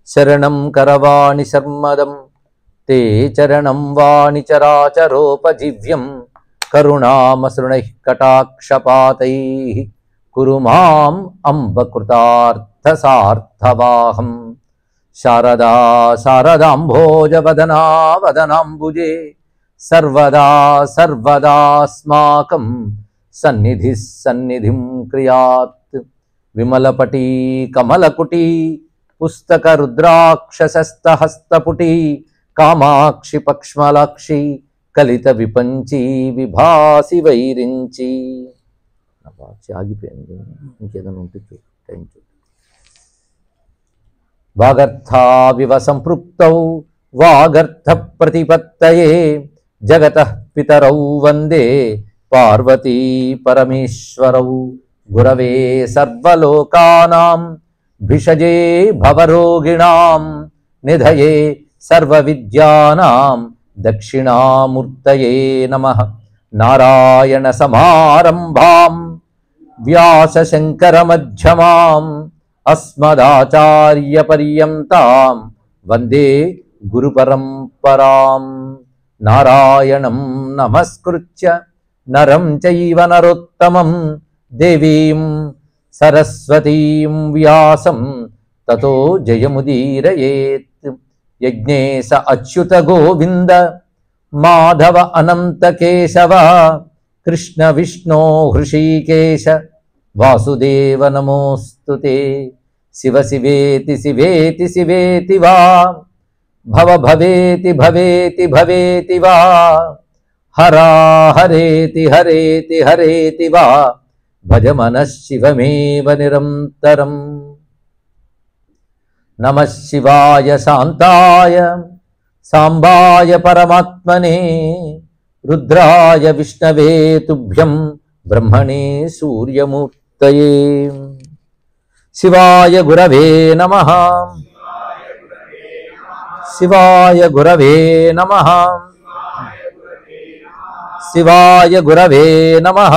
శరణం కరవాణి శర్మదం తే చరణం వాణి చరాచరోపజీవ్యం కరుణామసృణైః కటాక్షపాతైః కురు మాం అంబకృతార్థసార్థవాహం శారదా శారదాంభోజవదనా వదనాంబుజే సర్వదా సర్వదాస్మాకం సన్నిధిః సన్నిధిం క్రియాత్ విమలపటీ కమలకుటీ పుస్తక రుద్రాక్షసస్తహస్తపుటీ కామాక్షి పక్ష్మలాక్షి కలిత విపంచి విభాసి వైరించి. ఆగిపోయింది, ఇంకేదైనా ఉంటే టైం చూ. వాగర్థావివ సంపృక్తౌ వాగర్థ ప్రతిపత్తయే జగతః పితరౌ వందే పార్వతీ పరమేశ్వరౌ గురవే సర్వలోకానాం భిషజే భవరోగిణాం నిధయే సర్వవిద్యానాం దక్షిణామూర్తయే నమః. నారాయణ సమారంభాం వ్యాసశంకరమధ్యమాం అస్మదాచార్యపర్యంతాం వందే గురుపరంపరాం. నారాయణం నమస్కృత్య నరం చైవ నరోత్తమం దేవీం సరస్వతీం వ్యాసం తతో జయముదీరయేత్. యజ్ఞేశ అచ్యుత గోవింద మాధవ అనంత కేశవ కృష్ణ విష్ణో హృషీకేశ వాసుదేవ నమోస్తుతే. శివ శివేతి శివేతి శివేతి వా భవ భవేతి భవేతి భవేతి వా హరా హరేతి హరేతి హరేతి వా భజ మనః శివమేవ నిరంతరం. నమః శివాయ శాంతాయ సాంబాయ పరమాత్మనే రుద్రాయ విష్ణవే తుభ్యం బ్రహ్మణే సూర్యమూర్తయే. శివాయ గురవే నమః. శివాయ గురవే నమః. శివాయ గురవే నమః.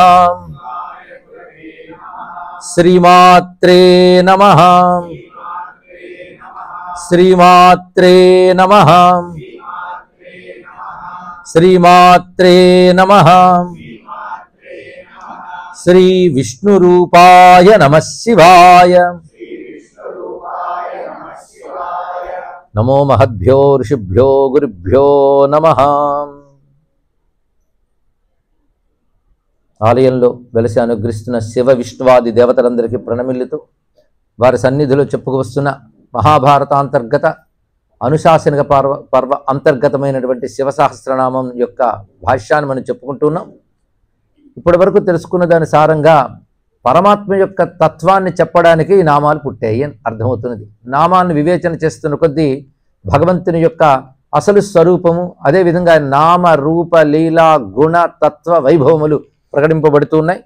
శ్రీమాత్రే నమః. శ్రీమాత్రే నమః. శ్రీమాత్రే నమః. శ్రీ విష్ణురూపాయ నమః శివాయ. నమో మహద్భ్యో ఋషిభ్యో గురుభ్యో నమః. ఆలయంలో వెలసి అనుగ్రహిస్తున్న శివ విష్ణువాది దేవతలందరికీ ప్రణమిల్లుతూ వారి సన్నిధిలో చెప్పుకువస్తున్న మహాభారతాంతర్గత అనుశాసనిక పర్వ అంతర్గతమైనటువంటి శివసహస్రనామం యొక్క భాష్యాన్ని మనం చెప్పుకుంటున్నాం. ఇప్పటి వరకు తెలుసుకున్న దాని సారంగా పరమాత్మ యొక్క తత్వాన్ని చెప్పడానికి ఈ నామాలు పుట్టాయి అని అర్థమవుతున్నది. నామాన్ని వివేచన చేస్తున్న కొద్దీ భగవంతుని యొక్క అసలు స్వరూపము, అదేవిధంగా నామ రూప లీలా గుణ తత్వ వైభవములు ప్రకటింపబడుతున్నాయి.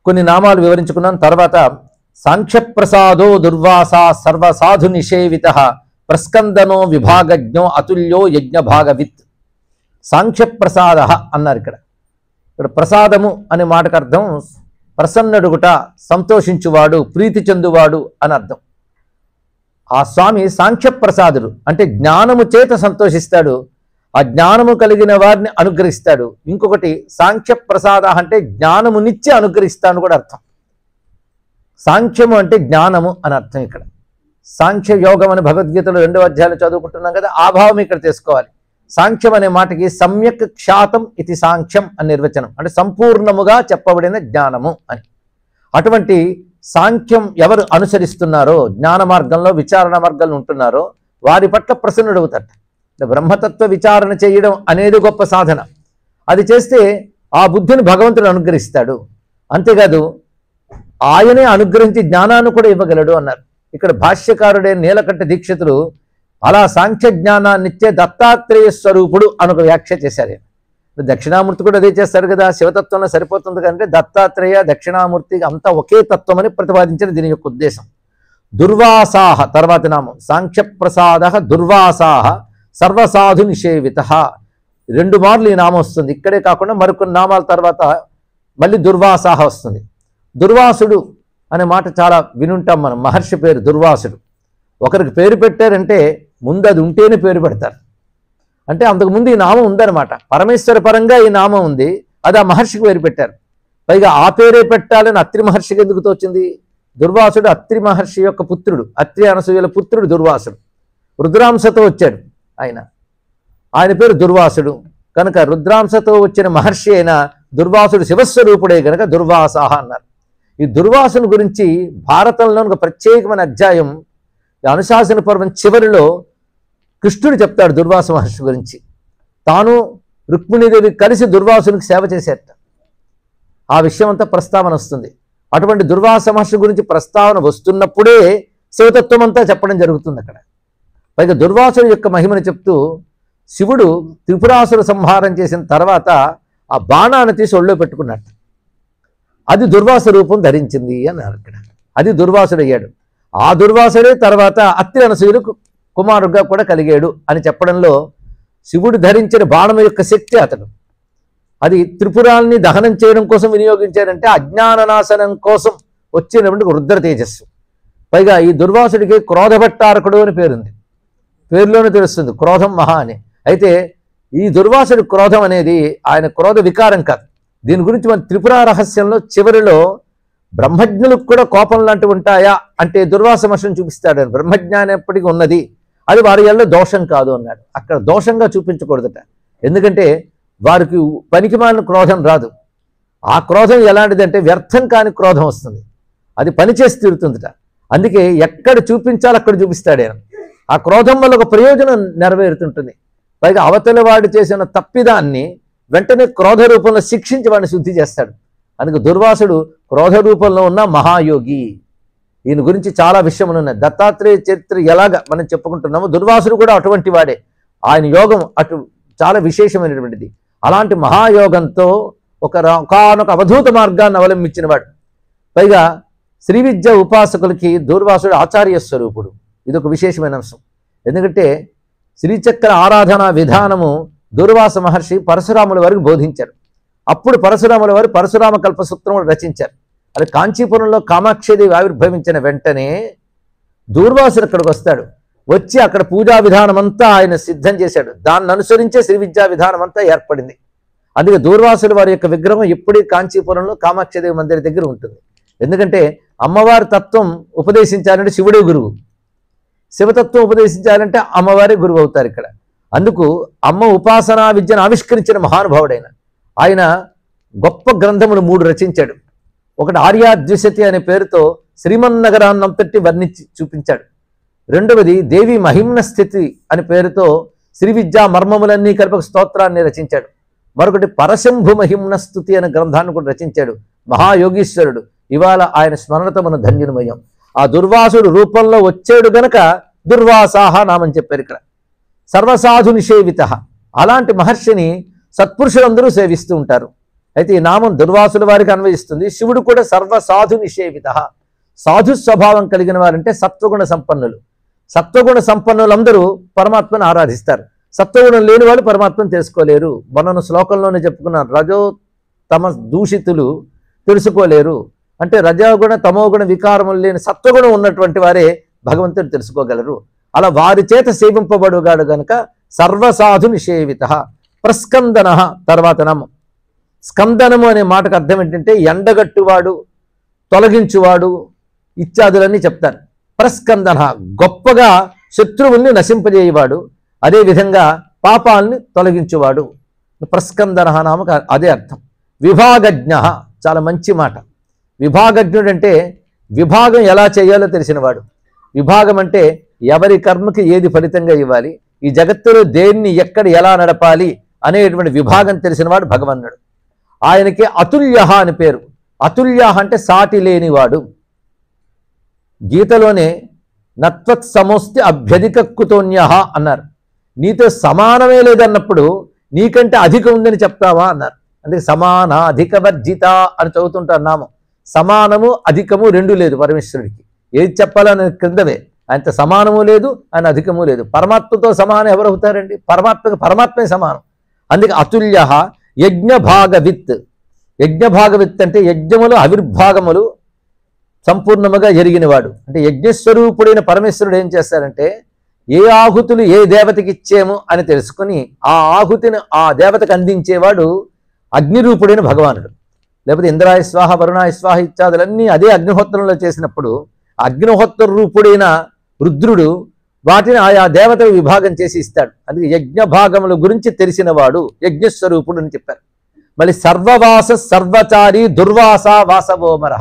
కొన్ని నామాలు వివరించుకున్నాం. తర్వాత సాంఖ్యప్రసాదో దుర్వాసా సర్వసాధు నిషేవిత ప్రస్కందనో విభాగజ్ఞో అతుల్యో యజ్ఞభాగవిత్. సాంఖ్యప్రసాద అన్నారు. ఇక్కడ ప్రసాదము అనే మాటకు అర్థం ప్రసన్నుడుగుట, సంతోషించువాడు, ప్రీతి చెందువాడు అని అర్థం. ఆ స్వామి సాంఖ్యప్రసాదుడు అంటే జ్ఞానము చేత సంతోషిస్తాడు, ఆ జ్ఞానము కలిగిన వారిని అనుగ్రహిస్తాడు. ఇంకొకటి సాంఖ్యప్రసాద అంటే జ్ఞానమునిచ్చి అనుగ్రహిస్తాను కూడా అర్థం. సాంఖ్యము అంటే జ్ఞానము అని అర్థం. ఇక్కడ సాంఖ్య యోగం అని భగవద్గీతలో 2వ అధ్యాయాలు చదువుకుంటున్నాం కదా, ఆ భావం ఇక్కడ తీసుకోవాలి. సాంఖ్యం అనే మాటకి సమ్యక్ ఖ్యాతం ఇది సాంఖ్యం అని నిర్వచనం, అంటే సంపూర్ణముగా చెప్పబడిన జ్ఞానము అని. అటువంటి సాంఖ్యం ఎవరు అనుసరిస్తున్నారో, జ్ఞాన మార్గంలో విచారణ మార్గంలో ఉంటున్నారో వారి పట్ల ప్రసన్నుడవుతాట. బ్రహ్మతత్వ విచారణ చేయడం అనేది గొప్ప సాధన. అది చేస్తే ఆ బుద్ధిని భగవంతుడు అనుగ్రహిస్తాడు. అంతేకాదు ఆయనే అనుగ్రహించి జ్ఞానాన్ని కూడా ఇవ్వగలడు అన్నారు. ఇక్కడ భాష్యకారుడైన నీలకంఠ దీక్షితులు అలా సాంఖ్య జ్ఞానాన్నిచ్చే దత్తాత్రేయ స్వరూపుడు అని ఒక వ్యాఖ్య చేశారు. దక్షిణామూర్తి కూడా అదే చేస్తారు కదా, శివతత్వంలో సరిపోతుంది కంటే దత్తాత్రేయ దక్షిణామూర్తి అంతా ఒకే తత్వం అని ప్రతిపాదించిన దీని యొక్క ఉద్దేశం. దుర్వాసాహ తర్వాత నామం సాంఖ్యప్రసాద దుర్వాసాహ సర్వసాధు నిషేవిత. 2 మార్లు ఈ నామం వస్తుంది. ఇక్కడే కాకుండా మరికొన్ని నామాల తర్వాత మళ్ళీ దుర్వాసాహ వస్తుంది. దుర్వాసుడు అనే మాట చాలా వినుంటాం మనం. మహర్షి పేరు దుర్వాసుడు. ఒకరికి పేరు పెట్టారంటే ముందు అది ఉంటేనే పేరు పెడతారు. అంటే అంతకుముందు ఈ నామం ఉందన్నమాట. పరమేశ్వర పరంగా ఈ నామం ఉంది, అది ఆ మహర్షికి పేరు పెట్టారు. పైగా ఆ పేరే పెట్టాలని అత్రి మహర్షికి ఎందుకు తోచింది? దుర్వాసుడు అత్రి మహర్షి యొక్క పుత్రుడు, అత్రి అనసూయల పుత్రుడు దుర్వాసుడు. రుద్రాంశతో వచ్చాడు ఆయన పేరు దుర్వాసుడు. కనుక రుద్రాంశతో వచ్చిన మహర్షి అయిన దుర్వాసుడు శివస్వరూపుడే కనుక దుర్వాసాహ అన్నారు. ఈ దుర్వాసుని గురించి భారతంలో ఒక ప్రత్యేకమైన అధ్యాయం అనుశాసన పర్వం చివరిలో కృష్ణుడు చెప్తాడు దుర్వాస మహర్షి గురించి. తాను రుక్మిణీదేవి కలిసి దుర్వాసునికి సేవ చేసేట ఆ విషయం అంతా ప్రస్తావన వస్తుంది. అటువంటి దుర్వాస మహర్షి గురించి ప్రస్తావన వస్తున్నప్పుడే శివతత్వం అంతా చెప్పడం జరుగుతుంది అక్కడ. పైగా దుర్వాసుడు యొక్క మహిమను చెప్తూ శివుడు త్రిపురాసుర సంహారం చేసిన తర్వాత ఆ బాణాన్ని తీసి ఒళ్ళో పెట్టుకున్నట్టు అది దుర్వాస రూపం ధరించింది అన్నారు ఇక్కడ. అది దుర్వాసుడు అయ్యాడు. ఆ దుర్వాసుడే తర్వాత అత్రి అనసూయులకు కుమారుడుగా కూడా కలిగాడు అని చెప్పడంలో శివుడు ధరించిన బాణం యొక్క శక్తి అతడు. అది త్రిపురాల్ని దహనం చేయడం కోసం వినియోగించాడంటే అజ్ఞాననాశనం కోసం వచ్చినటువంటి రుద్ర తేజస్సు. పైగా ఈ దుర్వాసుడికి క్రోధభట్టారకుడు అని పేరుంది. పేరులోనే తెలుస్తుంది క్రోధం మహా అని. అయితే ఈ దుర్వాసుడి క్రోధం అనేది ఆయన క్రోధ వికారం కాదు. దీని గురించి మన త్రిపుర రహస్యంలో చివరిలో బ్రహ్మజ్ఞులకు కూడా కోపం లాంటివి ఉంటాయా అంటే దుర్వాస మహర్షిని చూపిస్తాడు. బ్రహ్మజ్ఞానం ఎప్పటికీ ఉన్నది, అది వారి వల్ల దోషం కాదు అన్నాడు. అక్కడ దోషంగా చూపించకూడదట. ఎందుకంటే వారికి పనికిమాలిన క్రోధం రాదు. ఆ క్రోధం ఎలాంటిదంటే వ్యర్థం కాని క్రోధం వస్తుంది, అది పనిచేసి తీరుతుందట. అందుకే ఎక్కడ చూపించాలో అక్కడ చూపిస్తాడు ఆయన. ఆ క్రోధం వల్ల ఒక ప్రయోజనం నెరవేరుతుంటుంది. పైగా అవతల వాడు చేసిన తప్పిదాన్ని వెంటనే క్రోధ రూపంలో శిక్షించి వాడిని శుద్ధి చేస్తాడు. అందుకే దుర్వాసుడు క్రోధ రూపంలో ఉన్న మహాయోగి. ఈయన గురించి చాలా విషయములు ఉన్నాయి. దత్తాత్రేయ చరిత్ర ఎలాగ మనం చెప్పుకుంటున్నామో దుర్వాసుడు కూడా అటువంటి వాడే. ఆయన యోగం అటు చాలా విశేషమైనటువంటిది. అలాంటి మహాయోగంతో ఒకనొక అవధూత మార్గాన్ని అవలంబించిన వాడు. పైగా శ్రీ విద్య ఉపాసకులకి దుర్వాసుడు ఆచార్య స్వరూపుడు. ఇదొక విశేషమైన అంశం. ఎందుకంటే శ్రీచక్ర ఆరాధన విధానము దుర్వాస మహర్షి పరశురాముల వారికి బోధించారు. అప్పుడు పరశురాముల వారు పరశురామ కల్పసూత్రం రచించారు. అది కాంచీపురంలో కామాక్షిదేవి ఆవిర్భవించిన వెంటనే దూర్వాసుడు అక్కడికి వస్తాడు. వచ్చి అక్కడ పూజా విధానం అంతా ఆయన సిద్ధం చేశాడు. దాన్ని అనుసరించే శ్రీ విద్యా విధానం అంతా ఏర్పడింది. అందుకే దూర్వాసుడు వారి యొక్క విగ్రహం ఎప్పుడూ కాంచీపురంలో కామాక్షిదేవి మందిరం దగ్గర ఉంటుంది. ఎందుకంటే అమ్మవారి తత్వం ఉపదేశించాలంటే శివుడే గురువు, శివతత్వం ఉపదేశించాలంటే అమ్మవారే గురువు అవుతారు ఇక్కడ. అందుకు అమ్మ ఉపాసనా విద్యను ఆవిష్కరించిన మహానుభావుడైన ఆయన గొప్ప గ్రంథములు 3 రచించాడు. ఒకటి ఆర్యాద్విశతి అనే పేరుతో శ్రీమన్నగరాన్నంతటి వర్ణించి చూపించాడు. రెండవది దేవి మహిమ్న స్థితి అనే పేరుతో శ్రీ విద్యా మర్మములన్నీ కలిపి ఒక స్తోత్రాన్ని రచించాడు. మరొకటి పరశంభు మహిమ్న స్థుతి అనే గ్రంథాన్ని కూడా రచించాడు. మహాయోగీశ్వరుడు. ఇవాళ ఆయన స్మరణతో మన ధన్యునిమయం. ఆ దుర్వాసుడు రూపంలో వచ్చాడు గనక దుర్వాసాహ నామని చెప్పారు ఇక్కడ. సర్వసాధు నిషేవిత. అలాంటి మహర్షిని సత్పురుషులందరూ సేవిస్తూ ఉంటారు. అయితే ఈ నామం దుర్వాసుల వారికి అన్వయిస్తుంది. శివుడు కూడా సర్వసాధు నిషేవిత. సాధు స్వభావం కలిగిన వారంటే సత్వగుణ సంపన్నులు. సత్వగుణ సంపన్నులందరూ పరమాత్మను ఆరాధిస్తారు. సత్వగుణం లేని వాళ్ళు పరమాత్మను తెలుసుకోలేరు. మనను శ్లోకంలోనే చెప్పుకున్నాను, రజో తమ దూషితులు తెలుసుకోలేరు. అంటే రజోగుణ తమోగుణ వికారములు లేని సత్వగుణం ఉన్నటువంటి వారే భగవంతుడు తెలుసుకోగలరు. అలా వారి చేత సేవింపబడుగాడు గనుక సర్వసాధు నిషేవిత. ప్రస్కందన తర్వాత నామం. స్కందనము అనే మాటకు అర్థం ఏంటంటే ఎండగట్టువాడు, తొలగించువాడు ఇత్యాదులన్నీ చెప్తారు. ప్రస్కందన గొప్పగా శత్రువుల్ని నశింపజేయవాడు, అదేవిధంగా పాపాలని తొలగించువాడు. ప్రస్కందన నామకు అదే అర్థం. విభాగజ్ఞ చాలా మంచి మాట. విభాగజ్ఞుడంటే విభాగం ఎలా చేయాలో తెలిసినవాడు. విభాగం అంటే ఎవరి కర్మకి ఏది ఫలితంగా ఇవ్వాలి, ఈ జగత్తులో దేన్ని ఎక్కడ ఎలా నడపాలి అనేటువంటి విభాగం తెలిసినవాడు భగవన్నుడు. ఆయనకి అతుల్య అని పేరు. అతుల్య అంటే సాటి లేనివాడు. గీతలోనే నత్వత్ సమోస్తి అభ్యధిక కుతోన్య అన్నారు. నీతో సమానమే లేదన్నప్పుడు నీకంటే అధికం ఉందని చెప్తావా అన్నారు. అందుకే సమాన అధిక వర్జిత అని చదువుతుంటారు నామం. సమానము అధికము రెండు లేదు పరమేశ్వరుడికి. ఏది చెప్పాలని క్రిందవే. ఆయనతో సమానము లేదు, ఆయన అధికము లేదు. పరమాత్మతో సమానం ఎవరవుతారండి? పరమాత్మే సమానం. అందుకే అతుల్య యజ్ఞభాగవిత్. యజ్ఞభాగవిత్ అంటే యజ్ఞములు ఆవిర్భాగములు సంపూర్ణముగా ఎరిగినవాడు. అంటే యజ్ఞస్వరూపుడైన పరమేశ్వరుడు ఏం చేస్తారంటే ఏ ఆహుతులు ఏ దేవతకి ఇచ్చేము అని తెలుసుకుని ఆ ఆహుతిని ఆ దేవతకు అందించేవాడు అగ్నిరూపుడైన భగవానుడు. లేకపోతే ఇంద్రాయ స్వాహ వరుణాయ స్వాహ ఇత్యాదులన్నీ అదే అగ్నిహోత్రంలో చేసినప్పుడు అగ్నిహోత్ర రూపుడైన రుద్రుడు వాటిని ఆయా దేవతలు విభాగం చేసి ఇస్తాడు. అందుకే యజ్ఞ భాగముల గురించి తెలిసినవాడు యజ్ఞస్వరూపుడు అని చెప్పారు. మళ్ళీ సర్వవాస సర్వచారి దుర్వాస వాసవోమర.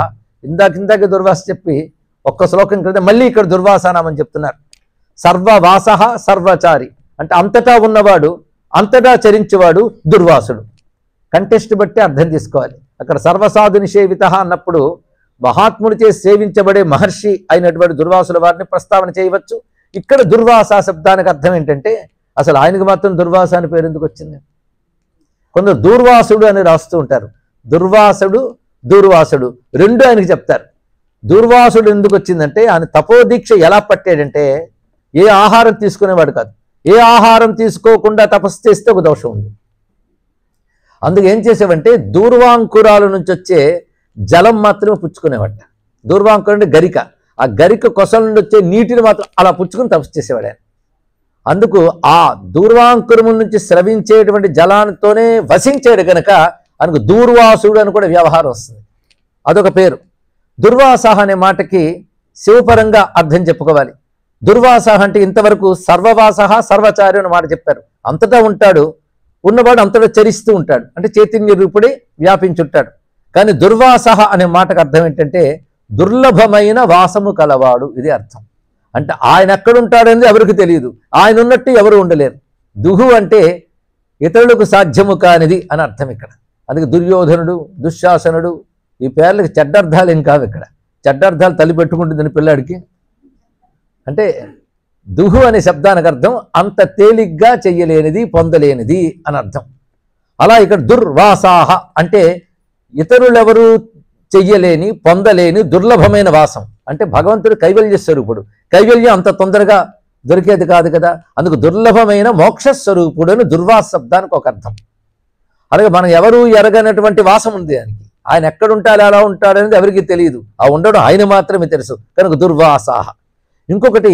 ఇందాక దుర్వాస చెప్పి ఒక్క శ్లోకం క్రితం మళ్ళీ ఇక్కడ దుర్వాసానామని చెప్తున్నారు. సర్వవాస సర్వచారి అంటే అంతటా ఉన్నవాడు, అంతటా చరించేవాడు దుర్వాసుడు. కంటెస్ట్ బట్టి అర్థం తీసుకోవాలి. అక్కడ సర్వసాధు నిషేవిత అన్నప్పుడు మహాత్ముడిచే సేవించబడే మహర్షి అయినటువంటి దుర్వాసుల వారిని ప్రస్తావన చేయవచ్చు. ఇక్కడ దుర్వాస శబ్దానికి అర్థం ఏంటంటే అసలు ఆయనకు మాత్రం దుర్వాస అని పేరు ఎందుకు వచ్చింది? కొందరు దూర్వాసుడు అని రాస్తూ ఉంటారు. దుర్వాసుడు దూర్వాసుడు రెండు ఆయనకి చెప్తారు. దూర్వాసుడు ఎందుకు వచ్చిందంటే ఆయన తపోదీక్ష ఎలా పట్టాడంటే ఏ ఆహారం తీసుకునేవాడు కాదు. ఏ ఆహారం తీసుకోకుండా తపస్సు చేస్తే ఒక దోషం ఉంది. అందుకు ఏం చేసేవంటే దూర్వాంకురాల నుంచి వచ్చే జలం మాత్రమే పుచ్చుకునేవాట. దూర్వాంకురం అంటే గరిక. ఆ గరిక కొసల నుండి వచ్చే నీటిని మాత్రం అలా పుచ్చుకుని తపస్సు చేసేవాడు ఆయన. అందుకు ఆ దూర్వాంకురము నుంచి స్రవించేటువంటి జలానితోనే వసించాడు కనుక ఆయనకు దూర్వాసుడు అని కూడా వ్యవహారం వస్తుంది. అదొక పేరు. దుర్వాస అనే మాటకి శివపరంగా అర్థం చెప్పుకోవాలి. దుర్వాస అంటే ఇంతవరకు సర్వవాస సర్వచారి అని మాట చెప్పారు. అంతటా ఉంటాడు, ఉన్నవాడు అంతటా చరిస్తూ ఉంటాడు, అంటే చైతన్య రూపుడే వ్యాపించుంటాడు. కానీ దుర్వాస అనే మాటకు అర్థం ఏంటంటే దుర్లభమైన వాసము కలవాడు. ఇది అర్థం. అంటే ఆయన ఎక్కడుంటాడనేది ఎవరికి తెలియదు, ఆయన ఉన్నట్టు ఎవరు ఉండలేరు. దుహు అంటే ఇతరులకు సాధ్యము కానిది అని అర్థం ఇక్కడ. అందుకే దుర్యోధనుడు, దుశ్శాసనుడు ఈ పేర్లకి చెడ్డర్థాలు ఏం కావు. ఇక్కడ చెడ్డర్థాలు తల్లి పెట్టుకుంటుందని పిల్లాడికి. అంటే దుహు అనే శబ్దానికి అర్థం అంత తేలిగ్గా చెయ్యలేనిది, పొందలేనిది అని అర్థం. అలా ఇక్కడ దుర్వాసాహ అంటే ఇతరులెవరూ చెయ్యలేని, పొందలేని దుర్లభమైన వాసం. అంటే భగవంతుడు కైవల్య స్వరూపుడు. కైవల్యం అంత తొందరగా దొరికేది కాదు కదా. అందుకు దుర్లభమైన మోక్ష స్వరూపుడు అని దుర్వాస శబ్దానికి ఒక అర్థం. అలాగే మనం ఎవరు ఎరగనటువంటి వాసం ఉంది ఆయనకి. ఆయన ఎక్కడుంటాడు, ఎలా ఉంటాడనేది ఎవరికి తెలియదు. ఆ ఉండడం ఆయన మాత్రమే తెలుసు కనుక దుర్వాసాహ. ఇంకొకటి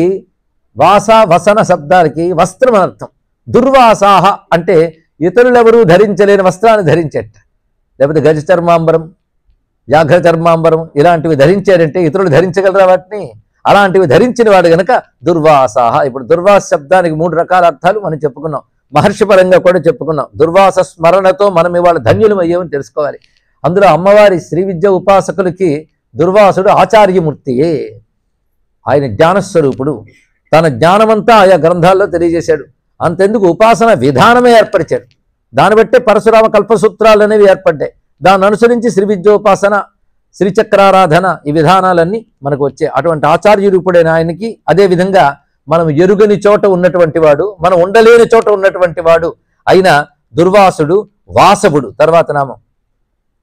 వాస వసన శబ్దానికి వస్త్రం అని అర్థం. దుర్వాసాహ అంటే ఇతరులెవరూ ధరించలేని వస్త్రాన్ని ధరించేట. లేకపోతే గజ చర్మాంబరం, వ్యాఘ్ర చర్మాంబరం ఇలాంటివి ధరించాడంటే ఇతరులు ధరించగలరా వాటిని? అలాంటివి ధరించిన వాడు గనక దుర్వాసాహ. ఇప్పుడు దుర్వాస శబ్దానికి 3 రకాల అర్థాలు మనం చెప్పుకున్నాం. మహర్షి పరంగా కూడా చెప్పుకున్నాం. దుర్వాస స్మరణతో మనం ఇవాళ ధన్యులం అయ్యేమని తెలుసుకోవాలి. అందులో అమ్మవారి శ్రీ విద్య ఉపాసకులకి దుర్వాసుడు ఆచార్యమూర్తియే. ఆయన జ్ఞానస్వరూపుడు. తన జ్ఞానమంతా ఆయా గ్రంథాల్లో తెలియజేశాడు. అంతెందుకు ఉపాసన విధానమే ఏర్పరిచాడు. దాన్ని బట్టే పరశురామ కల్పసూత్రాలు అనేవి ఏర్పడ్డాయి. దాన్ని అనుసరించి శ్రీ విద్యోపాసన, శ్రీచక్రారాధన ఈ విధానాలన్నీ మనకు వచ్చాయి. అటువంటి ఆచార్య రూపుడైన ఆయనకి అదేవిధంగా మనం ఎరుగని చోట ఉన్నటువంటి వాడు, మనం ఉండలేని చోట ఉన్నటువంటి వాడు అయిన దుర్వాసుడు వాసవుడు. తర్వాత నామం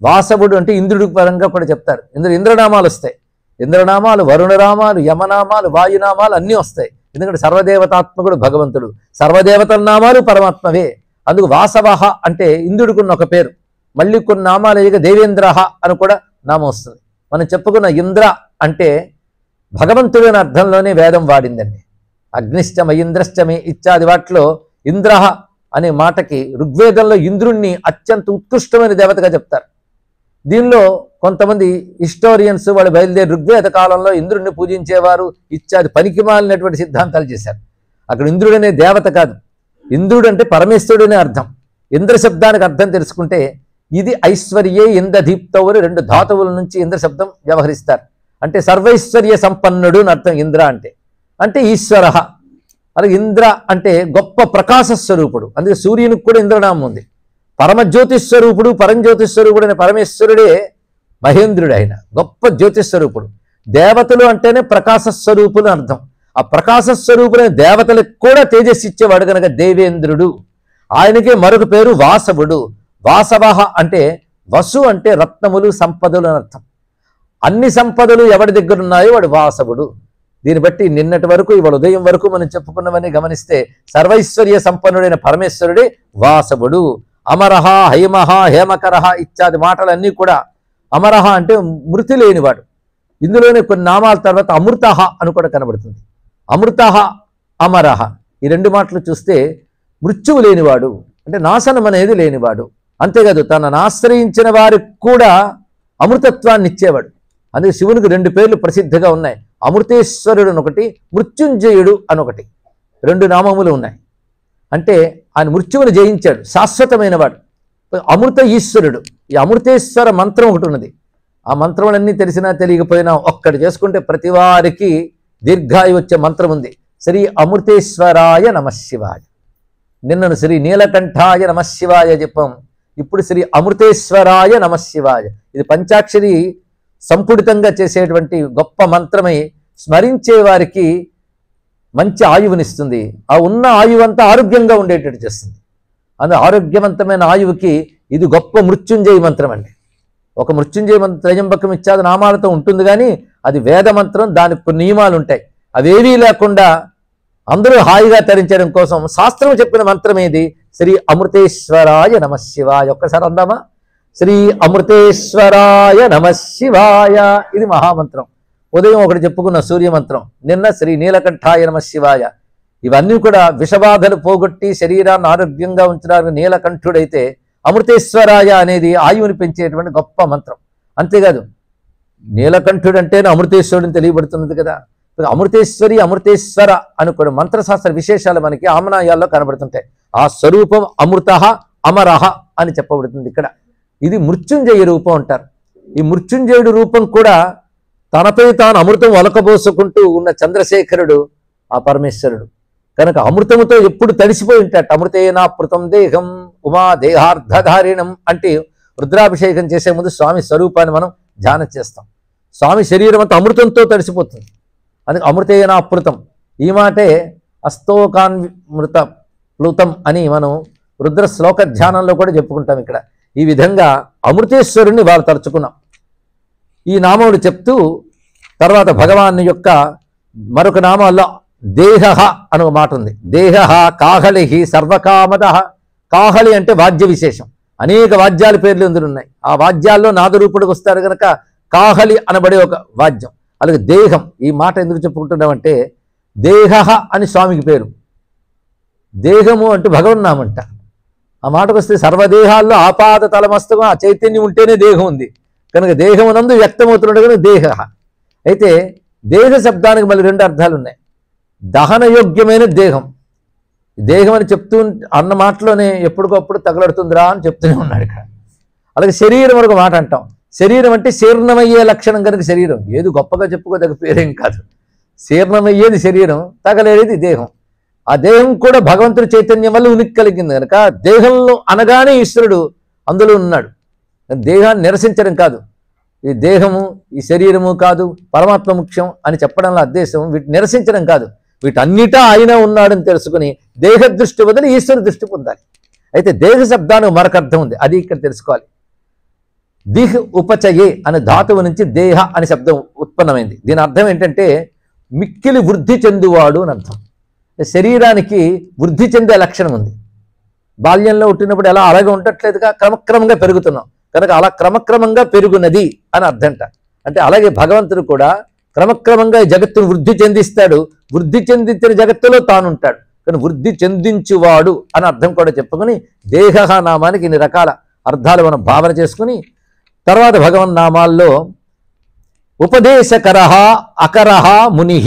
వాసవుడు అంటే ఇంద్రుడి పరంగా కూడా చెప్తారు. ఇంద్రనామాలు వస్తాయి. ఇంద్రనామాలు, వరుణనామాలు, యమనామాలు, వాయునామాలు అన్నీ వస్తాయి. ఎందుకంటే సర్వదేవతాత్మకుడు భగవంతుడు. సర్వదేవతల నామాలు పరమాత్మవే. అందుకు వాసవహ అంటే ఇంద్రుడికున్న ఒక పేరు. మళ్ళీ కొన్ని నామాలు అయ్యగా దేవేంద్రహ అని కూడా నామం వస్తుంది. మనం చెప్పుకున్న ఇంద్ర అంటే భగవంతుడైన అర్థంలోనే వేదం వాడిందండి. అగ్నిష్టమ ఇంద్రష్టమే ఇత్యాది వాటిలో ఇంద్రహ అనే మాటకి ఋగ్వేదంలో ఇంద్రుణ్ణి అత్యంత ఉత్కృష్టమైన దేవతగా చెప్తారు. దీనిలో కొంతమంది హిస్టోరియన్స్ వాళ్ళు బయలుదేరి ఋగ్వేద కాలంలో ఇంద్రుడిని పూజించేవారు ఇత్యాది పనికిమాలినటువంటి సిద్ధాంతాలు చేశారు. అక్కడ ఇంద్రుడనే దేవత కాదు, ఇంద్రుడు అంటే పరమేశ్వరుడనే అర్థం. ఇంద్ర శబ్దానికి అర్థం తెలుసుకుంటే ఇది ఐశ్వర్యే ఇంద్రదీప్తవులు 2 ధాతువుల నుంచి ఇంద్ర శబ్దం వ్యవహరిస్తారు. అంటే సర్వైశ్వర్య సంపన్నుడు అని అర్థం ఇంద్ర అంటే. అంటే ఈశ్వర. అలాగే ఇంద్ర అంటే గొప్ప ప్రకాశ స్వరూపుడు. అందుకే సూర్యునికి కూడా ఇంద్రనామం ఉంది. పరమజ్యోతిస్వరూపుడు, పరంజ్యోతిస్వరూపుడు అనే పరమేశ్వరుడే మహేంద్రుడు. ఆయన గొప్ప జ్యోతిస్వరూపుడు. దేవతలు అంటేనే ప్రకాశ స్వరూపులు అర్థం. ఆ ప్రకాశ స్వరూపులైన దేవతలకు కూడా తేజస్సు ఇచ్చేవాడు కనుక దేవేంద్రుడు. ఆయనకే మరొక పేరు వాసవుడు. వాసవహ అంటే వసు అంటే రత్నములు, సంపదలు అని అర్థం. అన్ని సంపదలు ఎవరి దగ్గర ఉన్నాయో వాడు వాసవుడు. దీన్ని బట్టి నిన్నటి వరకు ఇవాళ ఉదయం వరకు మనం చెప్పుకున్నవని గమనిస్తే సర్వైశ్వర్య సంపన్నుడైన పరమేశ్వరుడే వాసవుడు. అమరహ, హైమహ, హేమకరహ ఇత్యాది మాటలన్నీ కూడా అమరహ అంటే మృతి లేనివాడు. ఇందులోనే కొన్ని నామాల తర్వాత అమృతః అని కూడా కనబడుతుంది. అమృతః, అమరః ఈ రెండు మాటలు చూస్తే మృత్యువు లేనివాడు అంటే నాశనం అనేది లేనివాడు. అంతేకాదు తనను ఆశ్రయించిన వారికి కూడా అమృతత్వాన్ని ఇచ్చేవాడు. అందుకే శివునికి రెండు పేర్లు ప్రసిద్ధిగా ఉన్నాయి. అమృతేశ్వరుడు అనొకటి, మృత్యుంజయుడు అనొకటి, రెండు నామములు ఉన్నాయి. అంటే ఆయన మృత్యువుని జయించాడు, శాశ్వతమైన వాడు. అమృత ఈశ్వరుడు. ఈ అమృతేశ్వర మంత్రం ఒకటి ఉన్నది. ఆ మంత్రములన్నీ తెలిసినా తెలియకపోయినా ఒక్కటి చేసుకుంటే ప్రతి వారికి దీర్ఘాయు వచ్చే మంత్రం ఉంది. శ్రీ అమృతేశ్వరాయ నమశివాయ. నిన్నను శ్రీ నీలకంఠాయ నమశివాయ చెప్పాం. ఇప్పుడు శ్రీ అమృతేశ్వరాయ నమశివాయ. ఇది పంచాక్షరి సంపుడితంగా చేసేటువంటి గొప్ప మంత్రమై స్మరించే వారికి మంచి ఆయువునిస్తుంది. ఆ ఉన్న ఆయువంతా ఆరోగ్యంగా ఉండేటట్టు చేస్తుంది. అందులో ఆరోగ్యవంతమైన ఆయువుకి ఇది గొప్ప మృత్యుంజయ మంత్రం అండి. ఒక మృత్యుంజయ మంత్రం త్రయంబకం ఇత్యాది నామాలతో ఉంటుంది, కానీ అది వేద మంత్రం. దానికి నియమాలు ఉంటాయి. అవేవీ లేకుండా అందరూ హాయిగా తరించడం కోసం శాస్త్రం చెప్పిన మంత్రం ఏది? శ్రీ అమృతేశ్వరాయ నమశివాయ. ఒక్కసారి అందామా? శ్రీ అమృతేశ్వరాయ నమశివాయ. ఇది మహామంత్రం. ఉదయం ఒకటి చెప్పుకున్న సూర్యమంత్రం, నిన్న శ్రీ నీలకంఠాయ నమశివాయ. ఇవన్నీ కూడా విషబాధలు పోగొట్టి శరీరాన్ని ఆరోగ్యంగా ఉంచడానికి నీలకంఠుడైతే, అమృతేశ్వరాయ అనేది ఆయువుని పెంచేటువంటి గొప్ప మంత్రం. అంతేకాదు నీలకంఠుడు అంటేనే అమృతేశ్వరుడిని తెలియబడుతున్నది కదా. అమృతేశ్వరి, అమృతేశ్వర అనుకున్న మంత్రశాస్త్ర విశేషాలు మనకి ఆమనాయాల్లో కనబడుతుంటాయి. ఆ స్వరూపం అమృతః అమరః అని చెప్పబడుతుంది ఇక్కడ. ఇది మృత్యుంజయ రూపం అంటారు. ఈ మృత్యుంజయుడు రూపం కూడా తనపై తాను అమృతం ఒలకబోసుకుంటూ ఉన్న చంద్రశేఖరుడు ఆ పరమేశ్వరుడు కనుక అమృతముతో ఎప్పుడు తడిసిపోయి ఉంటాడు. అమృతేనాపృతం దేహం ఉమా దేహార్ధధారిణం అంటే రుద్రాభిషేకం చేసే ముందు స్వామి స్వరూపాన్ని మనం ధ్యానం చేస్తాం. స్వామి శరీరం అంతా అమృతంతో తడిసిపోతుంది. అందుకే అమృతేనాపృతం. ఈ మాటే అస్తోకాన్మృత ప్లుతం అని మనం రుద్ర శ్లోక ధ్యానంలో కూడా చెప్పుకుంటాం. ఇక్కడ ఈ విధంగా అమృతేశ్వరుణ్ణి వాళ్ళు తలుచుకున్నాం. ఈ నామములు చెప్తూ తర్వాత భగవాన్ యొక్క మరొక నామాల్లో దేహ అనే మాట ఉంది. దేహ కాహళి సర్వకామద. కాహళి అంటే వాద్య విశేషం. అనేక వాద్యాల పేర్లు ఇందులో ఉన్నాయి. ఆ వాద్యాల్లో నాదరూపుడికి వస్తారు కనుక కాహళి అనబడే ఒక వాద్యం. అలాగే దేహం. ఈ మాట ఎందుకు చెప్పుకుంటున్నామంటే దేహ అని స్వామికి పేరు. దేహము అంటే భగవన్నామంట. ఆ మాటకు వస్తే సర్వదేహాల్లో ఆపాద తలమస్తకం ఆ చైతన్యం ఉంటేనే దేహం ఉంది కనుక దేహమునందు వ్యక్తమవుతున్నాడు కనుక దేహ. అయితే దేహ శబ్దానికి మళ్ళీ రెండు అర్థాలు ఉన్నాయి. దహనయోగ్యమైన దేహం. దేహం అని చెప్తూ అన్న మాటలోనే ఎప్పటికప్పుడు తగలడుతుందిరా అని చెప్తూనే ఉన్నాడు ఇక్కడ. అలాగే శరీరం ఒక మాట అంటాం. శరీరం అంటే శీర్ణమయ్యే లక్షణం కనుక శరీరం. ఏది గొప్పగా చెప్పుకోదగ్గ పేరేం కాదు. శీర్ణమయ్యేది శరీరం, తగలేది దేహం. ఆ దేహం కూడా భగవంతుడి చైతన్యం వల్ల ఉనికి కలిగింది కనుక దేహంలో అనగానే ఈశ్వరుడు అందులో ఉన్నాడు. దేహాన్ని నిరసించడం కాదు. ఈ దేహము ఈ శరీరము కాదు పరమాత్మ ముఖ్యం అని చెప్పడంలో ఉద్దేశం వీటిని నిరసించడం కాదు. వీటన్నిటా ఆయన ఉన్నాడని తెలుసుకుని దేహ దృష్టి వదిలి ఈశ్వర దృష్టి పొందాలి. అయితే దేహ శబ్దానికి మరొక అర్థం ఉంది, అది ఇక్కడ తెలుసుకోవాలి. దిహ్ ఉపచయే అనే ధాతువు నుంచి దేహ అనే శబ్దం ఉత్పన్నమైంది. దీని అర్థం ఏంటంటే మిక్కిలి వృద్ధి చెందువాడు అని అర్థం. శరీరానికి వృద్ధి చెందే లక్షణం ఉంది. బాల్యంలో పుట్టినప్పుడు ఎలా అలాగే ఉండట్లేదుగా, క్రమక్రమంగా పెరుగుతున్నాం కనుక అలా క్రమక్రమంగా పెరుగునది అని అర్థంట. అంటే అలాగే భగవంతుడు కూడా క్రమక్రమంగా ఈ జగత్తును వృద్ధి చెందిస్తాడు. వృద్ధి చెందించిన జగత్తులో తానుంటాడు కానీ వృద్ధి చెందించువాడు అని అర్థం కూడా చెప్పుకొని దేహ నామానికి ఇన్ని రకాల అర్థాలు మనం భావన చేసుకుని తర్వాత భగవన్ నామాల్లో ఉపదేశకర అకరహ ముని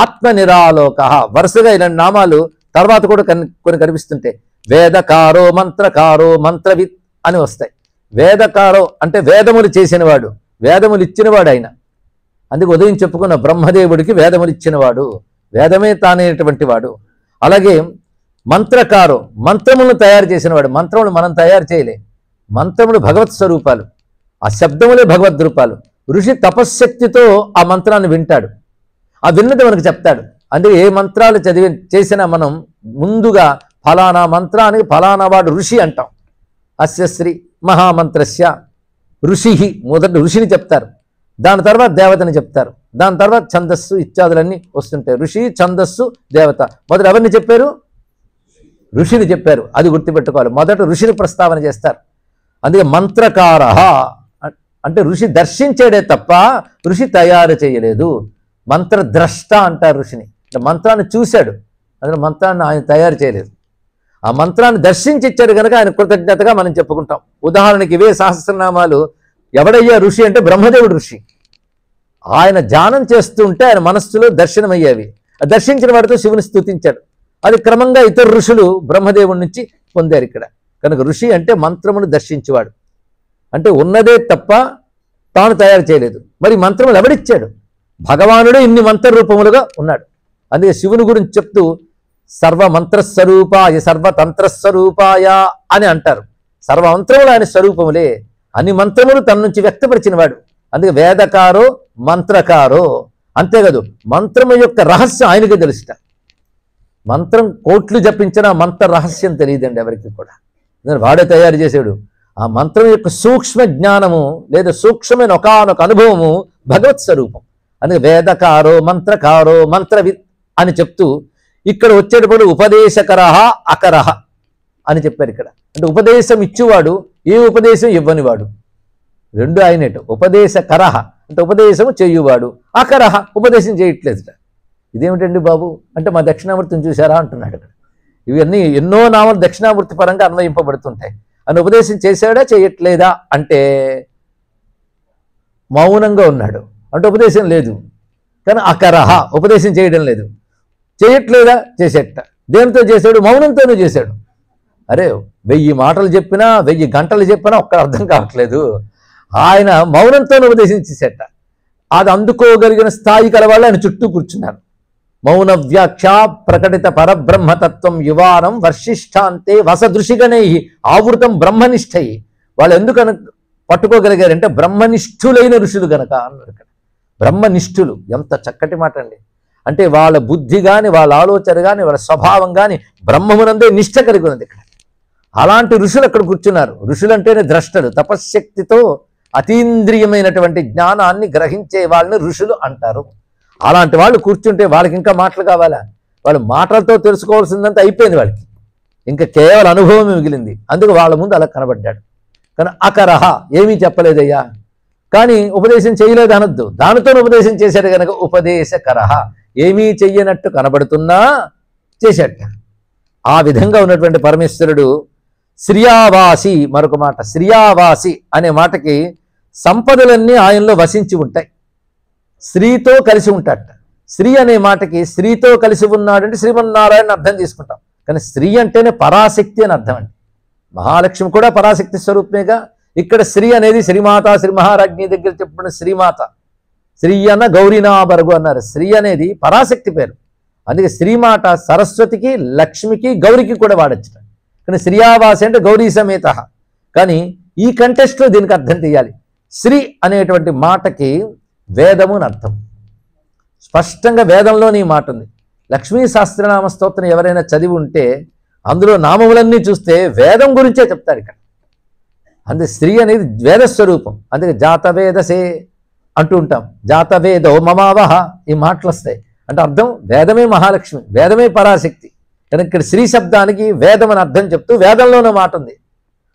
ఆత్మనిరాలోక వరుసగా ఇలాంటి నామాలు తర్వాత కూడా కొన్ని కనిపిస్తుంటాయి. వేదకారో మంత్రకారో మంత్రవిత్ అని వస్తాయి. వేదకారో అంటే వేదములు చేసినవాడు, వేదములు ఇచ్చినవాడు ఆయన. అందుకే ఉదయం చెప్పుకున్న బ్రహ్మదేవుడికి వేదములు ఇచ్చినవాడు, వేదమే తానేటువంటి వాడు. అలాగే మంత్రకారో మంత్రములను తయారు చేసినవాడు. మంత్రములు మనం తయారు చేయలే, మంత్రములు భగవత్ స్వరూపాలు, ఆ శబ్దములే భగవద్ రూపాలు. ఋషి తపశ్శక్తితో ఆ మంత్రాన్ని వింటాడు, ఆ విన్నది మనకు చెప్తాడు. అందుకే ఏ మంత్రాలు చేసినా మనం ముందుగా ఫలానా మంత్రానికి ఫలానా వాడు ఋషి అంటాం. అస్య శ్రీ మహామంత్రస్య ఋషి, మొదట ఋషిని చెప్తారు, దాని తర్వాత దేవతని చెప్తారు, దాని తర్వాత ఛందస్సు ఇత్యాదులన్నీ వస్తుంటాయి. ఋషి ఛందస్సు దేవత మొదట ఎవరిని చెప్పారు? ఋషిని చెప్పారు. అది గుర్తుపెట్టుకోవాలి. మొదట ఋషిని ప్రస్తావన చేస్తారు. అందుకే మంత్రకార అంటే ఋషి దర్శించాడే తప్ప ఋషి తయారు చేయలేదు. మంత్రద్రష్ట అంటారు ఋషిని. అంటే మంత్రాన్ని చూశాడు, అందులో మంత్రాన్ని ఆయన తయారు చేయలేదు. ఆ మంత్రాన్ని దర్శించి ఇచ్చాడు కనుక ఆయన కృతజ్ఞతగా మనం చెప్పుకుంటాం. ఉదాహరణకి ఇవే సహస్రనామాలు. ఎవడయ్యా ఋషి అంటే బ్రహ్మదేవుడు ఋషి. ఆయన ధ్యానం చేస్తుంటే ఆయన మనస్సులో దర్శనమయ్యేవి. దర్శించిన వాడితో శివుని స్తుతించాడు. అది క్రమంగా ఇతర ఋషులు బ్రహ్మదేవుడి నుంచి పొందారు ఇక్కడ. కనుక ఋషి అంటే మంత్రమును దర్శించేవాడు. అంటే ఉన్నదే తప్ప తాను తయారు చేయలేదు. మరి మంత్రములు ఎవడిచ్చాడు? భగవానుడే ఇన్ని మంత్ర రూపములుగా ఉన్నాడు. అందుకే శివుని గురించి చెప్తూ సర్వమంత్రస్వరూపాయ సర్వతంత్రస్వరూపాయ అని అంటారు. సర్వమంత్రములు ఆయన స్వరూపములే. అన్ని మంత్రములు తన నుంచి వ్యక్తపరిచిన వాడు. అందుకే వేదకారో మంత్రకారో. అంతేకాదు మంత్రము యొక్క రహస్యం ఆయనకే తెలుసుట. మంత్రం కోట్లు జపించిన మంత్ర రహస్యం తెలియదండి ఎవరికి కూడా. వాడే తయారు చేశాడు. ఆ మంత్రం యొక్క సూక్ష్మ జ్ఞానము లేదా సూక్ష్మమైన ఒకానొక అనుభవము భగవత్ స్వరూపం. అందుకే వేదకారో మంత్రకారో మంత్రవిత్ అని చెప్తూ ఇక్కడ వచ్చేటప్పుడు ఉపదేశకరహ అకరహ అని చెప్పారు ఇక్కడ. అంటే ఉపదేశం ఇచ్చేవాడు, ఏ ఉపదేశం ఇవ్వనివాడు, రెండు ఆయనేట. ఉపదేశకరహ అంటే ఉపదేశము చేయువాడు, అకరహ ఉపదేశం చేయట్లేదుట. ఇదేమిటండి బాబు అంటే మా దక్షిణామూర్తిని చూశారా అంటున్నాడు ఇక్కడ. ఇవన్నీ ఎన్నో నామాలు దక్షిణామూర్తి పరంగా అన్వయింపబడుతుంటాయి. అని ఉపదేశం చేశాడా చేయట్లేదా అంటే మౌనంగా ఉన్నాడు అంటే ఉపదేశం లేదు. కానీ అకరహ ఉపదేశం చేయడం లేదు. చేయట్లేదా చేసేట. దేనితో చేశాడు? మౌనంతోనే చేశాడు. అరే 1000 మాటలు చెప్పినా 1000 గంటలు చెప్పినా ఒక్క అర్థం కావట్లేదు. ఆయన మౌనంతోనే ఉపదేశం చేసేట. అది అందుకోగలిగిన స్థాయి కలవాళ్ళు ఆయన చుట్టూ కూర్చున్నారు. మౌన వ్యాఖ్య ప్రకటిత పరబ్రహ్మతత్వం యువానం వర్షిష్టాంతే వసదృషిగణై ఆవృతం బ్రహ్మనిష్టయి. వాళ్ళు ఎందుకన పట్టుకోగలిగారంటే బ్రహ్మనిష్ఠులైన ఋషులు గనక అన్నారు ఇక్కడ. బ్రహ్మనిష్ఠులు ఎంత చక్కటి మాట అండి. అంటే వాళ్ళ బుద్ధి కానీ వాళ్ళ ఆలోచన కానీ వాళ్ళ స్వభావం కానీ బ్రహ్మమునందే నిష్ఠ కలిగి ఉన్నది ఇక్కడ. అలాంటి ఋషులు అక్కడ కూర్చున్నారు. ఋషులంటేనే ద్రష్టలు. తపశ్శక్తితో అతీంద్రియమైనటువంటి జ్ఞానాన్ని గ్రహించే వాళ్ళని ఋషులు అంటారు. అలాంటి వాళ్ళు కూర్చుంటే వాళ్ళకి ఇంకా మాటలు కావాలా? వాళ్ళు మాటలతో తెలుసుకోవాల్సిందంతా అయిపోయింది వాళ్ళకి. ఇంకా కేవలం అనుభవమే మిగిలింది. అందుకు వాళ్ళ ముందు అలా కనబడ్డాడు. కానీ అకరహ ఏమీ చెప్పలేదయ్యా, కానీ ఉపదేశం చేయలేదు అనొద్దు. దానితో ఉపదేశం చేశాడు కనుక ఉపదేశకరహ. ఏమీ చెయ్యనట్టు కనబడుతున్నా చేశాట. ఆ విధంగా ఉన్నటువంటి పరమేశ్వరుడు శ్రియావాసి. మరొక మాట శ్రియావాసి అనే మాటకి సంపదలన్నీ ఆయనలో వసించి ఉంటాయి. స్త్రీతో కలిసి ఉంటాడట. స్త్రీ అనే మాటకి స్త్రీతో కలిసి ఉన్నాడంటే శ్రీమన్నారాయణ అర్థం తీసుకుంటాం. కానీ స్త్రీ అంటేనే పరాశక్తి అని అర్థం అండి. మహాలక్ష్మి కూడా పరాశక్తి స్వరూపమేగా. ఇక్కడ శ్రీ అనేది శ్రీమాత శ్రీ మహారాజ్ఞి దగ్గర చెప్పిన శ్రీమాత. శ్రీ అన్న గౌరీనాబరగు అన్నారు. స్త్రీ అనేది పరాశక్తి పేరు. అందుకే శ్రీమాట సరస్వతికి లక్ష్మికి గౌరికి కూడా వాడచ్చు. కానీ శ్రీయావాసి అంటే గౌరీ సమేత. కానీ ఈ కంటెస్ట్లో దీనికి అర్థం తీయాలి. శ్రీ అనేటువంటి మాటకి వేదము అని అర్థం. స్పష్టంగా వేదంలోని మాట ఉంది. లక్ష్మీ సహస్రనామ స్తోత్రం ఎవరైనా చదివి ఉంటే అందులో నామములన్నీ చూస్తే వేదం గురించే చెప్తారు ఇక్కడ. అందుకే స్త్రీ అనేది వేదస్వరూపం. అందుకే జాతవేదసే అంటూ ఉంటాం. జాతవేదో మమావహ ఈ మాటలు వస్తాయి. అంటే అర్థం వేదమే మహాలక్ష్మి, వేదమే పరాశక్తి. కనుక ఇక్కడ శ్రీ శబ్దానికి వేదం అని అర్థం చెప్తూ వేదంలోనే మాట ఉంది.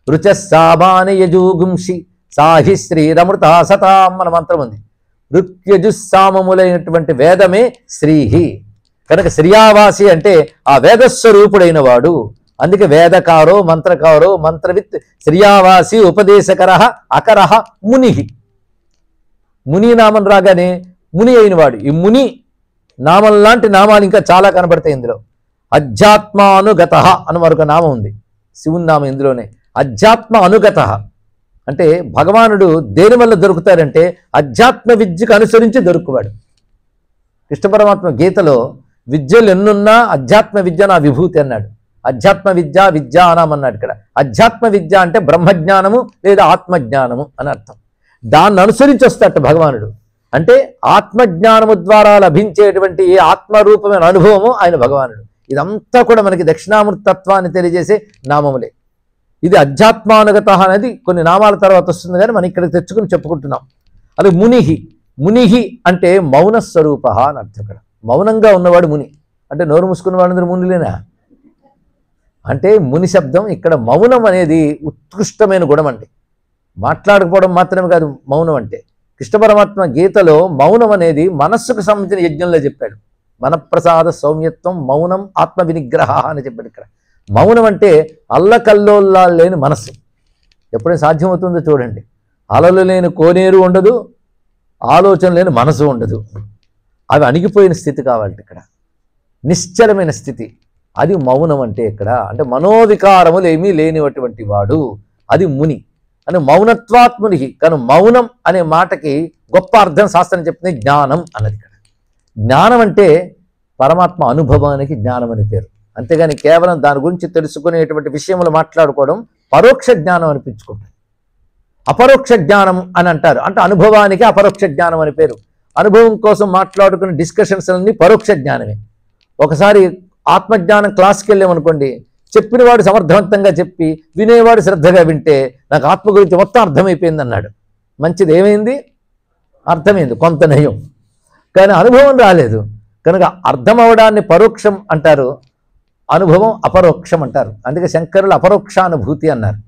రుచస్సామాని యజూగుంషి సాహి శ్రీరమృత సతాం మన మంత్రం ఉంది. ఋత్యజుస్సామములైనటువంటి వేదమే శ్రీహి. కనుక శ్రియావాసి అంటే ఆ వేదస్వరూపుడైన వాడు. అందుకే వేదకారో మంత్రకారో మంత్రవిత్ శ్రియావాసి ఉపదేశకరః అకరః ముని. ముని నామం రాగానే ముని అయినవాడు. ఈ ముని నామం లాంటి నామాలు ఇంకా చాలా కనబడతాయి ఇందులో. అధ్యాత్మానుగత అని మరొక నామం ఉంది. శివుని నామం ఇందులోనే. అధ్యాత్మ అనుగత అంటే భగవానుడు దేని వల్ల దొరుకుతాడంటే అధ్యాత్మ విద్యకు అనుసరించి దొరుకువాడు. కృష్ణ పరమాత్మ గీతలో విద్యలు ఎన్నున్నా అధ్యాత్మ విద్య నా విభూతి అన్నాడు. అధ్యాత్మ విద్య విద్యానం అన్నాడు ఇక్కడ. అధ్యాత్మ విద్య అంటే బ్రహ్మజ్ఞానము లేదా ఆత్మజ్ఞానము అని అర్థం. దాన్ని అనుసరించి వస్తాట భగవానుడు. అంటే ఆత్మజ్ఞానము ద్వారా లభించేటువంటి ఏ ఆత్మరూపమైన అనుభవము ఆయన భగవానుడు. ఇదంతా కూడా మనకి దక్షిణామూర్తి తత్వాన్ని తెలియజేసే నామములే. ఇది అధ్యాత్మానుగత అనేది కొన్ని నామాల తర్వాత వస్తుంది, కానీ మనం ఇక్కడికి తెచ్చుకుని చెప్పుకుంటున్నాం. అది మునిహి. మునిహి అంటే మౌన స్వరూప అని అర్థం. ఇక్కడ మౌనంగా ఉన్నవాడు ముని. అంటే నోరు మూసుకున్న వాళ్ళందరూ మునులేనా అంటే ముని శబ్దం ఇక్కడ మౌనం అనేది ఉత్కృష్టమైన గుణం అండి. మాట్లాడకపోవడం మాత్రమే కాదు మౌనం అంటే. కృష్ణ పరమాత్మ గీతలో మౌనం అనేది మనస్సుకు సంబంధించిన యజ్ఞంలో చెప్పాడు. మనప్రసాద సౌమ్యత్వం మౌనం ఆత్మ వినిగ్రహ అని చెప్పాడు ఇక్కడ. మౌనం అంటే అల్లకల్లోలాలు లేని మనస్సు. ఎప్పుడైనా సాధ్యమవుతుందో చూడండి. అలలు లేని కోనేరు ఉండదు, ఆలోచన లేని మనసు ఉండదు. అవి అణిగిపోయిన స్థితి కావాలి ఇక్కడ, నిశ్చలమైన స్థితి. అది మౌనం అంటే ఇక్కడ. అంటే మనోవికారములు ఏమీ లేనిటువంటి వాడు, అది ముని అని. మౌనత్వాత్ముని. కానీ మౌనం అనే మాటకి గొప్ప అర్థం శాస్త్రం చెప్తుంది, జ్ఞానం అన్నది ఇక్కడ. జ్ఞానం అంటే పరమాత్మ అనుభవానికి జ్ఞానం అని పేరు. అంతేగాని కేవలం దాని గురించి తెలుసుకునేటువంటి విషయములు మాట్లాడుకోవడం పరోక్ష జ్ఞానం అనిపించుకుంటుంది. అపరోక్ష జ్ఞానం అని అంటారు. అంటే అనుభవానికి అపరోక్ష జ్ఞానం అని పేరు. అనుభవం కోసం మాట్లాడుకునే డిస్కషన్స్ అన్నీ పరోక్ష జ్ఞానమే. ఒకసారి ఆత్మజ్ఞానం క్లాస్కి వెళ్ళామనుకోండి, చెప్పినవాడు సమర్థవంతంగా చెప్పి వినేవాడు శ్రద్ధగా వింటే నాకు ఆత్మ గురించి మొత్తం అర్థమైపోయింది అన్నాడు. మంచిది. ఏమైంది? అర్థమైంది, కొంత నయం. కానీ అనుభవం రాలేదు. కనుక అర్థం అవడాన్ని పరోక్షం అంటారు, అనుభవం అపరోక్షం అంటారు. అందుకే శంకరులు అపరోక్షానుభూతి అన్నారు.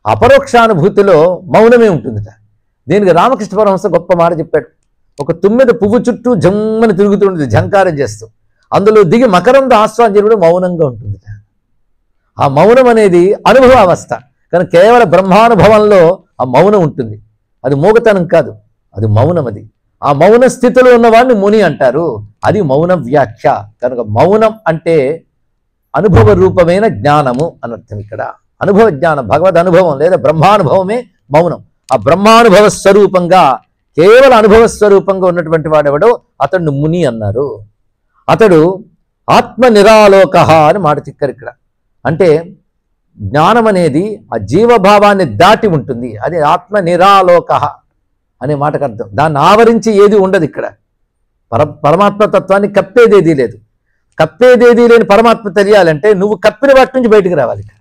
అపరోక్షానుభూతిలో మౌనమే ఉంటుందిట. దీనికి రామకృష్ణ పరమహంస గొప్ప మాట చెప్పాడు. ఒక తుమ్మెద పువ్వు చుట్టూ జమ్మని తిరుగుతుంటుంది ఝంకారం చేస్తూ, అందులో దిగి మకరంద ఆస్వాద్యుడు మౌనంగా ఉంటుందిట. ఆ మౌనం అనేది అనుభవ అవస్థ. కానీ కేవలం బ్రహ్మానుభవంలో ఆ మౌనం ఉంటుంది. అది మూగతనం కాదు, అది మౌనం. అది ఆ మౌన స్థితిలో ఉన్నవాడిని ముని అంటారు. అది మౌన వ్యాఖ్య. కనుక మౌనం అంటే అనుభవ రూపమైన జ్ఞానము అనర్థం ఇక్కడ. అనుభవ జ్ఞానం, భగవద్ అనుభవం లేదా బ్రహ్మానుభవమే మౌనం. ఆ బ్రహ్మానుభవ స్వరూపంగా, కేవల అనుభవ స్వరూపంగా ఉన్నటువంటి వాడెవడో అతడు ముని అన్నారు. అతడు ఆత్మ నిరాలోక అని మాట చిక్కరు ఇక్కడ. అంటే జ్ఞానం అనేది ఆ జీవభావాన్ని దాటి ఉంటుంది. అది ఆత్మ నిరాలోక అనే మాటకు అర్థం. దాన్ని ఆవరించి ఏది ఉండదు ఇక్కడ. పరమాత్మ తత్వాన్ని కప్పేదేదీ లేదు. కప్పేదేదీ లేని పరమాత్మ తెలియాలంటే నువ్వు కప్పిన వాటి నుంచి బయటకు రావాలి ఇక్కడ.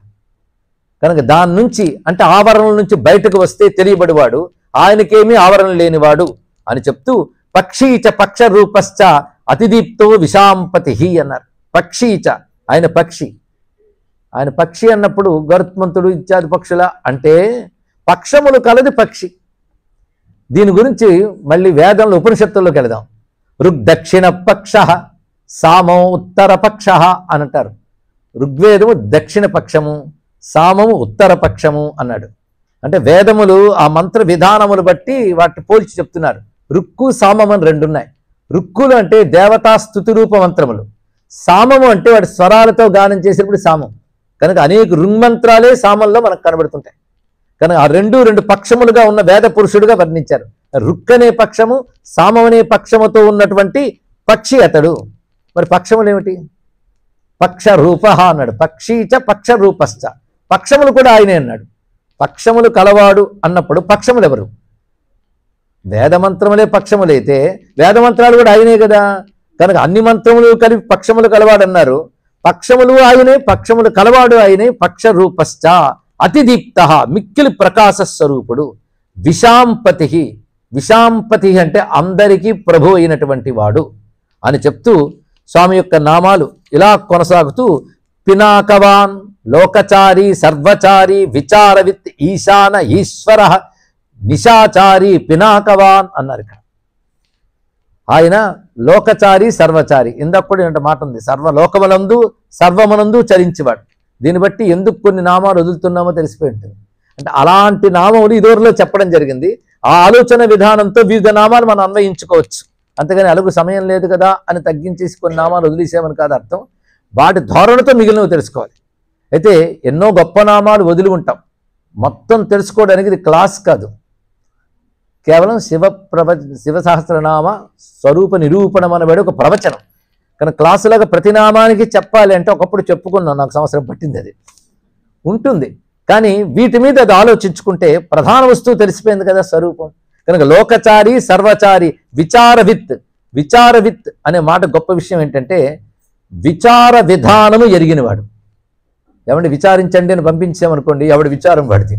కనుక దాని నుంచి, అంటే ఆవరణల నుంచి బయటకు వస్తే తెలియబడివాడు, ఆయనకేమీ ఆవరణ లేనివాడు అని చెప్తూ పక్షీచ పక్ష రూపశ్చ అతిదీప్తో విశాంపతి అన్నారు. పక్షీచ, ఆయన పక్షి. ఆయన పక్షి అన్నప్పుడు గరుత్మంతుడు ఇత్యాది పక్షుల అంటే పక్షములు కలది పక్షి. దీని గురించి మళ్ళీ వేదంలో ఉపనిషత్తుల్లోకి వెళదాం. ఋగ్దక్షిణ పక్ష సామో ఉత్తర పక్ష అని అంటారు. ఋగ్వేదము దక్షిణ పక్షము, సామము ఉత్తర పక్షము అన్నాడు. అంటే వేదములు ఆ మంత్ర విధానములు బట్టి వాటిని పోల్చి చెప్తున్నారు. రుక్కు సామం అని రెండు ఉన్నాయి. రుక్కులు అంటే దేవతా స్తుతి రూప మంత్రములు, సామము అంటే వాటి స్వరాలతో గానం చేసినప్పుడు సామం. కనుక అనేక రుంగ్మంత్రాలే సామంలో మనకు కనబడుతుంటాయి. కనుక ఆ రెండు పక్షములుగా ఉన్న వేద పురుషుడుగా వర్ణించారు. రుక్ అనే పక్షము, సామం అనే పక్షముతో ఉన్నటువంటి పక్షి అతడు. మరి పక్షములు ఏమిటి? పక్ష రూప అన్నాడు. పక్షీచ పక్ష రూపశ్చ, పక్షములు కూడా ఆయనే అన్నాడు. పక్షములు కలవాడు అన్నప్పుడు పక్షములు ఎవరు? వేదమంత్రములే పక్షములైతే వేదమంత్రాలు కూడా ఆయనే కదా. కనుక అన్ని మంత్రములు కలిపి పక్షములు కలవాడు అన్నారు. పక్షములు ఆయనే, పక్షములు కలవాడు ఆయనే. పక్ష రూపశ్చ అతిదీప్త, మిక్కిలి ప్రకాశ స్వరూపుడు. విశాంపతి, విశాంపతి అంటే అందరికీ ప్రభు అయినటువంటి వాడు అని చెప్తూ స్వామి యొక్క నామాలు ఇలా కొనసాగుతూ పినాకవాన్ లోకచారి సర్వచారి విచారవిత్ ఈశాన ఈశ్వర నిశాచారి పినాకవాన్ అన్నారు ఇక్కడ. ఆయన లోకచారి సర్వచారి. ఇందాక కూడా ఏంటంటే మాట ఉంది, సర్వలోకములందు సర్వమునందు చరించేవాడు. దీన్ని బట్టి ఎందుకు కొన్ని నామాలు వదులుతున్నామో తెలిసిపోయి ఉంటుంది. అంటే అలాంటి నామములు ఇదివరలో చెప్పడం జరిగింది. ఆ ఆలోచన విధానంతో వివిధ నామాలు మనం అన్వయించుకోవచ్చు. అంతేగాని అలుగు సమయం లేదు కదా అని తగ్గించేసి కొన్ని నామాలు వదిలేసామని కాదు అర్థం. వాటి ధోరణితో మిగిలినవి తెలుసుకోవాలి. అయితే ఎన్నో గొప్ప నామాలు వదిలి ఉంటాం. మొత్తం తెలుసుకోవడానికి ఇది క్లాస్ కాదు, కేవలం శివ సహస్రనామ స్వరూప నిరూపణం అనబడి ఒక ప్రవచనం. కానీ క్లాసులాగా ప్రతి నామానికి చెప్పాలి అంటే ఒకప్పుడు చెప్పుకున్నాం, నాకు సంవత్సరం పట్టింది. అది ఉంటుంది. కానీ వీటి మీద అది ఆలోచించుకుంటే ప్రధాన వస్తువు తెలిసిపోయింది కదా, స్వరూపం. కనుక లోకచారి సర్వచారి విచారవిత్. విచారవిత్ అనే మాట గొప్ప విషయం ఏంటంటే విచార విధానము ఎరిగినవాడు. ఎవరిని విచారించండి అని పంపించామనుకోండి, ఎవడి విచారం వాడిది.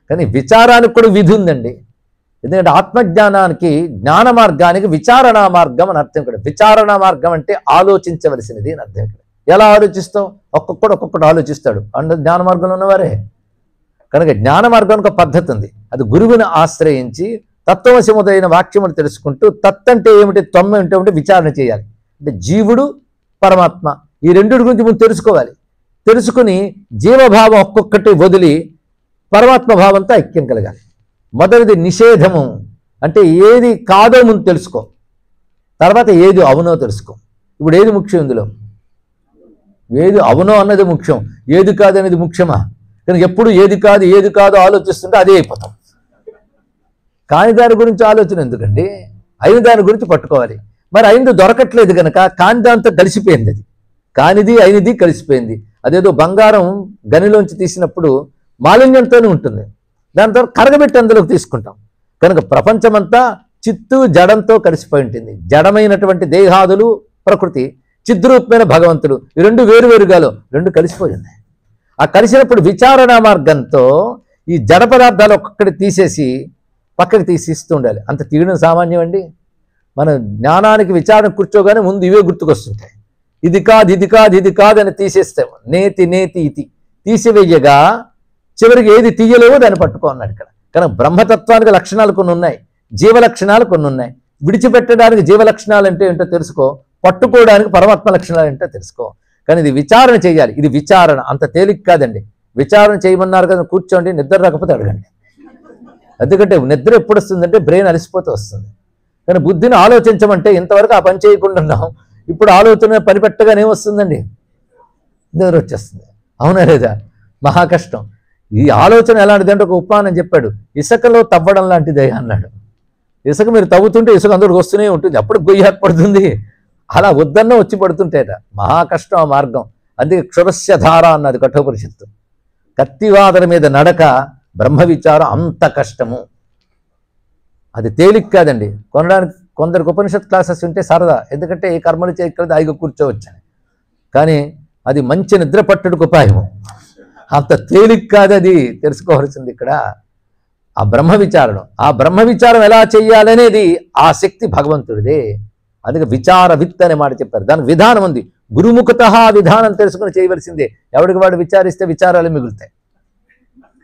కానీ విచారానికి కూడా విధి ఉందండి. ఎందుకంటే ఆత్మజ్ఞానానికి, జ్ఞాన మార్గానికి విచారణా మార్గం అని అర్థం ఇక్కడ. విచారణా మార్గం అంటే ఆలోచించవలసినది అని అర్థం ఇక్కడ. ఎలా ఆలోచిస్తావు? ఒక్కొక్కడు ఆలోచిస్తాడు. అంటే జ్ఞాన మార్గంలో ఉన్నవారే. కనుక జ్ఞాన మార్గానికి ఒక పద్ధతి ఉంది. అది గురువుని ఆశ్రయించి తత్వమసి మొదలైన వాక్యములు తెలుసుకుంటూ తత్ అంటే ఏమిటి, త్వం అంటే ఏమిటి విచారణ చేయాలి. అంటే జీవుడు పరమాత్మ ఈ రెండుటి గురించి ముందు తెలుసుకోవాలి. తెలుసుకుని జీవభావం ఒక్కొక్కటి వదిలి పరమాత్మ భావంతో ఐక్యం కలగాలి. మొదటిది నిషేధము, అంటే ఏది కాదో ముందు తెలుసుకో, తర్వాత ఏది అవునో తెలుసుకో. ఇప్పుడు ఏది ముఖ్యం ఇందులో? ఏది అవునో అన్నది ముఖ్యం, ఏది కాదు అనేది ముఖ్యమా? కనుక ఎప్పుడు ఏది కాదో ఆలోచిస్తుంటే అదే అయిపోతాం. కాని దాని గురించి ఆలోచన ఎందుకండి, అయిన దాని గురించి పట్టుకోవాలి. మరి అయినది దొరకట్లేదు కనుక కాని దాంతో కలిసిపోయింది. అది కానిది అయినది కలిసిపోయింది. అదేదో బంగారం గనిలోంచి తీసినప్పుడు మాలిన్యంతోనే ఉంటుంది, దాంతో కరగబెట్టి అందులోకి తీసుకుంటాం. కనుక ప్రపంచమంతా చిత్తు జడంతో కలిసిపోయి ఉంటుంది. జడమైనటువంటి దేహాదులు ప్రకృతి, చిద్రూపమైన భగవంతుడు, ఈ రెండు వేరువేరుగాలో రెండు కలిసిపోయింది. ఆ కలిసినప్పుడు విచారణ మార్గంతో ఈ జడ పదార్థాలు ఒక్కొక్కటి తీసేసి పక్కకి తీసిస్తూ ఉండాలి. అంత తీయడం సామాన్యం అండి. మన జ్ఞానానికి విచారణ కూర్చోగానే ముందు ఇవే గుర్తుకొస్తుంటాయి. ఇది కాదు ఇది కాదు ఇది కాదు అని తీసేస్తాము. నేతి నేతి ఇది తీసివేయగా చివరికి ఏది తీయలేవో దాన్ని పట్టుకో అన్నాడు ఇక్కడ. కనుక బ్రహ్మతత్వానికి లక్షణాలు కొన్ని ఉన్నాయి, జీవలక్షణాలు కొన్ని ఉన్నాయి. విడిచిపెట్టడానికి జీవలక్షణాలు అంటే ఏంటో తెలుసుకో, పట్టుకోవడానికి పరమాత్మ లక్షణాలు ఏంటో తెలుసుకో. కానీ ఇది విచారణ చేయాలి. ఇది విచారణ అంత తేలిక కాదండి. విచారణ చేయమన్నారు కదా, కూర్చోండి, నిద్ర రాకపోతే అడగండి. ఎందుకంటే నిద్ర ఎప్పుడు వస్తుందంటే బ్రెయిన్ అలసిపోతూ వస్తుంది. కానీ బుద్ధిని ఆలోచించమంటే ఇంతవరకు ఆ పని చేయకుండా ఉన్నాం, ఇప్పుడు ఆలోచన పని పెట్టగానే వస్తుందండి, నిద్ర వచ్చేస్తుంది. అవునా లేదా? మహా కష్టం. ఈ ఆలోచన ఎలాంటిది అంటే ఒక ఉపమానం చెప్పాడు, ఇసుకలో తవ్వడం లాంటిదే అన్నాడు. ఇసుక మీరు తవ్వుతుంటే ఇసుక అందరికి వస్తూనే ఉంటుంది, అప్పుడు గొయ్యి ఏర్పడుతుంది. అలా వద్దన్న వచ్చి పడుతుంటేట. మహా కష్టం ఆ మార్గం. అందుకే క్షురస్య ధార అన్నది కఠోపనిషత్తు. కత్తివాదల మీద నడక బ్రహ్మ విచారం అంత కష్టము, అది తేలిక కాదండి. కొనడానికి కొందరికి ఉపనిషత్ క్లాసెస్ ఉంటే సరదా, ఎందుకంటే ఏ కర్మలు చేయగలదు హాయిగా కూర్చోవచ్చని. కానీ అది మంచి నిద్ర పట్టుడికి ఉపాయము, అంత తేలిక కాదు. అది తెలుసుకోవాల్సింది ఇక్కడ ఆ బ్రహ్మ విచారణం. ఆ బ్రహ్మ విచారం ఎలా చేయాలనేది ఆ శక్తి భగవంతుడిదే. అందుకే విచార విత్ అనే మాట చెప్పారు. దానికి విధానం ఉంది. గురుముఖత విధానం తెలుసుకుని చేయవలసిందే. ఎవరికి వాడు విచారిస్తే విచారాలు మిగులుతాయి.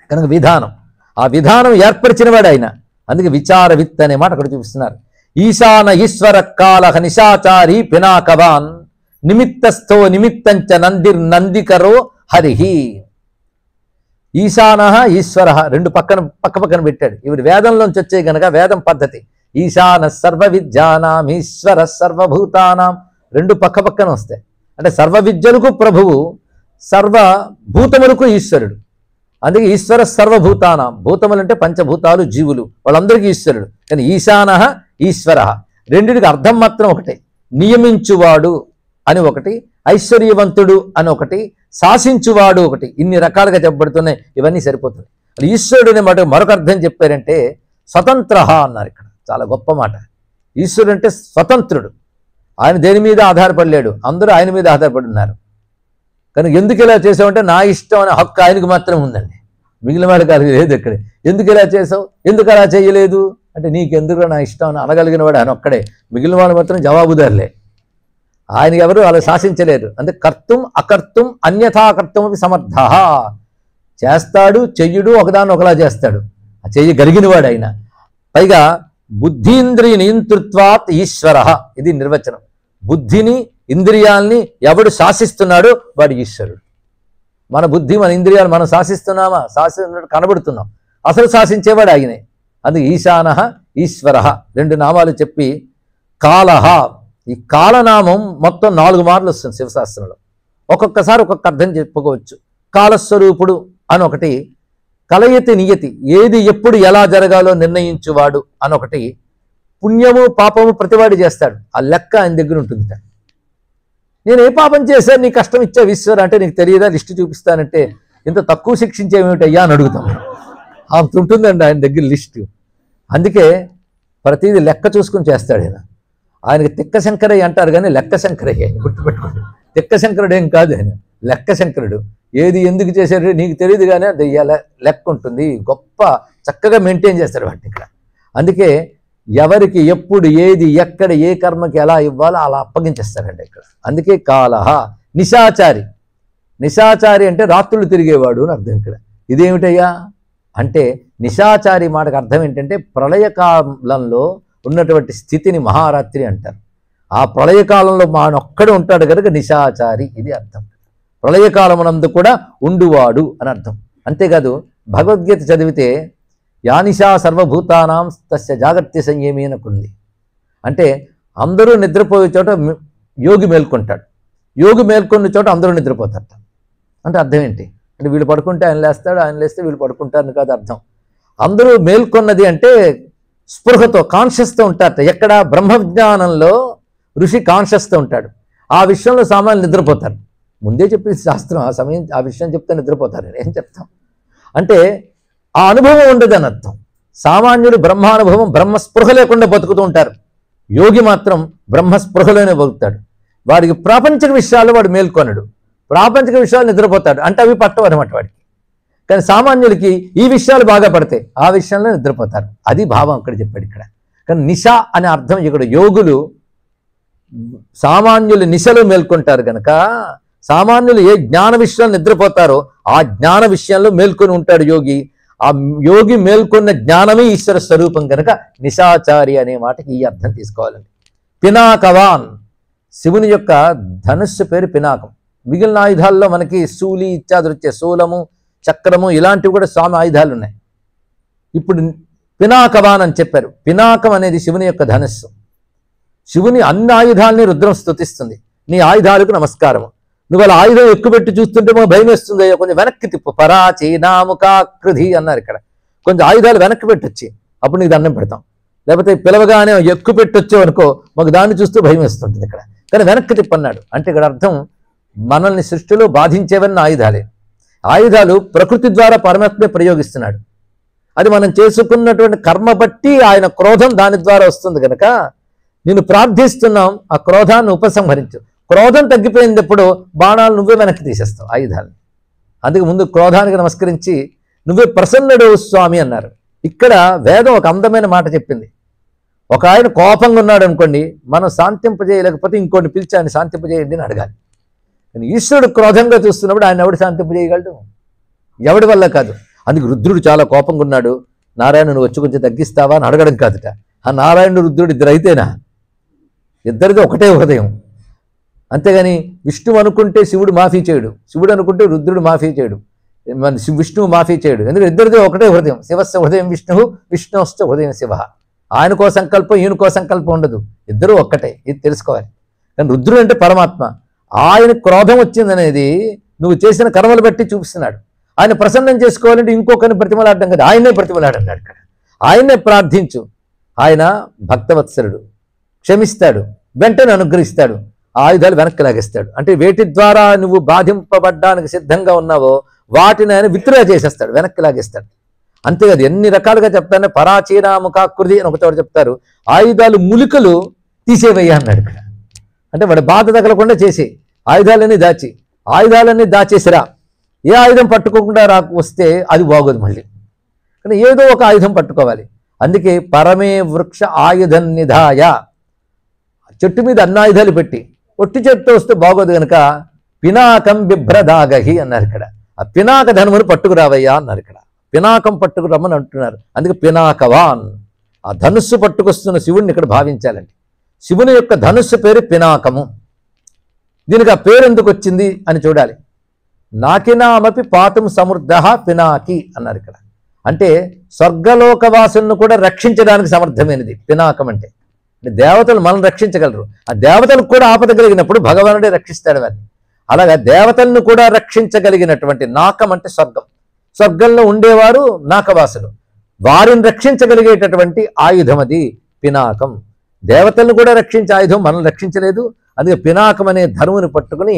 కనుక విధానం, ఆ విధానం ఏర్పరిచిన వాడు ఆయన. అందుకే విచార విత్ అనే మాట అక్కడ చూపిస్తున్నారు. ఈశాన ఈశ్వర కాల నిశాచారి పినాకవాన్ నిమిత్తస్థో నిమిత్తంచ నందికరో హరిహి. ఈశాన ఈశ్వర రెండు పక్కన పెట్టాడు. ఇవి వేదంలోంచి వచ్చాయి కనుక వేదం పద్ధతి. ఈశాన సర్వ విద్యానాం ఈశ్వర సర్వభూతానాం రెండు పక్కన వస్తాయి. అంటే సర్వ విద్యలకు ప్రభువు, సర్వభూతములకు ఈశ్వరుడు. అందుకే ఈశ్వర సర్వభూతానాం, భూతములు అంటే పంచభూతాలు జీవులు, వాళ్ళందరికీ ఈశ్వరుడు. కానీ ఈశాన ఈశ్వర రెండిటికి అర్థం మాత్రం ఒకటే. నియమించువాడు అని ఒకటి, ఐశ్వర్యవంతుడు అని ఒకటి, శాసించువాడు ఒకటి. ఇన్ని రకాలుగా చెప్పబడుతున్నాయి. ఇవన్నీ సరిపోతుంది. ఈశ్వరుడు అనే మాట మరొక అర్థం చెప్పారంటే స్వతంత్ర అన్నారు. ఇక్కడ చాలా గొప్ప మాట. ఈశ్వరుడు అంటే స్వతంత్రుడు, ఆయన దేని మీద ఆధారపడలేడు, అందరూ ఆయన మీద ఆధారపడి ఉన్నారు. కానీ ఎందుకు ఇలా చేసావంటే నా ఇష్టం అనే హక్కు ఆయనకు మాత్రం ఉందండి, మిగిలిన వాడి కాదు లేదు. ఇక్కడ ఎందుకు ఇలా చేసావు, ఎందుకు అలా చేయలేదు అంటే నీకెందుకు నా ఇష్టం అని అనగలిగిన వాడు ఆయన ఒక్కడే. మిగిలిన వాడు మాత్రం జవాబుదారులే. ఆయన ఎవరు అలా శాసించలేరు. అంటే కర్తం అకర్తం అన్యథాకర్తం అవి సమర్థ. చేస్తాడు చెయ్యుడు, ఒకదాన్ని ఒకలా చేస్తాడు, ఆ చెయ్యగలిగిన వాడు ఆయన. పైగా బుద్ధీంద్రియ నియంతృత్వాత్ ఈశ్వర, ఇది నిర్వచనం. బుద్ధిని ఇంద్రియాల్ని ఎవడు శాసిస్తున్నాడో వాడు ఈశ్వరుడు. మన బుద్ధి మన ఇంద్రియాలు మనం శాసిస్తున్నామా? శాసిస్తున్నట్టు కనబడుతున్నాం, అసలు శాసించేవాడు ఆయనే. అందుకే ఈశాన ఈశ్వర రెండు నామాలు చెప్పి కాలహ, ఈ కాలనామం మొత్తం 4 మార్లు వస్తుంది శివశాస్త్రంలో. ఒక్కొక్కసారి ఒక్కొక్క అర్థం చెప్పుకోవచ్చు. కాలస్వరూపుడు అని ఒకటి, కలయతి నియతి ఏది ఎప్పుడు ఎలా జరగాలో నిర్ణయించువాడు అనొకటి, పుణ్యము పాపము ప్రతివాడు చేస్తాడు, ఆ లెక్క ఆయన దగ్గర ఉంటుంది. నేను ఏ పాపం చేశాను నీ కష్టం ఇచ్చా ఈశ్వర అంటే నీకు తెలియదా, లిస్టు చూపిస్తానంటే ఇంత తక్కువ శిక్షించేమిటయ్యా అని అడుగుతాం. అంత ఉంటుందండి ఆయన దగ్గర లిస్టు. అందుకే ప్రతిదీ లెక్క చూసుకుని చేస్తాడు ఆయన. ఆయనకి తిక్క శంకరయ్య అంటారు కానీ లెక్క శంకరయ్య, గుర్తుపెట్టుకోండి. తిక్క శంకరుడు ఏం కాదు ఆయన, లెక్క శంకరుడు. ఏది ఎందుకు చేశాడు నీకు తెలియదు కానీ అది లెక్క ఉంటుంది. గొప్ప చక్కగా మెయింటైన్ చేస్తాడు వాటిని ఇక్కడ. అందుకే ఎవరికి ఎప్పుడు ఏది ఎక్కడ ఏ కర్మకి ఎలా ఇవ్వాలో అలా అప్పగించేస్తారండి ఇక్కడ. అందుకే కాలహ. నిశాచారి, నిశాచారి అంటే రాత్రులు తిరిగేవాడు అని అర్థం ఇక్కడ. ఇదేమిటయ్యా అంటే నిశాచారి మాటకు అర్థం ఏంటంటే ప్రళయకాలంలో ఉన్నటువంటి స్థితిని మహారాత్రి అంటారు. ఆ ప్రళయకాలంలో మానొక్కడే ఉంటాడు కనుక నిశాచారి, ఇది అర్థం. ప్రళయకాలమునందు కూడా ఉండువాడు అని అర్థం. అంతేకాదు భగవద్గీత చదివితే యానిషా సర్వభూతానాం తస్య జాగర్తి సంయమి అనుకుంది. అంటే అందరూ నిద్రపోయే చోట యోగి మేల్కొంటాడు, యోగి మేల్కొన్న చోట అందరూ నిద్రపోతారు. అంటే అర్థం ఏంటి అంటే వీళ్ళు పడుకుంటే ఆయన లేస్తాడు, ఆయన లేస్తే వీళ్ళు పడుకుంటారని కాదు అర్థం. అందరూ మేల్కొన్నది అంటే స్పృహతో, కాన్షియస్తో ఉంటారట. ఎక్కడ? బ్రహ్మ విజ్ఞానంలో ఋషి కాన్షియస్తో ఉంటాడు. ఆ విషయంలో సామాన్యులు నిద్రపోతారు. ముందే చెప్పింది శాస్త్రం, ఆ సమయం ఆ విషయం చెప్తే నిద్రపోతారు. ఏం చెప్తాం అంటే ఆ అనుభవం ఉండదని అర్థం. సామాన్యులు బ్రహ్మానుభవం, బ్రహ్మస్పృహ లేకుండా బతుకుతూ ఉంటారు. యోగి మాత్రం బ్రహ్మస్పృహలోనే బతుకుతాడు. వాడికి ప్రాపంచిక విషయాలు వాడు మేల్కొనడు, ప్రాపంచిక విషయాలు నిద్రపోతాడు. అంటే అవి పట్టవు అనమాట వాడికి. కానీ సామాన్యులకి ఈ విషయాలు బాగా పడతాయి, ఆ విషయంలో నిద్రపోతారు. అది భావం అక్కడ చెప్పాడు ఇక్కడ. కానీ నిశ అనే అర్థం ఇక్కడ యోగులు సామాన్యులు నిశలో మేల్కొంటారు కనుక సామాన్యులు ఏ జ్ఞాన విషయంలో నిద్రపోతారో ఆ జ్ఞాన విషయంలో మేల్కొని ఉంటాడు యోగి. ఆ యోగి మేల్కొన్న జ్ఞానమే ఈశ్వర స్వరూపం కనుక నిశాచారి అనే మాటకి ఈ అర్థం తీసుకోవాలండి. పినాకవాన్, శివుని యొక్క ధనుస్సు పేరు పినాకం. మిగిలిన ఆయుధాల్లో మనకి శూలి ఇత్యాదులు వచ్చే శూలము, చక్రము ఇలాంటివి కూడా స్వామి ఆయుధాలు ఉన్నాయి. ఇప్పుడు పినాకవాన్ అని చెప్పారు. పినాకం అనేది శివుని యొక్క ధనుస్సు. శివుని అన్ని ఆయుధాలని రుద్రం స్తుతిస్తుంది. నీ ఆయుధాలకు నమస్కారము. నువ్వు అలా ఆయుధం ఎక్కుపెట్టి చూస్తుంటే మాకు భయం వేస్తుంది, కొంచెం వెనక్కి తిప్పు. పరాచి నాముకాకృధి అన్నారు ఇక్కడ. కొంచెం ఆయుధాలు వెనక్కి పెట్టొచ్చి అప్పుడు నీకు దండం పెడతాం. లేకపోతే పిలవగానే ఎక్కువ పెట్టొచ్చావు అనుకో, మాకు దాన్ని చూస్తూ భయం వేస్తుంటుంది ఇక్కడ. కానీ వెనక్కి తిప్పన్నాడు అంటే ఇక్కడ అర్థం మనల్ని సృష్టిలో బాధించేవన్న ఆయుధాలే. ఆయుధాలు ప్రకృతి ద్వారా పరమాత్మే ప్రయోగిస్తున్నాడు. అది మనం చేసుకున్నటువంటి కర్మ బట్టి ఆయన క్రోధం దాని ద్వారా వస్తుంది కనుక నేను ప్రార్థిస్తున్నాం, ఆ క్రోధాన్ని ఉపసంహరించు. క్రోధం తగ్గిపోయినప్పుడు బాణాలు నువ్వే వెనక్కి తీసేస్తావు ఆయుధాలను. అందుకే ముందు క్రోధానికి నమస్కరించి నువ్వే ప్రసన్నుడు స్వామి అన్నారు. ఇక్కడ వేదం ఒక అందమైన మాట చెప్పింది. ఒక ఆయన కోపంగా ఉన్నాడు అనుకోండి, మనం శాంతింపజేయలేకపోతే ఇంకోటి పిలిచి ఆయన శాంతింపజేయండి అని అడగాలి. కానీ ఈశ్వరుడు క్రోధంగా చూస్తున్నప్పుడు ఆయన ఎవడు శాంతింపజేయగలడు? ఎవడి వల్ల కాదు. అందుకు రుద్రుడు చాలా కోపంగా ఉన్నాడు, నారాయణ నువ్వు వచ్చి కొంచెం తగ్గిస్తావా అని అడగడం కాదుట. ఆ నారాయణుడు రుద్రుడు ఇద్దరు అయితేనా? ఇద్దరిది ఒకటే హృదయం. అంతేగాని విష్ణువు అనుకుంటే శివుడు మాఫీ చేయడు, శివుడు అనుకుంటే రుద్రుడు మాఫీ చేయడు, విష్ణువు మాఫీ చేయడు. ఎందుకంటే ఇద్దరిది ఒకటే హృదయం. శివస్య హృదయం విష్ణువు, విష్ణుశ్చ హృదయం శివ. ఆయనకో సంకల్పం, ఈయనకో సంకల్పం ఉండదు, ఇద్దరూ ఒక్కటే. ఇది తెలుసుకోవాలి. కానీ రుద్రుడు అంటే పరమాత్మ. ఆయన క్రోధం వచ్చిందనేది నువ్వు చేసిన కర్మలు బట్టి చూపిస్తున్నాడు. ఆయన ప్రసన్నం చేసుకోవాలంటే ఇంకొకరిని ప్రతిమలాడడం కదా, ఆయనే ప్రతిమలాడన్నాడు ఇక్కడ. ఆయనే ప్రార్థించు. ఆయన భక్తవత్సరుడు, క్షమిస్తాడు, వెంటనే అనుగ్రహిస్తాడు, ఆయుధాలు వెనక్కి లాగేస్తాడు. అంటే వేటి ద్వారా నువ్వు బాధింపబడ్డానికి సిద్ధంగా ఉన్నావో వాటిని ఆయన విత్డ్రా చేసేస్తాడు, వెనక్కి లాగేస్తాడు. అంతేకాదు ఎన్ని రకాలుగా చెప్తానే పరాచీనాముకాకృతి అని ఒకచోట చెప్తారు. ఆయుధాలు ములికలు తీసేవయ్యా అన్నాడు ఇక్కడ. అంటే వాడి బాధ తగలకుండా చేసి ఆయుధాలన్నీ దాచి, ఆయుధాలన్నీ దాచేసిరా. ఏ ఆయుధం పట్టుకోకుండా వస్తే అది బాగోదు మళ్ళీ. కానీ ఏదో ఒక ఆయుధం పట్టుకోవాలి. అందుకే పరమే వృక్ష ఆయుధం నిధాయ, చెట్టు మీద అన్ని ఆయుధాలు పెట్టి ఒట్టి చెట్టు వస్తే బాగోదు కనుక పినాకం బిభ్రదాగహి అన్నారు ఇక్కడ. ఆ పినాక ధనుమును పట్టుకురావయ్యా అన్నారు ఇక్కడ. పినాకం పట్టుకురమ్మని అంటున్నారు. అందుకే పినాకవాన్, ఆ ధనుస్సు పట్టుకొస్తున్న శివుడిని ఇక్కడ భావించాలండి. శివుని యొక్క ధనుస్సు పేరు పినాకము. దీనికి ఆ పేరు ఎందుకు వచ్చింది అని చూడాలి. నాకినామపి పాతం సమృద్ధ పినాకి అన్నారు ఇక్కడ. అంటే స్వర్గలోకవాసులను కూడా రక్షించడానికి సమర్థమైనది పినాకం అంటే. దేవతలు మనం రక్షించగలరు, ఆ దేవతలకు కూడా ఆపద కలిగినప్పుడు భగవానుడే రక్షిస్తాడు వారిని. అలాగా దేవతలను కూడా రక్షించగలిగినటువంటి నాకం అంటే స్వర్గం. స్వర్గంలో ఉండేవారు నాకవాసులు, వారిని రక్షించగలిగేటటువంటి ఆయుధం అది పినాకం. దేవతలను కూడా రక్షించే ఆయుధం మనం రక్షించలేదు. అందుకే పినాకం అనే ధర్ముని పట్టుకుని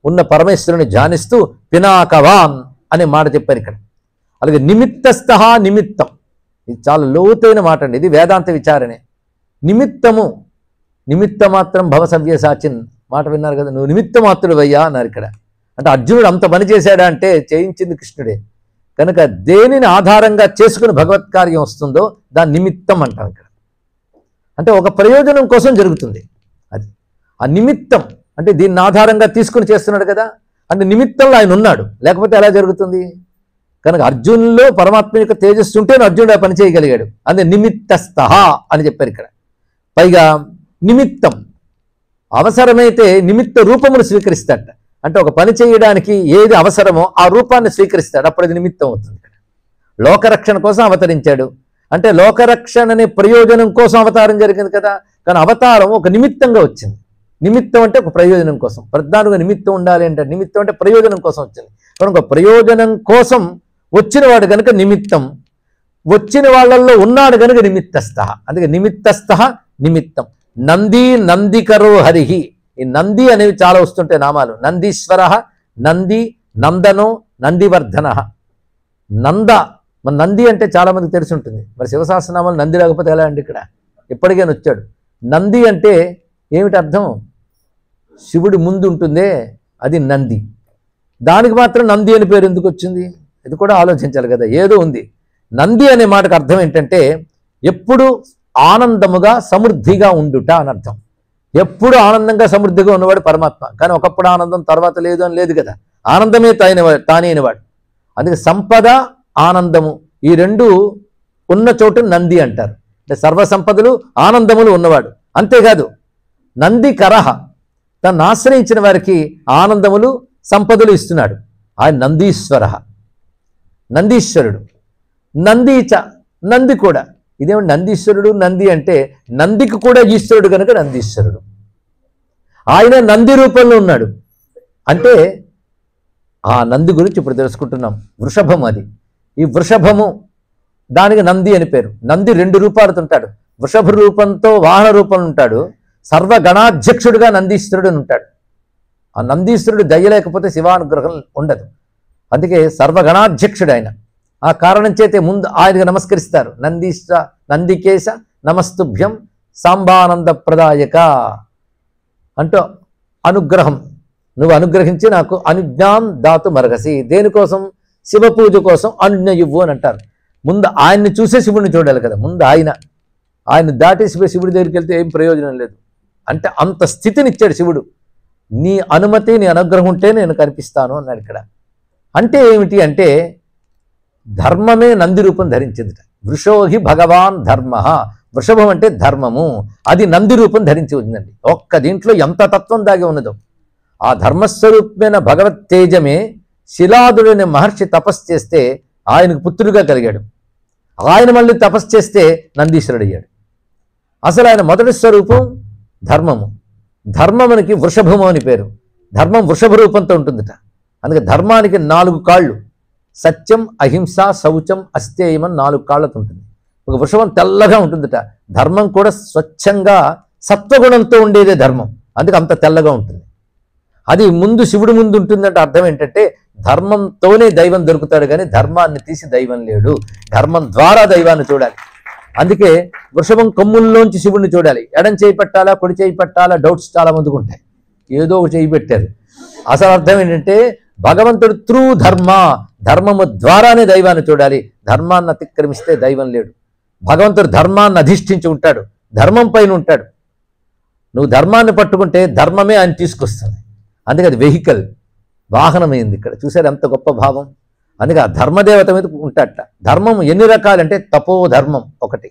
ఉన్న పరమేశ్వరుని ధ్యానిస్తూ పినాకవాన్ అనే మాట చెప్పారు ఇక్కడ. అలాగే నిమిత్తస్థ నిమిత్తం, ఇది చాలా లోతైన మాట అండి. ఇది వేదాంత విచారణే. నిమిత్తము, నిమిత్త మాత్రం భవ సవ్యసాచిన్ మాట విన్నారు కదా, నువ్వు నిమిత్త మాత్రుడు అయ్యా అన్నారు ఇక్కడ. అంటే అర్జునుడు అంత పని చేశాడా అంటే చేయించింది కృష్ణుడే కనుక దేనిని ఆధారంగా చేసుకుని భగవత్ కార్యం వస్తుందో దాని నిమిత్తం అంటాం ఇక్కడ. అంటే ఒక ప్రయోజనం కోసం జరుగుతుంది అది. ఆ నిమిత్తం అంటే దీన్ని ఆధారంగా తీసుకుని చేస్తున్నాడు కదా, అంటే నిమిత్తంలో ఆయన ఉన్నాడు, లేకపోతే ఎలా జరుగుతుంది? కనుక అర్జునుల్లో పరమాత్మ యొక్క తేజస్సు ఉంటేనే అర్జునుడు ఆ పని చేయగలిగాడు. అదే నిమిత్తస్థః అని చెప్పారు ఇక్కడ. పైగా నిమిత్తం, అవసరమైతే నిమిత్త రూపమును స్వీకరిస్తాడట. అంటే ఒక పని చేయడానికి ఏది అవసరమో ఆ రూపాన్ని స్వీకరిస్తాడు, అప్పుడు అది నిమిత్తం అవుతుంది. ఇక్కడ లోకరక్షణ కోసం అవతరించాడు అంటే లోకరక్షణ అనే ప్రయోజనం కోసం అవతారం జరిగింది కదా. కానీ అవతారం ఒక నిమిత్తంగా వచ్చింది. నిమిత్తం అంటే ఒక ప్రయోజనం కోసం, ప్రధానంగా నిమిత్తం ఉండాలి అంటే నిమిత్తం అంటే ప్రయోజనం కోసం వచ్చింది. కనుక ప్రయోజనం కోసం వచ్చినవాడు కనుక నిమిత్తం, వచ్చిన వాళ్ళల్లో ఉన్నాడు కనుక నిమిత్తస్థః. అందుకే నిమిత్తస్థః నిమిత్తం. నంది నందికరో హరిహి, ఈ నంది అనేవి చాలా వస్తుంటాయి నామాలు. నందీశ్వర, నంది, నందనో, నందివర్ధన. నంద, మన నంది అంటే చాలా మందికి తెలిసి ఉంటుంది. మరి శివసహస్రనామాలు నంది లేకపోతే ఎలా అండి? ఇక్కడ ఎప్పటికైనా వచ్చాడు. నంది అంటే ఏమిటి అర్థం? శివుడి ముందు ఉంటుందే అది నంది. దానికి మాత్రం నంది అని పేరు ఎందుకు వచ్చింది? ఇది కూడా ఆలోచించాలి కదా. ఏదో ఉంది. నంది అనే మాటకు అర్థం ఏంటంటే ఎప్పుడు ఆనందముగా సమృద్ధిగా ఉండుట అని అర్థం. ఎప్పుడు ఆనందంగా సమృద్ధిగా ఉన్నవాడు పరమాత్మ. కానీ ఒకప్పుడు ఆనందం, తర్వాత లేదు అని లేదు కదా. ఆనందమే తానే అయినవాడు. అందుకే సంపద, ఆనందము ఈ రెండు ఉన్న చోటు నంది అంటారు. అంటే సర్వసంపదలు ఆనందములు ఉన్నవాడు. అంతేకాదు నంది కరహ, తను ఆశ్రయించిన వారికి ఆనందములు సంపదలు ఇస్తున్నాడు. ఆయన నందీశ్వర, నందీశ్వరుడు. నందీచ, నంది కూడా. ఇదేమిటి నందీశ్వరుడు? నంది అంటే నందికి కూడా ఈశ్వరుడు కనుక నందీశ్వరుడు. ఆయన నంది రూపంలో ఉన్నాడు. అంటే ఆ నంది గురించి ఇప్పుడు తెలుసుకుంటున్నాం. వృషభం అది. ఈ వృషభము దానికి నంది అని పేరు. నంది రెండు రూపాలతో ఉంటాడు. వృషభ రూపంతో వాహన రూపంలో ఉంటాడు. సర్వగణాధ్యక్షుడిగా నందీశ్వరుడు అని ఉంటాడు. ఆ నందీశ్వరుడు దయ లేకపోతే శివానుగ్రహం ఉండదు. అందుకే సర్వగణాధ్యక్షుడు ఆయన. ఆ కారణం చేతే ముందు ఆయనకు నమస్కరిస్తారు. నందీశ్వ నందికేశ నమస్తుభ్యం సాంబానంద ప్రదాయక అంటూ అనుగ్రహం, నువ్వు అనుగ్రహించి నాకు అనుజ్ఞాం దాతు మరగసి. దేనికోసం? శివ పూజ కోసం అనుజ్ఞ ఇవ్వు అని అంటారు. ముందు ఆయన్ని చూసే శివుడిని చూడాలి కదా. ముందు ఆయన దాటి శివుడి దగ్గరికి వెళ్తే ఏం ప్రయోజనం లేదు. అంటే అంత స్థితిని ఇచ్చాడు శివుడు. నీ అనుమతి, నీ అనుగ్రహం ఉంటే నేను కనిపిస్తాను అన్నాడు ఇక్కడ. అంటే ఏమిటి అంటే ధర్మమే నంది రూపం ధరించిందిట. వృషోహి భగవాన్ ధర్మ. వృషభం అంటే ధర్మము, అది నంది రూపం ధరించి ఉందండి. ఒక్క దీంట్లో ఎంత తత్వం దాగి ఉన్నదో. ఆ ధర్మస్వరూపమైన భగవత్ తేజమే శిలాదుడైన మహర్షి తపస్సు చేస్తే ఆయనకు పుత్రుడిగా కలిగాడు. ఆయన మళ్ళీ తపస్సు చేస్తే నందీశ్వరుడు అయ్యాడు. అసలు ఆయన మొదటి స్వరూపం ధర్మము. ధర్మమునికి వృషభము అని పేరు. ధర్మం వృషభ రూపంతో ఉంటుందట. అందుకే ధర్మానికి 4 కాళ్ళు. సత్యం, అహింస, శౌచం, అస్థేయం అని 4 కాళ్ళతో ఉంటుంది. ఒక వృషభం తెల్లగా ఉంటుందట. ధర్మం కూడా స్వచ్ఛంగా సత్వగుణంతో ఉండేదే ధర్మం. అందుకే అంత తెల్లగా ఉంటుంది. అది ముందు శివుడి ముందు ఉంటుందంటే అర్థం ఏంటంటే ధర్మంతోనే దైవం దొరుకుతాడు, కానీ ధర్మాన్ని తీసి దైవం లేడు. ధర్మం ద్వారా దైవాన్ని చూడాలి. అందుకే వృషభం కొమ్ముల్లోంచి శివుడిని చూడాలి. ఎడం చేయి పెట్టాలా, కుడి చేయి పెట్టాలా, డౌట్స్ చాలా మందికి ఉంటాయి. ఏదో ఒక చేయి పెట్టారు. అసలు అర్థం ఏంటంటే భగవంతుడు త్రూ ధర్మము ద్వారానే దైవాన్ని చూడాలి. ధర్మాన్ని అతిక్రమిస్తే దైవం లేడు. భగవంతుడు ధర్మాన్ని అధిష్ఠించి ఉంటాడు, ధర్మం పైన ఉంటాడు. నువ్వు ధర్మాన్ని పట్టుకుంటే ధర్మమే ఆయన తీసుకొస్తుంది. అందుకే అది వెహికల్, వాహనమైంది. ఇక్కడ చూసారు ఎంత గొప్ప భావం. అందుకే ఆ ధర్మదేవత మీద ఉంటాడట. ధర్మం ఎన్ని రకాలంటే తపోధర్మం ఒకటి,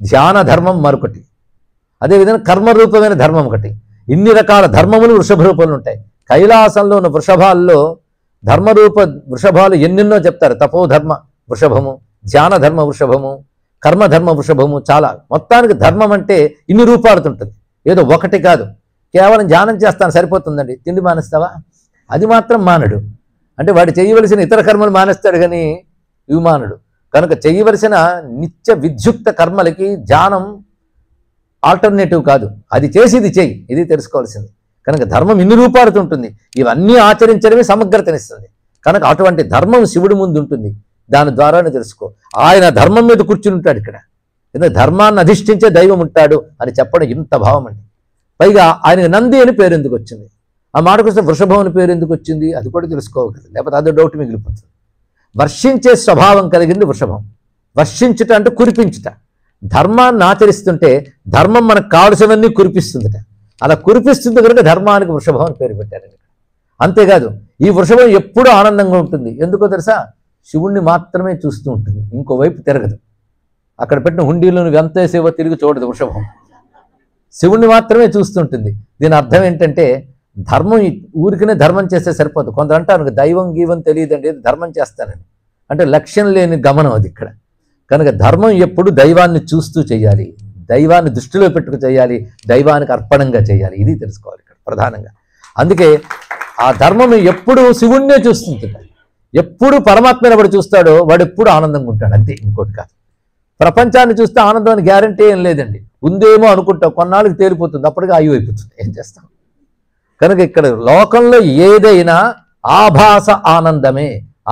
ధ్యాన ధర్మం మరొకటి, అదేవిధంగా కర్మరూపమైన ధర్మం ఒకటి. ఇన్ని రకాల ధర్మములు వృషభ రూపంలో ఉంటాయి. కైలాసంలో ఉన్న వృషభాల్లో ధర్మరూప వృషభాలు ఎన్నెన్నో చెప్తారు. తపోధర్మ వృషభము, ధ్యాన ధర్మ వృషభము, కర్మధర్మ వృషభము. చాలా మొత్తానికి ధర్మం అంటే ఇన్ని రూపాలతో ఉంటుంది. ఏదో ఒకటి కాదు. కేవలం ధ్యానం చేస్తాను సరిపోతుందండి, తిండి మానేస్తావా? అది మాత్రం మానడు. అంటే వాడు చేయవలసిన ఇతర కర్మలు మానేస్తాడు, కానీ ఇవి మానడు. కనుక చేయవలసిన నిత్య విద్యుక్త కర్మలకి ధ్యానం ఆల్టర్నేటివ్ కాదు. అది చేసి ఇది చెయ్యి, ఇది తెలుసుకోవాల్సింది. కనుక ధర్మం ఇన్ని రూపాలతో ఉంటుంది. ఇవన్నీ ఆచరించడమే సమగ్రతనిస్తుంది. కనుక అటువంటి ధర్మం శివుడి ముందు ఉంటుంది. దాని ద్వారానే తెలుసుకో. ఆయన ధర్మం మీద కూర్చుని ఉంటాడు ఇక్కడ. ఎందుకంటే ధర్మాన్ని అధిష్ఠించే దైవం ఉంటాడు అని చెప్పడం ఇంత భావం అండి. పైగా ఆయనకు నంది అని పేరు ఎందుకు వచ్చింది? ఆ మాటకు వస్తే వృషభం అని పేరు ఎందుకు వచ్చింది? అది కూడా తెలుసుకోవాలి కదా, లేకపోతే అదో డౌట్ మిగిలిపోతుంది. వర్షించే స్వభావం కలిగింది వృషభం. వర్షించుట అంటే కురిపించుట. ధర్మాన్ని ఆచరిస్తుంటే ధర్మం మనకు కావలసినవన్నీ కురిపిస్తుందట. అలా కురిపిస్తుంది కనుక ధర్మానికి వృషభం అని పేరు పెట్టారండి. అంతేకాదు ఈ వృషభం ఎప్పుడూ ఆనందంగా ఉంటుంది. ఎందుకో తెలుసా? శివుణ్ణి మాత్రమే చూస్తూ ఉంటుంది, ఇంకోవైపు తిరగదు. అక్కడ పెట్టిన హుండీలో నువ్వు ఎంత వేసేవో తిరిగి చూడదు వృషభం, శివుణ్ణి మాత్రమే చూస్తుంటుంది. దీని అర్థం ఏంటంటే ధర్మం ఊరికనే ధర్మం చేస్తే సరిపోదు. కొందరు అంటారు దైవం గీవం తెలియదండి, ధర్మం చేస్తానని, అంటే లక్ష్యం లేని గమనం అది ఇక్కడ. కనుక ధర్మం ఎప్పుడు దైవాన్ని చూస్తూ చేయాలి, దైవాన్ని దృష్టిలో పెట్టుకు చేయాలి, దైవానికి అర్పణంగా చేయాలి. ఇది తెలుసుకోవాలి ఇక్కడ ప్రధానంగా. అందుకే ఆ ధర్మం ఎప్పుడు శివుణ్ణే చూస్తుంటాడు, ఎప్పుడు పరమాత్మని ఎవడు చూస్తాడో వాడు ఎప్పుడు ఆనందంగా ఉంటాడు, అంతే, ఇంకోటి కాదు. ప్రపంచాన్ని చూస్తే ఆనందం అని గ్యారంటీ ఏం లేదండి, ఉందేమో అనుకుంటాం, కొన్నాళ్ళకి తేలిపోతుంది, అప్పటికి ఆయువు అయిపోతుంది, ఏం చేస్తాం. కనుక ఇక్కడ లోకంలో ఏదైనా ఆభాస ఆనందమే.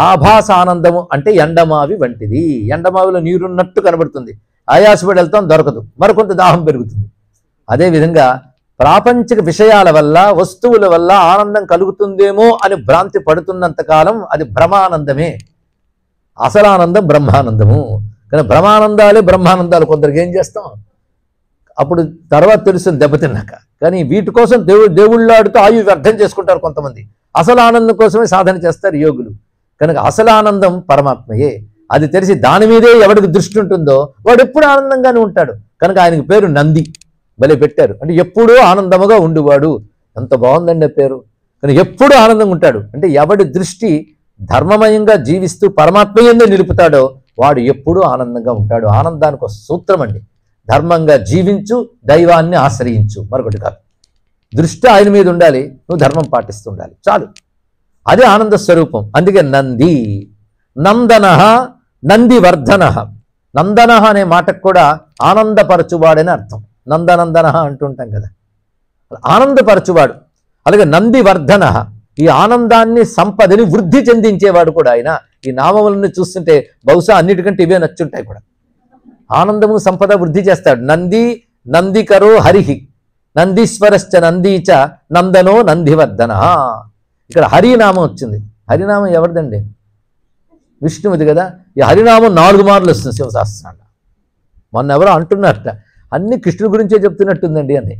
ఆభాస ఆనందము అంటే ఎండమావి వంటిది. ఎండమావిలో నీరున్నట్టు కనబడుతుంది, ఆయాసపడి వెళ్తాం దొరకదు, మరికొంత దాహం పెరుగుతుంది. అదేవిధంగా ప్రాపంచిక విషయాల వల్ల వస్తువుల వల్ల ఆనందం కలుగుతుందేమో అని భ్రాంతి పడుతున్నంతకాలం అది భ్రమానందమే. అసలు ఆనందం బ్రహ్మానందము. కానీ భ్రమానందాలే బ్రహ్మానందాలు. కొందరికి ఏం చేస్తాం అప్పుడు తర్వాత తెలుస్తుంది దెబ్బతిన్నాక. కానీ వీటి కోసం దేవుళ్ళాడుతూ ఆయువు వ్యర్థం చేసుకుంటారు కొంతమంది. అసలు ఆనందం కోసమే సాధన చేస్తారు యోగులు. కనుక అసలు ఆనందం పరమాత్మయే. అది తెలిసి దాని మీదే ఎవరికి దృష్టి ఉంటుందో వాడు ఎప్పుడు ఆనందంగానే ఉంటాడు. కనుక ఆయనకి పేరు నంది భలే పెట్టారు, అంటే ఎప్పుడూ ఆనందముగా ఉండువాడు. ఎంత బాగుందండి ఆ పేరు. కానీ ఎప్పుడు ఆనందంగా ఉంటాడు అంటే ఎవడి దృష్టి ధర్మమయంగా జీవిస్తూ పరమాత్మయంగా నిలుపుతాడో వాడు ఎప్పుడూ ఆనందంగా ఉంటాడు. ఆనందానికి ఒక సూత్రం అండి, ధర్మంగా జీవించు, దైవాన్ని ఆశ్రయించు, మరొకటి కాదు. దృష్టి ఆయన మీద ఉండాలి, నువ్వు ధర్మం పాటిస్తూ ఉండాలి, చాలు. అదే ఆనంద స్వరూపం. అందుకే నంది, నందన, నందివర్ధన. నందన అనే మాటకు కూడా ఆనందపరచువాడని అర్థం. నందనందన అంటుంటాం కదా, ఆనందపరచువాడు. అలాగే నందివర్ధన, ఈ ఆనందాన్ని సంపదని వృద్ధి చెందించేవాడు కూడా ఆయన. ఈ నామములను చూస్తుంటే బహుశా అన్నిటికంటే ఇవే నచ్చుంటాయి కూడా. ఆనందము సంపద వృద్ధి చేస్తాడు. నంది నందికరో హరిహి, నందీశ్వరశ్చ నందీచ నందనో నందివర్ధన. ఇక్కడ హరినామం వచ్చింది. హరినామం ఎవరిదండి? విష్ణువుది కదా. ఈ హరినామం 4 మార్లు వస్తుంది శివశాస్త్రాల్లో. మొన్న ఎవరో అంటున్నారట అన్ని కృష్ణుడి గురించే చెప్తున్నట్టుందండి అని.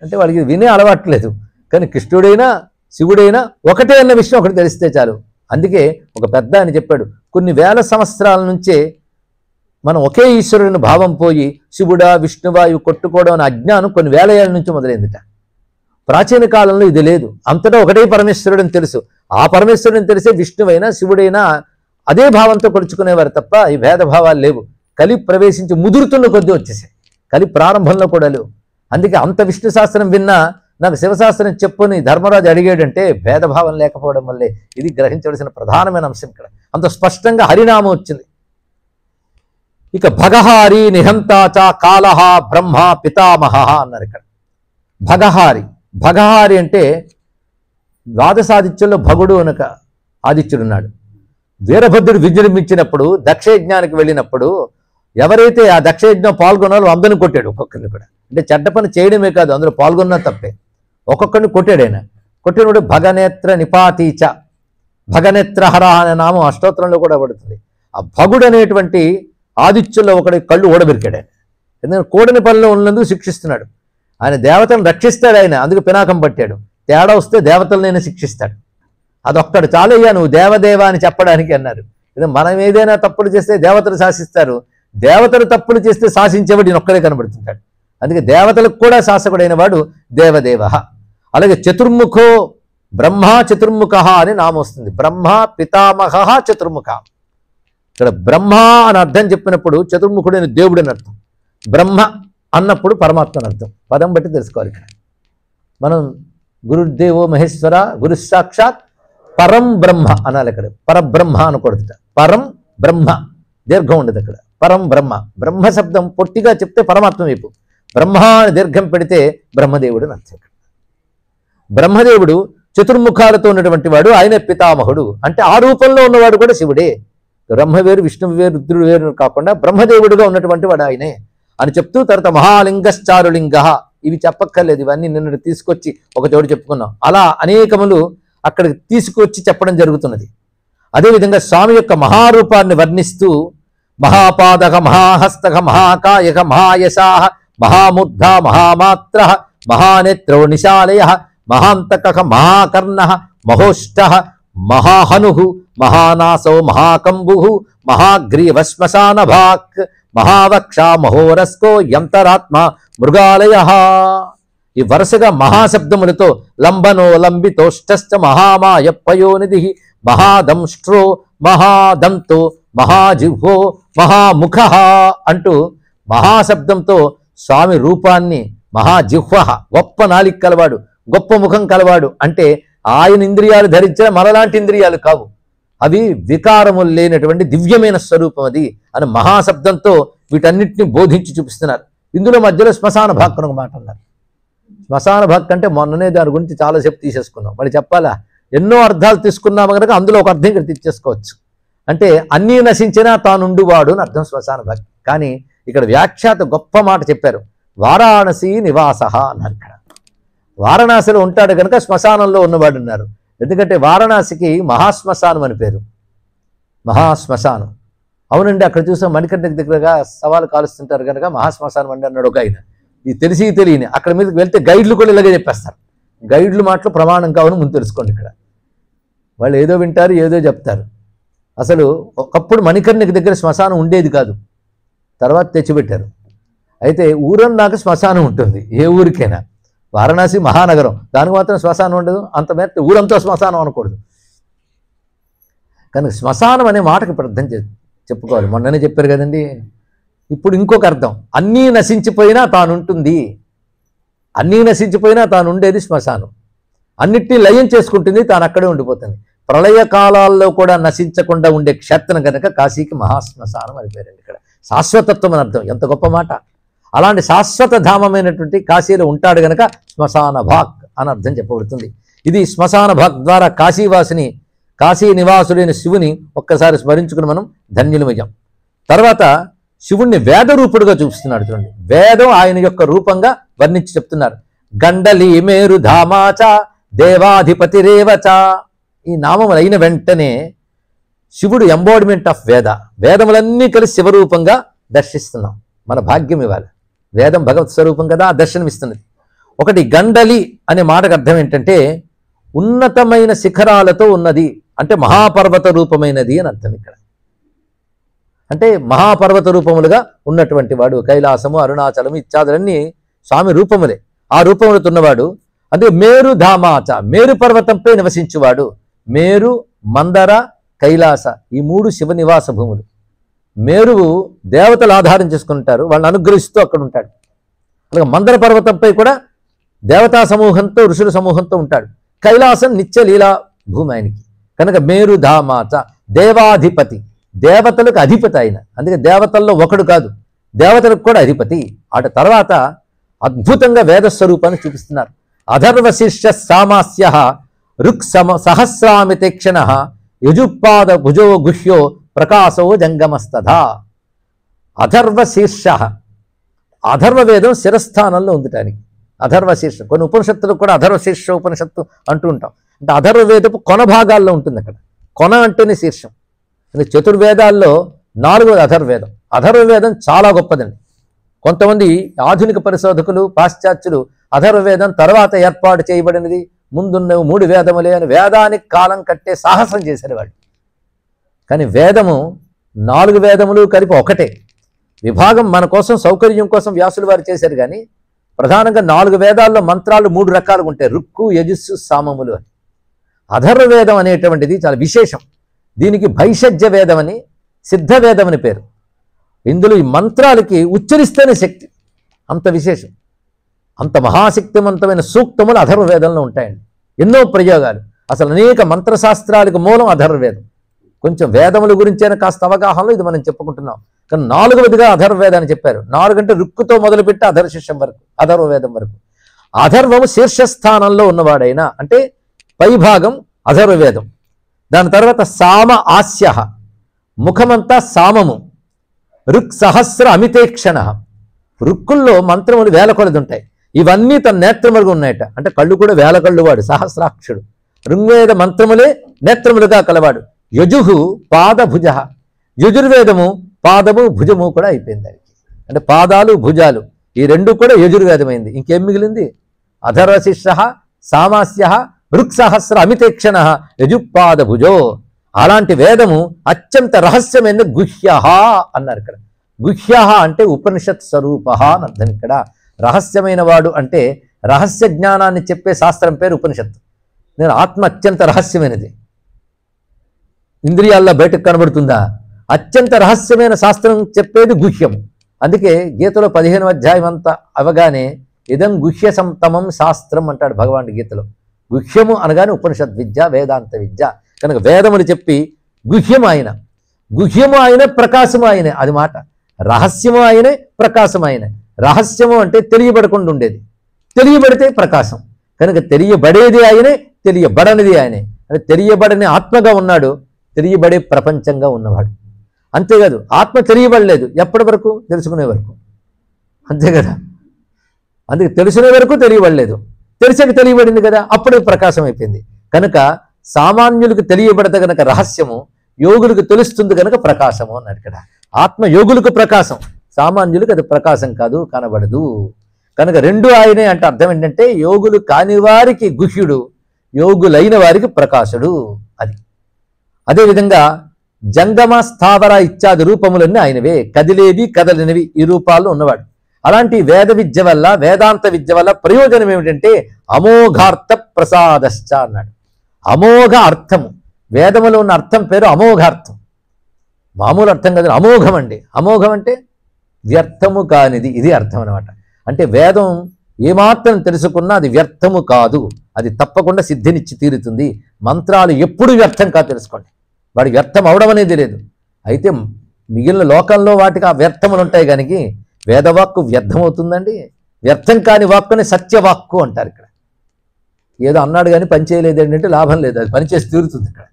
అంటే వాడికి వినే అలవాట్లేదు. కానీ కృష్ణుడైనా శివుడైనా ఒకటే అన్న విషయం ఒకటి తెలిస్తే చాలు. అందుకే ఒక పెద్ద అని చెప్పాడు, కొన్ని వేల సంవత్సరాల నుంచే మనం ఒకే ఈశ్వరుని భావం పోయి శివుడా విష్ణువా ఇవి కొట్టుకోవడం అనే అజ్ఞానం కొన్ని వేల ఏళ్ళ నుంచి మొదలైందిట. ప్రాచీన కాలంలో ఇది లేదు, అంతటా ఒకటే పరమేశ్వరుడని తెలుసు. ఆ పరమేశ్వరుని తెలిసే విష్ణువైనా శివుడైనా అదే భావంతో కొలుచుకునేవారు తప్ప ఈ భేదభావాలు లేవు. కలి ప్రవేశించి ముదురుతున్న కొద్దీ వచ్చేసాయి, కలి ప్రారంభంలో కూడా లేవు. అందుకే అంత విష్ణు శాస్త్రం విన్నా నాకు శివశాస్త్రం చెప్పుని ధర్మరాజు అడిగాడంటే భేదభావం లేకపోవడం వల్లే. ఇది గ్రహించవలసిన ప్రధానమైన అంశం ఇక్కడ. అంత స్పష్టంగా హరినామం వచ్చింది. ఇక భగహారి నిహంతాచ కాలహ బ్రహ్మ పితామహ అన్నారు ఇక్కడ. భగహారి, భగహారి అంటే ద్వాదశాదిత్యుల్లో భగుడు అనక ఆదిత్యుడున్నాడు. వీరభద్రుడు విజృంభించినప్పుడు దక్షయజ్ఞానికి వెళ్ళినప్పుడు ఎవరైతే ఆ దక్షయజ్ఞం పాల్గొన్నారో అందరిని కొట్టాడు, ఒక్కొక్కరిని కూడా. అంటే చెడ్డ పని చేయడమే కాదు, అందులో పాల్గొన్నా తప్పే. ఒక్కొక్కరిని కొట్టాడు ఆయన. కొట్టినప్పుడు భగనేత్ర నిపాతీచ, భగనేత్రహర అనే నామం అష్టోత్తరంలో కూడా పడుతుంది. ఆ భగుడు అనేటువంటి ఆదిత్యుల్లో ఒకటి కళ్ళు ఓడబెరికాడు ఆయన. ఎందుకంటే కోడని పనిలో ఉన్నందుకు శిక్షిస్తున్నాడు. ఆయన దేవతలను రక్షిస్తాడు ఆయన, అందుకు పినాకం పట్టాడు. తేడా వస్తే దేవతలనైనా శిక్షిస్తాడు. అదొక్కడు చాలయ్యా నువ్వు దేవదేవ అని చెప్పడానికి అన్నారు. మనం ఏదైనా తప్పులు చేస్తే దేవతలు శాసిస్తారు, దేవతలు తప్పులు చేస్తే శాసించేవాడు ఈయన ఒక్కడే కనబడుతుంటాడు. అందుకే దేవతలకు కూడా శాసకుడైన వాడు దేవదేవ. అలాగే చతుర్ముఖో బ్రహ్మ చతుర్ముఖ అని నామం వస్తుంది. బ్రహ్మ పితామహ చతుర్ముఖ. ఇక్కడ బ్రహ్మ అని అర్థం చెప్పినప్పుడు చతుర్ముఖుడైన దేవుడు అని అర్థం, బ్రహ్మ అన్నప్పుడు పరమాత్మ అని అర్థం. పదం బట్టి తెలుసుకోవాలి. ఇక్కడ మనం గురుదేవో మహేశ్వర గురు సాక్షాత్ పరం బ్రహ్మ అనాలి. ఇక్కడ పరబ్రహ్మ అనకూడదుట, పరం బ్రహ్మ దీర్ఘం ఉండదు అక్కడ. పరం బ్రహ్మ, బ్రహ్మ శబ్దం పొట్టిగా చెప్తే పరమాత్మ వైపు, బ్రహ్మ అని దీర్ఘం పెడితే బ్రహ్మదేవుడు అని అర్థం. బ్రహ్మదేవుడు చతుర్ముఖాలతో ఉన్నటువంటి వాడు, ఆయన పితామహుడు. అంటే ఆ రూపంలో ఉన్నవాడు కూడా శివుడే. బ్రహ్మ వేరు విష్ణువు వేరు రుద్రుడు వేరు కాకుండా బ్రహ్మదేవుడుగా ఉన్నటువంటి వాడు ఆయనే అని చెప్తూ తర్వాత మహాలింగశ్చారులింగ, ఇవి చెప్పక్కర్లేదు, ఇవన్నీ నిన్న తీసుకొచ్చి ఒక చోటు చెప్పుకున్నాం. అలా అనేకములు అక్కడికి తీసుకొచ్చి చెప్పడం జరుగుతున్నది. అదేవిధంగా స్వామి యొక్క మహారూపాన్ని వర్ణిస్తూ మహాపాదక మహాహస్తక మహాకాయక మహాయశాహ మహాముద్ధ మహామాత్ర మహానేత్రో నిశాలయ మహాంతక మహాకర్ణ మహోష్ట మహాహను మహానాసో మహాకంబు మహాగ్రీవ శ్మశాన భాక్ మహావక్ష మహోరస్కో యంతరాత్మ మృగాలయ. ఈ వరుసగా మహాశబ్దములతో లంబనో లంబితోష్టశ్చ మహామాయ పయోనిధి మహాదంష్ట్రో మహాదంతో మహాజిహ్వో మహాముఖ అంటూ మహాశబ్దంతో స్వామి రూపాన్ని, మహాజిహ్వ గొప్ప నాలిక కలవాడు, గొప్ప ముఖం కలవాడు అంటే ఆయన ఇంద్రియాలు ధరించిన మనలాంటి ఇంద్రియాలు కావు, అవి వికారములు లేనటువంటి దివ్యమైన స్వరూపం అది అని మహాశబ్దంతో వీటన్నిటిని బోధించి చూపిస్తున్నారు. ఇందులో మధ్యలో శ్మశాన భాక్ అని ఒక మాట అన్నారు. శ్మశాన భాక్ అంటే మొన్ననే దాని గురించి చాలాసేపు తీసేసుకున్నాం, మళ్ళీ చెప్పాలా? ఎన్నో అర్థాలు తీసుకున్నాము కనుక అందులో ఒక అర్థం ఇక్కడ తెచ్చేసుకోవచ్చు. అంటే అన్నీ నశించినా తానుండువాడు అని అర్థం శ్మశాన భాక్. కానీ ఇక్కడ వ్యాఖ్యాత గొప్ప మాట చెప్పారు, వారాణసి నివాస అన్నారు. ఇక్కడ వారణాసిలో ఉంటాడు కనుక శ్మశానంలో ఉన్నవాడు ఉన్నారు. ఎందుకంటే వారణాసికి మహాశ్మశానం అని పేరు, మహాశ్మశానం. అవునండి, అక్కడ చూసాం మణికంఠకి దగ్గరగా సవాలు కాలుస్తుంటారు కనుక మహాశ్మశానం అండి అన్నాడు ఒక ఆయన. ఇది తెలిసి తెలియని అక్కడ మీదకి వెళ్తే గైడ్లు కూడా ఇలాగే చెప్పేస్తారు. గైడ్లు మాటలు ప్రమాణం కావని ముందు తెలుసుకోండి. ఇక్కడ వాళ్ళు ఏదో వింటారు, ఏదో చెప్తారు. అసలు ఒకప్పుడు మణికర్ణికి దగ్గర శ్మశానం ఉండేది కాదు, తర్వాత తెచ్చిపెట్టారు. అయితే ఊరన్నాక శ్మశానం ఉంటుంది, ఏ ఊరికైనా. వారణాసి మహానగరం, దానికి మాత్రం శ్మశానం ఉండదు. అంత మేర ఊరంతా శ్మశానం అనకూడదు. కనుక శ్మశానం అనే మాటకి ఇప్పుడు అర్థం చెప్పుకోవాలి. మొన్ననే చెప్పారు కదండి. ఇప్పుడు ఇంకొక అర్థం, అన్నీ నశించిపోయినా తానుంటుంది, అన్నీ నశించిపోయినా తాను ఉండేది శ్మశానం. అన్నిటినీ లయం చేసుకుంటుంది, తాను అక్కడే ఉండిపోతుంది. ప్రళయ కాలాల్లో కూడా నశించకుండా ఉండే క్షేత్రం కనుక కాశీకి మహాశ్మశానం అని పేరండి. ఇక్కడ శాశ్వతత్వం అని అర్థం. ఎంత గొప్ప మాట! అలాంటి శాశ్వత ధామమైనటువంటి కాశీలో ఉంటాడు గనక శ్మశాన భాక్ అని అర్థం చెప్పబడుతుంది. ఇది శ్మశాన భాక్ ద్వారా కాశీవాసిని, కాశీ నివాసుడైన శివుని ఒక్కసారి స్మరించుకుని మనం ధన్యులమయ్యాం. తర్వాత శివుణ్ణి వేదరూపుడుగా చూపిస్తున్నాడు. చూడండి, వేదం ఆయన యొక్క రూపంగా వర్ణించి చెప్తున్నారు. గండలి మేరు ధామాచ దేవాధిపతిరేవచ. ఈ నామములు అయిన వెంటనే శివుడు ఎంబాడిమెంట్ ఆఫ్ వేద, వేదములన్నీ కలిసి శివరూపంగా దర్శిస్తున్నాం. మన భాగ్యం ఇవ్వాలి. వేదం భగవత్ స్వరూపం కదా, దర్శనమిస్తున్నది. ఒకటి గండలి అనే మాటకు అర్థం ఏంటంటే ఉన్నతమైన శిఖరాలతో ఉన్నది, అంటే మహాపర్వత రూపమైనది అని అర్థం. ఇక్కడ అంటే మహాపర్వత రూపములుగా ఉన్నటువంటి వాడు. కైలాసము, అరుణాచలము ఇత్యాదులన్నీ స్వామి రూపములే. ఆ రూపములతో ఉన్నవాడు. అంటే మేరు ధామాచ, మేరు పర్వతంపై నివసించువాడు. మేరు, మందర, కైలాస ఈ మూడు శివ నివాస భూములు. మేరువు దేవతలు ఆధారం చేసుకుంటారు, వాళ్ళని అనుగ్రహిస్తూ అక్కడ ఉంటాడు. అలాగే మందర పర్వతంపై కూడా దేవతా సమూహంతో, ఋషుల సమూహంతో ఉంటాడు. కైలాసం నిత్య లీలా భూమి ఆయనకి. కనుక మేరు ధామాచ దేవాధిపతి, దేవతలకు అధిపతి ఆయన. అందుకే దేవతల్లో ఒకడు కాదు, దేవతలకు కూడా అధిపతి. అటు తర్వాత అద్భుతంగా వేదస్వరూపాన్ని చూపిస్తున్నారు. అధర్వశీర్ష సామాస్య రుక్ సహస్రామితే క్షణ యజుపాద భుజో గుహ్యో ప్రకాశో జంగమస్తథా. అధర్వశీర్ష, అధర్వవేదం శిరస్థానంలో ఉందటానికి అధర్వశీర్ష. కొన్ని ఉపనిషత్తులకు కూడా అధర్వశీర్ష ఉపనిషత్తు అంటూ ఉంటాం. అంటే అధర్వవేదపు కొన భాగాల్లో ఉంటుంది. అక్కడ కొన అంటేనే శీర్షం. చతుర్వేదాల్లో 4వది అధర్వవేదం. అధర్వవేదం చాలా గొప్పదండి. కొంతమంది ఆధునిక పరిశోధకులు, పాశ్చాత్యులు అధర్వవేదం తర్వాత ఏర్పాటు చేయబడినది, ముందున్నవి 3 వేదములే అని వేదానికి కాలం కట్టే సాహసం చేశారు వాళ్ళు. కానీ వేదము 4 వేదములు కలిపి ఒకటే. విభాగం మన కోసం, సౌకర్యం కోసం వ్యాసులు వారు చేశారు. కానీ ప్రధానంగా 4 వేదాల్లో మంత్రాలు 3 రకాలుగా ఉంటాయి, రుక్కు, యజుస్సు, సామములు అని. అధర్వవేదం అనేటువంటిది చాలా విశేషం. దీనికి భైషజ్య వేదం అని, సిద్ధవేదం అని పేరు. ఇందులో ఈ మంత్రాలకి ఉచ్చరిస్తేనే శక్తి, అంత విశేషం. అంత మహాశక్తివంతమైన సూక్తములు అధర్వవేదంలో ఉంటాయండి. ఎన్నో ప్రయోగాలు. అసలు అనేక మంత్రశాస్త్రాలకు మూలం అధర్వవేదం. కొంచెం వేదముల గురించైనా కాస్త అవగాహనలో ఇది మనం చెప్పుకుంటున్నాం. కానీ 4వదిగా అధర్వవేదాన్ని చెప్పారు. 4 అంటే రుక్కుతో మొదలుపెట్టి అధర్శిష్యం వరకు, అధర్వవేదం వరకు. అధర్వము శీర్షస్థానంలో ఉన్నవాడైనా, అంటే పైభాగం అధర్వవేదం. దాని తర్వాత సామ ఆస్య, ముఖమంతా సామము. రుక్ సహస్ర అమితేక్షణ, రుక్కుల్లో మంత్రములు వేల కొలది ఉంటాయి. ఇవన్నీ తన నేత్రములుగా ఉన్నాయట. అంటే కళ్ళు కూడా వేల కళ్ళు వాడు, సహస్రాక్షుడు. ఋగ్వేద మంత్రములే నేత్రములుగా కలవాడు. యజుహు పాద భుజ, యజుర్వేదము పాదము భుజము కూడా అయిపోయింది దానికి. అంటే పాదాలు భుజాలు ఈ 2 కూడా యజుర్వేదమైంది. ఇంకేం మిగిలింది? అధర్వశిష్య సామాస్య రుక్ సహస్ర అమితేక్షణ యజుపాద భుజో. అలాంటి వేదము అత్యంత రహస్యమైన గుహ్య అన్నారు ఇక్కడ. గుహ్య అంటే ఉపనిషత్ స్వరూప అని అర్థం. ఇక్కడ రహస్యమైన వాడు అంటే రహస్య జ్ఞానాన్ని చెప్పే శాస్త్రం పేరు ఉపనిషత్తు. నేను ఆత్మ అత్యంత రహస్యమైనది, ఇంద్రియాల్లో బయటకు కనబడుతుందా? అత్యంత రహస్యమైన శాస్త్రం చెప్పేది గుహ్యం. అందుకే గీతలో 15వ అధ్యాయం అంతా అవగానే ఇదం గుహ్య సంతమం శాస్త్రం అంటాడు భగవానుడు గీతలో. గుహ్యము అనగానే ఉపనిషత్ విద్య, వేదాంత విద్య. కనుక వేదములు చెప్పి గుహ్యము ఆయన, గుహ్యము ఆయన, ప్రకాశము ఆయనే. అది మాట. రహస్యము ఆయనే, ప్రకాశము ఆయనే. రహస్యము అంటే తెలియబడకుండా ఉండేది, తెలియబడితే ప్రకాశం. కనుక తెలియబడేది ఆయనే, తెలియబడనిది ఆయనే. అంటే తెలియబడని ఆత్మగా ఉన్నాడు, తెలియబడే ప్రపంచంగా ఉన్నవాడు. అంతేకాదు ఆత్మ తెలియబడలేదు ఎప్పటి వరకు? తెలుసుకునే వరకు. అంతే కదా. అందుకే తెలుసుకునే వరకు తెలియబడలేదు, తెలిసాక తెలియబడింది కదా, అప్పుడు ప్రకాశం అయిపోయింది. కనుక సామాన్యులకు తెలియబడత కనుక రహస్యము, యోగులకు తెలుస్తుంది కనుక ప్రకాశము అన్నాడు ఇక్కడ. ఆత్మ యోగులకు ప్రకాశం, సామాన్యులకు అది ప్రకాశం కాదు, కనబడదు. కనుక రెండు ఆయనే అంటే అర్థం ఏంటంటే యోగులు కాని వారికి గుహ్యుడు, యోగులైన వారికి ప్రకాశుడు. అది అదేవిధంగా జంగమ, స్థావర ఇత్యాది రూపములన్నీ ఆయనవే. కదిలేవి, కదలినవి ఈ రూపాల్లో ఉన్నవాడు. అలాంటి వేద విద్య వల్ల, వేదాంత విద్య వల్ల ప్రయోజనం ఏమిటంటే అమోఘార్థ ప్రసాదశ్చ అన్నాడు. అమోఘ అర్థము, వేదములో ఉన్న అర్థం పేరు అమోఘార్థం. మామూలు అర్థం కదా, అమోఘం అండి. అమోఘం అంటే వ్యర్థము కానిది, ఇది అర్థం అనమాట. అంటే వేదం ఏమాత్రం తెలుసుకున్నా అది వ్యర్థము కాదు, అది తప్పకుండా సిద్ధినిచ్చి తీరుతుంది. మంత్రాలు ఎప్పుడు వ్యర్థం కాదు తెలుసుకోండి, వాడి వ్యర్థం అవడం అనేది లేదు. అయితే మిగిలిన లోకంలో వాటికి ఆ వ్యర్థములు ఉంటాయి, కనుక వేదవాక్కు వ్యర్థమవుతుందండి. వ్యర్థం కాని వాక్కుని సత్యవాక్కు అంటారు. ఇక్కడ ఏదో అన్నాడు కానీ పని చేయలేదు ఏంటంటే లాభం లేదు, అది పనిచేసి తీరుతుంది ఇక్కడ.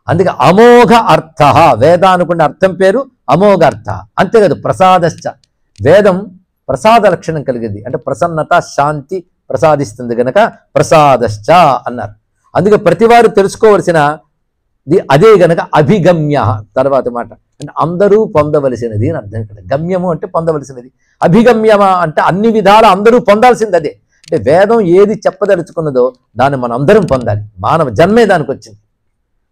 అందుకే అమోఘ అర్థ, వేదానుకున్న అర్థం పేరు అమోఘ అర్థ. అంతేకాదు ప్రసాదశ్చ, వేదం ప్రసాద లక్షణం కలిగింది, అంటే ప్రసన్నత, శాంతి ప్రసాదిస్తుంది కనుక ప్రసాదశ్చ అన్నారు. అందుకే ప్రతివారు తెలుసుకోవలసిన అదే గనక అభిగమ్య. తర్వాత మాట అంటే అందరూ పొందవలసినది అని అర్థం. ఇక్కడ గమ్యము అంటే పొందవలసినది, అభిగమ్యమా అంటే అన్ని విధాల అందరూ పొందాల్సింది అదే. అంటే వేదం ఏది చెప్పదలుచుకున్నదో దాన్ని మనం అందరం పొందాలి, మానవ జన్మే దానికి వచ్చింది.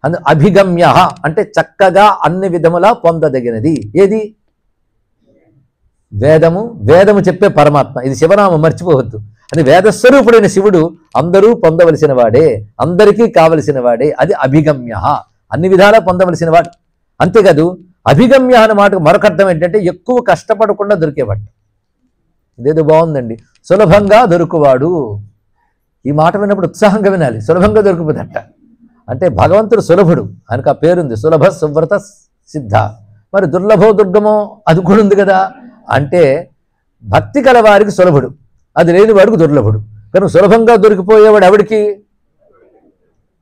అందు అభిగమ్య అంటే చక్కగా అన్ని విధములా పొందదగినది ఏది? వేదము. వేదము చెప్పే పరమాత్మ, ఇది శివనామం మర్చిపోవద్దు. అది వేదస్వరూపుడైన శివుడు అందరూ పొందవలసిన వాడే, అందరికీ కావలసిన వాడే. అది అభిగమ్య, అన్ని విధాలా పొందవలసిన వాడు. అంతేకాదు అభిగమ్య అనే మాటకు మరొక అర్థం ఏంటంటే ఎక్కువ కష్టపడకుండా దొరికేవాడు. ఇదేదో బాగుందండి, సులభంగా దొరుకువాడు. ఈ మాట విన్నప్పుడు ఉత్సాహంగా వినాలి. సులభంగా దొరికిపోదట అంటే భగవంతుడు సులభుడు, ఆయనకు ఆ పేరుంది, సులభ సువ్రత సిద్ధ. మరి దుర్లభో దుర్గమో అది కూడా ఉంది కదా. అంటే భక్తి కల వారికి సులభుడు, అది లేని వాడికి దుర్లభుడు. కనుక సులభంగా దొరికిపోయేవాడు ఎవడికి?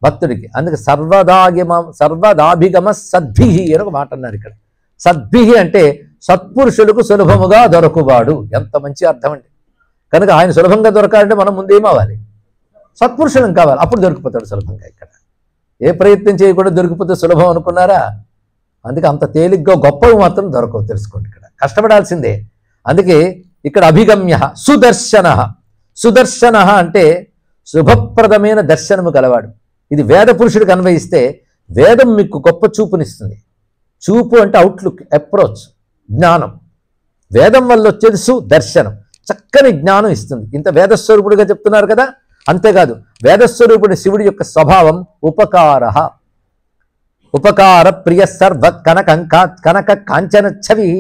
భక్తుడికి. అందుకే సర్వదాభిగమ సద్భిహి అని ఒక మాట అన్నారు ఇక్కడ. సద్భిహి అంటే సత్పురుషులకు సులభముగా దొరకువాడు. ఎంత మంచి అర్థం అండి. కనుక ఆయన సులభంగా దొరకాలంటే మనం ముందేమవ్వాలి? సత్పురుషులం కావాలి, అప్పుడు దొరికిపోతాడు సులభంగా. ఇక్కడ ఏ ప్రయత్నం చేయకుండా దొరికిపోతే సులభం అనుకున్నారా? అందుకే అంత తేలిగ్గా గొప్పవి మాత్రం దొరకవు, తెలుసుకోండి. ఇక్కడ కష్టపడాల్సిందే. అందుకే ఇక్కడ అభిగమ్య సుదర్శన. సుదర్శన అంటే శుభప్రదమైన దర్శనము గలవాడు. ఇది వేద పురుషుడికి అన్వయిస్తే వేదం మీకు గొప్ప చూపునిస్తుంది. చూపు అంటే అవుట్లుక్, అప్రోచ్, జ్ఞానం. వేదం వల్ల వచ్చేది సుదర్శనం, చక్కని జ్ఞానం ఇస్తుంది. ఇంత వేదస్వరూపుడిగా చెప్తున్నారు కదా. అంతేకాదు వేదస్వరూపుడి శివుడి యొక్క స్వభావం ఉపకార. ఉపకార ప్రియ సర్వ కనక కాంచన ఛవి.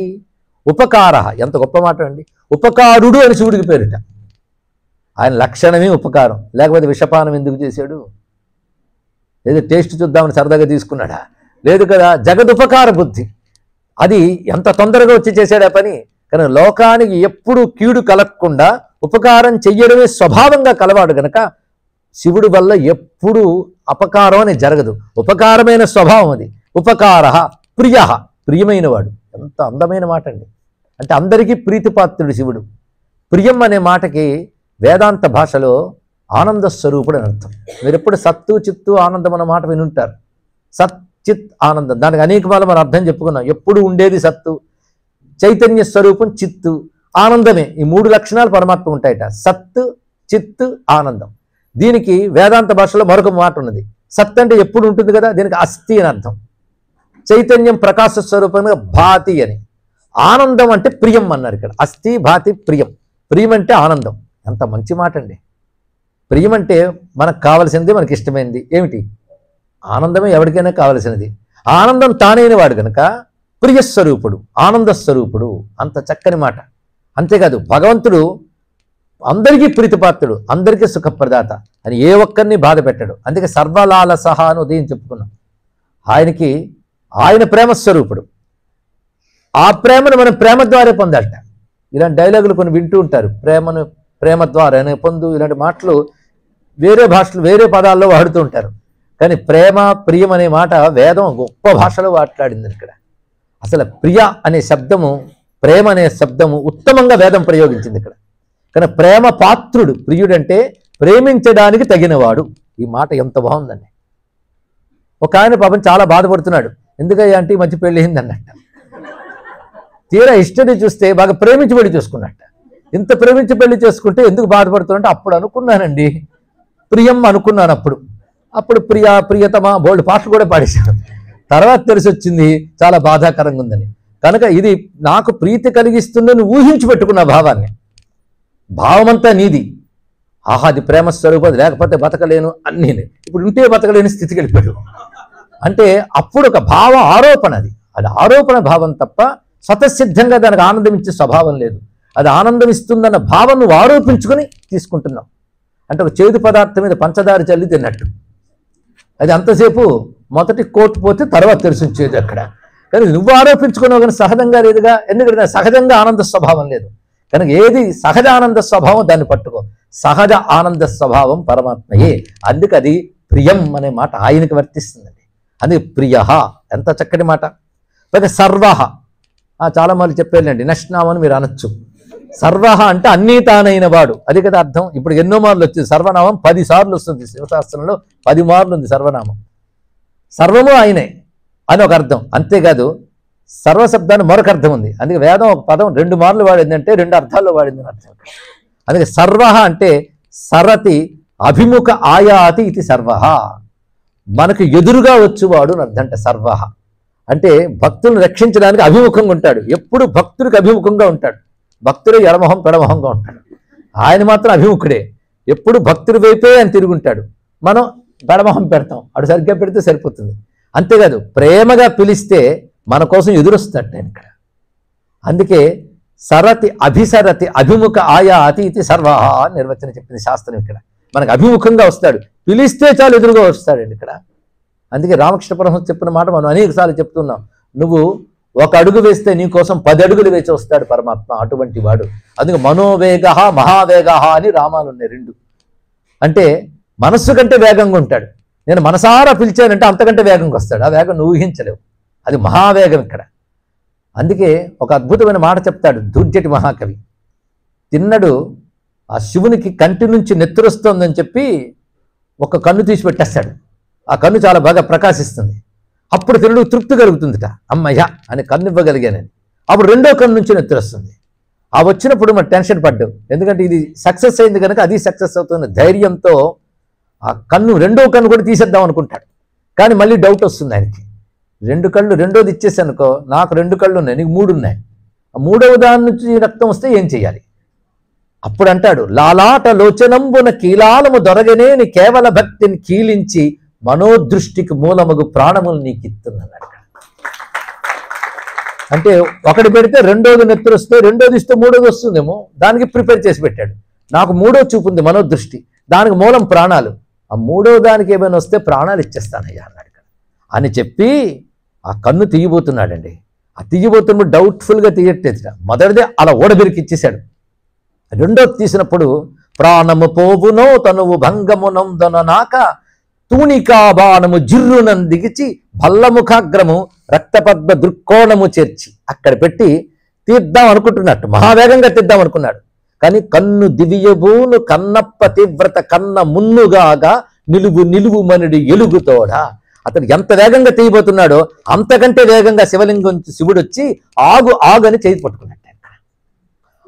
ఉపకార ఎంత గొప్ప మాట అండి. ఉపకారుడు అని శివుడికి పేరిట. ఆయన లక్షణమే ఉపకారం, లేకపోతే విషపానం ఎందుకు చేశాడు? ఏదో టేస్ట్ చూద్దామని సరదాగా తీసుకున్నాడా? లేదు కదా. జగదుపకార బుద్ధి, అది ఎంత తొందరగా వచ్చి చేశాడు ఆ పని. కానీ లోకానికి ఎప్పుడు కీడు కలగకుండా ఉపకారం చెయ్యడమే స్వభావంగా కలవాడు గనక శివుడి వల్ల ఎప్పుడు అపకారం అనేది జరగదు. ఉపకారమైన స్వభావం అది. ఉపకార ప్రియ, ప్రియమైన వాడు. ఎంత అందమైన మాట అండి. అంటే అందరికీ ప్రీతిపాత్రుడు శివుడు. ప్రియం అనే మాటకి వేదాంత భాషలో ఆనంద స్వరూపుడు అని అర్థం. మీరు ఎప్పుడు సత్తు చిత్తు ఆనందం అన్న మాట వినుంటారు. సత్ చిత్ ఆనందం, దానికి అనేక మనం అర్థం చెప్పుకున్నాం. ఎప్పుడు ఉండేది సత్తు, చైతన్య స్వరూపం చిత్తు, ఆనందమే. ఈ మూడు లక్షణాలు పరమాత్మ ఉంటాయట, సత్ చిత్ ఆనందం. దీనికి వేదాంత భాషలో మరొక మాట ఉన్నది. సత్ అంటే ఎప్పుడు ఉంటుంది కదా, దీనికి అస్థి అని అర్థం. చైతన్యం ప్రకాశ స్వరూపంగా భాతి అని. ఆనందం అంటే ప్రియం అన్నారు ఇక్కడ. అస్థి భాతి ప్రియం. ప్రియం అంటే ఆనందం. ఎంత మంచి మాట అండి. ప్రియం అంటే మనకు కావలసినది, మనకి ఇష్టమైనది. ఏమిటి? ఆనందమే ఎవరికైనా కావలసినది. ఆనందం తానైన వాడు కనుక ప్రియస్వరూపుడు, ఆనంద స్వరూపుడు. అంత చక్కని మాట. అంతేకాదు భగవంతుడు అందరికీ ప్రీతిపాత్రుడు, అందరికీ సుఖప్రదాత అని ఏ ఒక్కరిని బాధ పెట్టాడు. అందుకే సర్వలాలసహ అని ఉదయం చెప్పుకున్నాం. ఆయన ప్రేమస్వరూపుడు. ఆ ప్రేమను మనం ప్రేమ ద్వారా పొందాలట. ఇలాంటి డైలాగులు కొన్ని వింటూ ఉంటారు. ప్రేమ ద్వారా అనే పొందు, ఇలాంటి మాటలు వేరే భాషలు వేరే పదాల్లో వాడుతూ ఉంటారు. కానీ ప్రేమ ప్రియం అనే మాట వేదం గొప్ప భాషలో మాట్లాడింది ఇక్కడ. అసలు ప్రియ అనే శబ్దము, ప్రేమ అనే శబ్దము ఉత్తమంగా వేదం ప్రయోగించింది ఇక్కడ. కానీ ప్రేమ పాత్రుడు, ప్రియుడంటే ప్రేమించడానికి తగినవాడు. ఈ మాట ఎంత బాగుందండి. ఒక ఆయన పాపం చాలా బాధపడుతున్నాడు. ఎందుకయ్యా అంటే ఈ మధ్య పెళ్ళి అయింది అన్నట్ట. తీరా హిస్టరీ చూస్తే బాగా ప్రేమించి పెళ్లి చేసుకున్నట్ట. ఇంత ప్రేమించి పెళ్లి చేసుకుంటే ఎందుకు బాధపడుతున్నట్టు అప్పుడు అనుకున్నానండి. ప్రియం అనుకున్నాను అప్పుడు ప్రియతమ బోల్డ్ పాటలు కూడా పాడేశాను. తర్వాత తెలిసి వచ్చింది చాలా బాధాకరంగా ఉందని. కనుక ఇది నాకు ప్రీతి కలిగిస్తుందని ఊహించి పెట్టుకున్న భావాన్ని. భావమంతా నీది. ఆహా అది ప్రేమ స్వరూపం, లేకపోతే బతకలేను అన్నీ. ఇప్పుడు ఉంటే బతకలేని స్థితికి వెళ్ళిపోయాడు. అంటే అప్పుడు ఒక భావ ఆరోపణ, అది ఆరోపణ భావం తప్ప స్వతసిద్ధంగా దానికి ఆనందం ఇచ్చే స్వభావం లేదు. అది ఆనందం ఇస్తుందన్న భావం నువ్వు ఆరోపించుకొని తీసుకుంటున్నావు. అంటే ఒక చేదు పదార్థం మీద పంచదార చల్లి తిన్నట్టు. అది అంతసేపు మొదటి కోర్టు పోతే తర్వాత తెలిసి వచ్చేది అక్కడ. కానీ నువ్వు ఆరోపించుకున్నావు కానీ సహజంగా లేదుగా. ఎందుకంటే సహజంగా ఆనంద స్వభావం లేదు కనుక ఏది సహజ ఆనంద స్వభావం దాన్ని పట్టుకో. సహజ ఆనంద స్వభావం పరమాత్మయే. అందుకు అది ప్రియం అనే మాట ఆయనకి వర్తిస్తుందండి. అందుకే ప్రియ ఎంత చక్కటి మాట. పైగా సర్వ చాలా మంది చెప్పారండి. నష్నామని మీరు అనొచ్చు. సర్వ అంటే అన్నీ తానైన వాడు, అది కదా అర్థం. ఇప్పుడు ఎన్నో మార్లు వచ్చింది సర్వనామం, 10 సార్లు వస్తుంది శివశాస్త్రంలో, 10 మార్లు ఉంది సర్వనామం. సర్వము ఆయనే అని ఒక అర్థం. అంతేకాదు సర్వశబ్దాన్ని మరొక అర్థం ఉంది. అందుకే వేదం ఒక పదం 2 మార్లు వాడింది అంటే 2 అర్థాల్లో వాడింది అని అర్థం. అందుకే సర్వ అంటే సరతి అభిముఖ ఆయాతి ఇది సర్వ, మనకు ఎదురుగా వచ్చేవాడు అని అర్థం. అంటే సర్వ అంటే భక్తులను రక్షించడానికి అభిముఖంగా ఉంటాడు. ఎప్పుడు భక్తుడికి అభిముఖంగా ఉంటాడు. భక్తుడు ఎడమొహం పెడమొహంగా ఉంటాడు. ఆయన మాత్రం అభిముఖుడే. ఎప్పుడు భక్తుడి వైపే ఆయన తిరుగుంటాడు. మనం పెడమొహం పెడతాం, అటు సరిగ్గా పెడితే సరిపోతుంది. అంతేకాదు ప్రేమగా పిలిస్తే మన కోసం ఎదురొస్తాడు ఆయన ఇక్కడ. అందుకే సరతి అభిసరతి అభిముఖ ఆయా అతిథి సర్వ నిర్వచనం చెప్పింది శాస్త్రం ఇక్కడ. మనకు అభిముఖంగా వస్తాడు, పిలిస్తే చాలు ఎదురుగా వస్తాడండి ఇక్కడ. అందుకే రామకృష్ణ పరమహంస చెప్పిన మాట మనం అనేకసార్లు చెప్తున్నాం. నువ్వు 1 అడుగు వేస్తే నీ కోసం 10 అడుగులు వేచి వస్తాడు పరమాత్మ, అటువంటి వాడు. అందుకే మనోవేగ మహావేగ అని రామాలు ఉన్నాయి 2. అంటే మనస్సు కంటే వేగంగా ఉంటాడు. నేను మనసారా పిలిచానంటే అంతకంటే వేగంగా వస్తాడు. ఆ వేగం నువ్వు ఊహించలేవు, అది మహావేగం ఇక్కడ. అందుకే ఒక అద్భుతమైన మాట చెప్తాడు దూర్జటి మహాకవి. తిన్నడు ఆ శివునికి కంటి నుంచి నెత్తురొస్తోందని చెప్పి ఒక కన్ను తీసి పెట్టేస్తాడు. ఆ కన్ను చాలా బాగా ప్రకాశిస్తుంది. అప్పుడు తినడు తృప్తి కలుగుతుందిట. అమ్మయ్య అని కన్ను ఇవ్వగలిగానని. అప్పుడు 2వ కన్ను నుంచి నెత్తురొస్తుంది. ఆ వచ్చినప్పుడు మరి టెన్షన్ పడ్డావు, ఎందుకంటే ఇది సక్సెస్ అయింది కనుక అది సక్సెస్ అవుతున్న ధైర్యంతో ఆ కన్ను 2వ కన్ను కూడా తీసేద్దాం అనుకుంటాడు. కానీ మళ్ళీ డౌట్ వస్తుంది ఆయనకి. 2 కళ్ళు, 2వది ఇచ్చేసానుకో, నాకు 2 కళ్ళు ఉన్నాయి, నీకు 3 ఉన్నాయి. ఆ 3వ దాని నుంచి రక్తం వస్తే ఏం చేయాలి? అప్పుడు అంటాడు, లాలాట లోచనంబున కీలాలము దొరగనేని కేవల భక్తిని కీలించి మనోదృష్టికి మూలమగు ప్రాణములు నీకు ఇస్తున్నాడు. అంటే ఒకటి పెడితే 2వది నెత్తురు వస్తే, 2వది ఇస్తే 3వది వస్తుందేమో, దానికి ప్రిపేర్ చేసి పెట్టాడు. నాకు 3వ చూపు ఉంది మనోదృష్టి, దానికి మూలం ప్రాణాలు. ఆ 3వ దానికి ఏమైనా వస్తే ప్రాణాలు ఇచ్చేస్తానయ్యా అన్నాడు అని చెప్పి ఆ కన్ను తీయబోతున్నాడండి. ఆ తీయబోతున్నప్పుడు డౌట్ఫుల్గా తీయట్లేదు. మొదటిదే అలా ఓడబెరికి ఇచ్చేశాడు. 2వది తీసినప్పుడు ప్రాణము పోవునో తనువు భంగమునందొననాక తూణికా బాణము జిర్రునం దిగిచి భల్లముఖాగ్రము రక్తపద్మ దృక్కోణము చేర్చి అక్కడ పెట్టి తీద్దాం అనుకుంటున్నట్టు, మహావేగంగా తీద్దాం అనుకున్నాడు. కానీ కన్ను దివియబూను కన్నప్ప తీవ్రత కన్న మున్నుగాగా నిలువు మనుడి ఎలుగుతోడ. అతను ఎంత వేగంగా తీయబోతున్నాడో అంతకంటే వేగంగా శివలింగం శివుడు వచ్చి ఆగు అని చేతి పట్టుకున్నట్టు.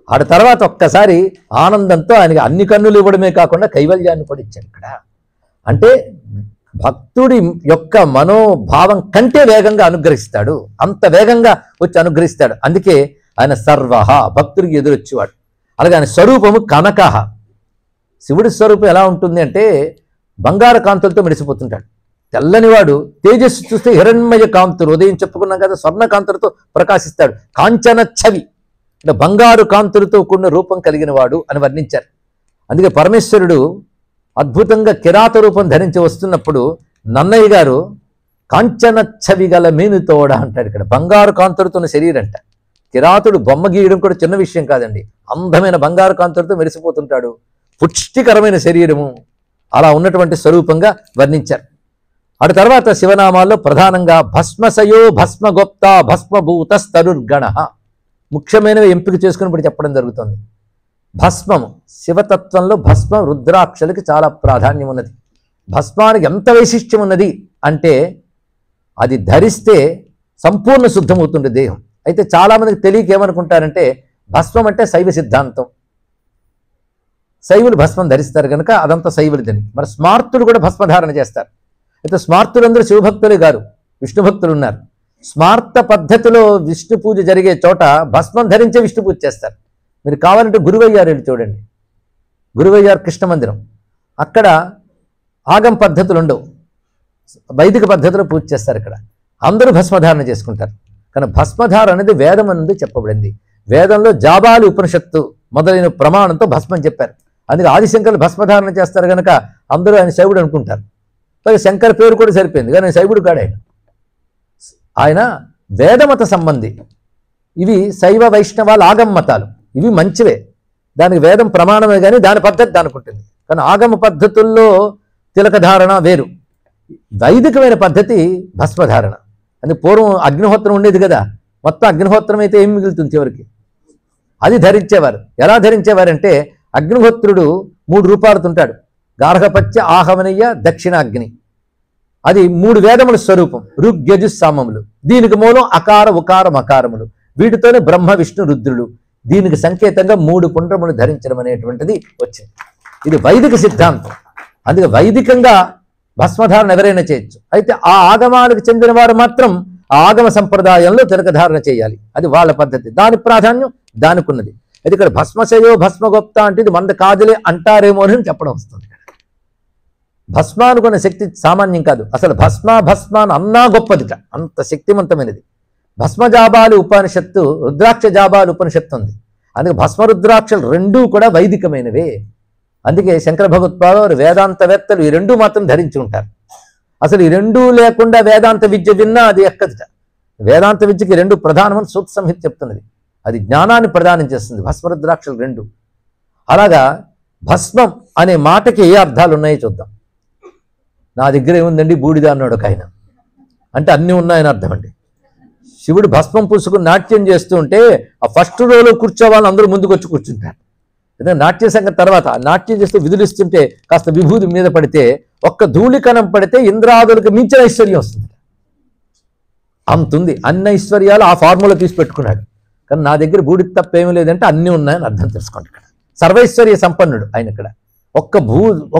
ఆడ తర్వాత ఒక్కసారి ఆనందంతో ఆయనకి అన్ని కన్నులు ఇవ్వడమే కాకుండా కైవల్యాన్ని కూడా ఇచ్చాడు ఇక్కడ. అంటే భక్తుడి యొక్క మనోభావం కంటే వేగంగా అనుగ్రహిస్తాడు, అంత వేగంగా వచ్చి అనుగ్రహిస్తాడు. అందుకే ఆయన సర్వహ, భక్తుడికి ఎదురొచ్చేవాడు. అలాగే ఆయన స్వరూపము కనకహ. శివుడి స్వరూపం ఎలా ఉంటుంది అంటే బంగారు కాంతులతో మెరిసిపోతుంటాడు. తెల్లనివాడు, తేజస్సు చూస్తే హిరణ్మయ కాంతులు, ఉదయం చెప్పుకున్నాం కదా, స్వర్ణ కాంతులతో ప్రకాశిస్తాడు. కాంచన ఛవి అంటే బంగారు కాంతులతో కూడిన రూపం కలిగిన వాడు అని వర్ణించారు. అందుకే పరమేశ్వరుడు అద్భుతంగా కిరాత రూపం ధరించి వస్తున్నప్పుడు నన్నయ్య గారు కాంచన ఛవి గల మేనుతోడ అంటాడు. ఇక్కడ బంగారు కాంతులతో ఉన్న శరీరం అంట. కిరాతుడు బొమ్మ గీయడం కూడా చిన్న విషయం కాదండి. అందమైన బంగారు కాంతులతో మెరిసిపోతుంటాడు, పుష్టికరమైన శరీరము, అలా ఉన్నటువంటి స్వరూపంగా వర్ణించారు. అటు తర్వాత శివనామాల్లో ప్రధానంగా భస్మసయో భస్మగొప్త భస్మభూత స్తరుర్గణ ముఖ్యమైనవి ఎంపిక చేసుకుని ఇప్పుడు చెప్పడం జరుగుతుంది. భస్మము, శివతత్వంలో భస్మ రుద్రాక్షలకి చాలా ప్రాధాన్యం ఉన్నది. భస్మానికి ఎంత వైశిష్ట్యం ఉన్నది అంటే అది ధరిస్తే సంపూర్ణ శుద్ధమవుతుంది దేహం. అయితే చాలామందికి తెలియక ఏమనుకుంటారంటే భస్మం అంటే శైవ సిద్ధాంతం, శైవులు భస్మం ధరిస్తారు కనుక అదంతా శైవులదని. మరి స్మార్తులు కూడా భస్మధారణ చేస్తారు. అయితే స్మార్తులందరూ శివభక్తులే గారు, విష్ణు భక్తులు ఉన్నారు. స్మార్త పద్ధతిలో విష్ణు పూజ జరిగే చోట భస్మం ధరించే విష్ణు పూజ చేస్తారు. మీరు కావాలంటే గురువయ్యారు వెళ్ళి చూడండి, గురువయ్యారు కృష్ణ మందిరం, అక్కడ ఆగం పద్ధతులు ఉండవు, వైదిక పద్ధతిలో పూజ చేస్తారు. ఇక్కడ అందరూ భస్మధారణ చేసుకుంటారు. కానీ భస్మధారణ అనేది వేదం అనేది చెప్పబడింది. వేదంలో జాబాలి ఉపనిషత్తు మొదలైన ప్రమాణంతో భస్మం చెప్పారు. అందుకే ఆదిశంకరులు భస్మధారణ చేస్తారు కనుక అందరూ ఆయన శైవుడు అనుకుంటారు. పైగా శంకర పేరు కూడా సరిపోయింది, కానీ శైవుడు కాడు ఆయన. ఆయన వేదమత సంబంధి. ఇవి శైవ వైష్ణవాల ఆగమ మతాలు, ఇవి మంచివే, దానికి వేదం ప్రమాణమే, కానీ దాని పద్ధతి దానికి ఉంటుంది. కానీ ఆగమ పద్ధతుల్లో తిలకధారణ వేరు, వైదికమైన పద్ధతి భస్మధారణ. అందుకే పూర్వం అగ్నిహోత్రం ఉండేది కదా, మొత్తం అగ్నిహోత్రం అయితే ఏం మిగులుతుంది చివరికి, అది ధరించేవారు. ఎలా ధరించేవారంటే అగ్నిహోత్రుడు 3 రూపాలతో ఉంటాడు, గార్హపత్య ఆహవనీయ దక్షిణాగ్ని. అది 3 వేదముల స్వరూపం, ఋగ్యజు సామములు. దీనికి మూలం అకార ఉకార మకారములు, వీటితోనే బ్రహ్మ విష్ణు రుద్రులు. దీనికి సంకేతంగా 3 పుండ్రములు ధరించడం అనేటువంటిది వచ్చింది. ఇది వైదిక సిద్ధాంతం. అందుకే వైదికంగా భస్మధారణ ఎవరైనా చేయొచ్చు. అయితే ఆ ఆగమాలకు చెందిన వారు మాత్రం ఆ ఆగమ సంప్రదాయంలో తిలకధారణ చేయాలి, అది వాళ్ళ పద్ధతి, దాని ప్రాధాన్యం దానికి ఉన్నది. అయితే ఇక్కడ భస్మశయో భస్మగొప్త అంటే ఇది మంద కాదులే అంటారేమో అని చెప్పడం వస్తుంది. భస్మానుకున్న శక్తి సామాన్యం కాదు, అసలు భస్మాన్ అన్నా గొప్పదిట, అంత శక్తివంతమైనది. భస్మజాబాలి ఉపనిషత్తు, రుద్రాక్ష జాబాలి ఉపనిషత్తు ఉంది. అందుకే భస్మ రుద్రాక్షలు రెండూ కూడా వైదికమైనవే. అందుకే శంకర భగవత్పాదులు వేదాంతవేత్తలు ఈ రెండూ మాత్రం ధరించి ఉంటారు. అసలు ఈ రెండూ లేకుండా వేదాంత విద్య విన్నా అది ఎక్కదిట. వేదాంత విద్యకి 2 ప్రధానమని సూత్ర సంహిత చెప్తున్నది, అది జ్ఞానాన్ని ప్రదానం చేస్తుంది, భస్మరుద్రాక్షలు 2. అలాగా భస్మం అనే మాటకి ఏ అర్థాలు ఉన్నాయో చూద్దాం. నా దగ్గర ఏముందండి బూడిద అన్నాడు ఒక ఆయన, అంటే అన్నీ ఉన్నాయని అర్థం అండి. శివుడు భస్మం పూసుకుని నాట్యం చేస్తూ ఉంటే ఆ ఫస్ట్ రోలో కూర్చోవాలని అందరూ ముందుకు వచ్చి కూర్చుంటారు. ఎందుకంటే నాట్య సంఘం తర్వాత నాట్యం చేస్తే విధులిస్తుంటే కాస్త విభూతి మీద పడితే ఒక్క ధూళికణం పడితే ఇంద్రాదులకు మించిన ఐశ్వర్యం వస్తుంది. అంతుంది, అన్ని ఐశ్వర్యాలు ఆ ఫార్ములా తీసి పెట్టుకున్నాడు. కానీ నా దగ్గర బూడిద తప్ప ఏమీ లేదంటే అన్నీ ఉన్నాయని అర్థం తెలుసుకోండి. ఇక్కడ సర్వైశ్వర్య సంపన్నుడు ఆయన. ఇక్కడ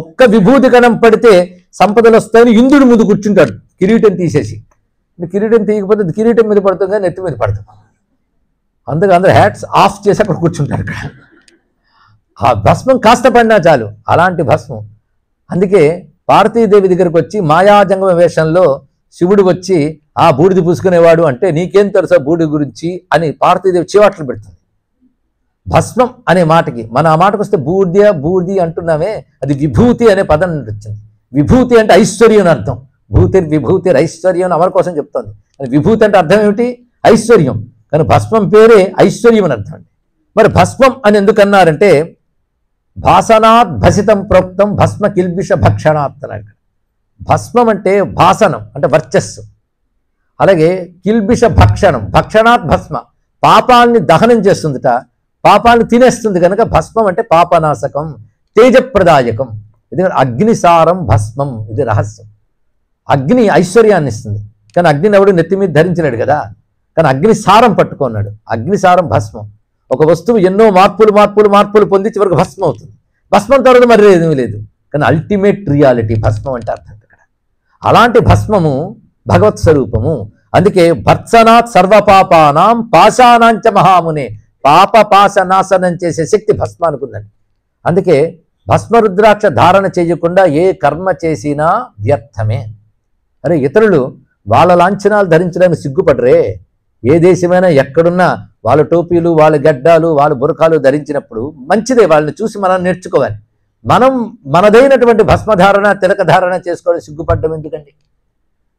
ఒక్క విభూతి కణం పడితే సంపదలు వస్తాయని ఇంద్రుడు ముందు కూర్చుంటాడు కిరీటం తీసేసి. కిరీటం తీయకపోతే కిరీటం మీద పడుతుంది కానీ నెత్తి మీద పడుతుంది. అందుకే అందరూ హ్యాట్స్ ఆఫ్ చేసి అక్కడ కూర్చుంటారు. ఇక్కడ ఆ భస్మం కాస్త పడినా చాలు, అలాంటి భస్మం. అందుకే పార్వతీదేవి దగ్గరకు వచ్చి మాయాజంగమ వేషంలో శివుడు వచ్చి ఆ బూడిది పూసుకునేవాడు అంటే నీకేం తెలుసా బూడిది గురించి అని పార్వతీదేవి చీవాట్లు పెడుతుంది. భస్మం అనే మాటకి మన ఆ మాటకు వస్తే బూర్ది అంటున్నామే, అది విభూతి అనే పదం వచ్చింది. విభూతి అంటే ఐశ్వర్యం అని అర్థం. విభూతిర్ ఐశ్వర్యం అమర కోసం చెప్తోంది. విభూతి అంటే అర్థం ఏమిటి? ఐశ్వర్యం. కానీ భస్మం పేరే ఐశ్వర్యం అని అర్థం అండి. మరి భస్మం అని ఎందుకన్నారంటే భాసనాత్ భసితం ప్రోక్తం భస్మ కిల్బిష భక్షణాత్ అన్నాడు. భస్మం అంటే భాసనం అంటే వర్చస్సు, అలాగే కిల్బిష భక్షణం, భక్షణాత్ భస్మ, పాపాలని దహనం చేస్తుందిట, పాపాలను తినేస్తుంది కనుక భస్మం అంటే పాపనాశకం, తేజప్రదాయకం. ఇది అగ్నిసారం భస్మం, ఇది రహస్యం. అగ్ని ఐశ్వర్యాన్ని ఇస్తుంది, కానీ అగ్నిని ఎవడు నెత్తి మీద ధరించలేడు కదా, కానీ అగ్నిసారం పట్టుకున్నాడు. అగ్నిసారం భస్మం. ఒక వస్తువు ఎన్నో మార్పులు పొంది చివరికి భస్మం అవుతుంది. భస్మం తర్వాత మరి ఏమీ లేదు, కానీ అల్టిమేట్ రియాలిటీ భస్మం అంటే అర్థం ఇక్కడ. అలాంటి భస్మము భగవత్ స్వరూపము. అందుకే భర్త్సనాత్ సర్వపాపానాం పాశానాంచ మహామునే, పాప పాశ నాశనం చేసే శక్తి భస్మానికి ఉందండి. అందుకే భస్మరుద్రాక్ష ధారణ చేయకుండా ఏ కర్మ చేసినా వ్యర్థమే. అరే ఇతరులు వాళ్ళ లాంఛనాలు ధరించడానికి సిగ్గుపడరే. ఏ దేశమైనా ఎక్కడున్నా వాళ్ళ టోపీలు, వాళ్ళ గడ్డాలు, వాళ్ళ బురకాలు ధరించినప్పుడు మంచిదే, వాళ్ళని చూసి మనం నేర్చుకోవాలి. మనం మనదైనటువంటి భస్మధారణ, తిలక ధారణ చేసుకోవడం సిగ్గుపడడం ఎందుకండి?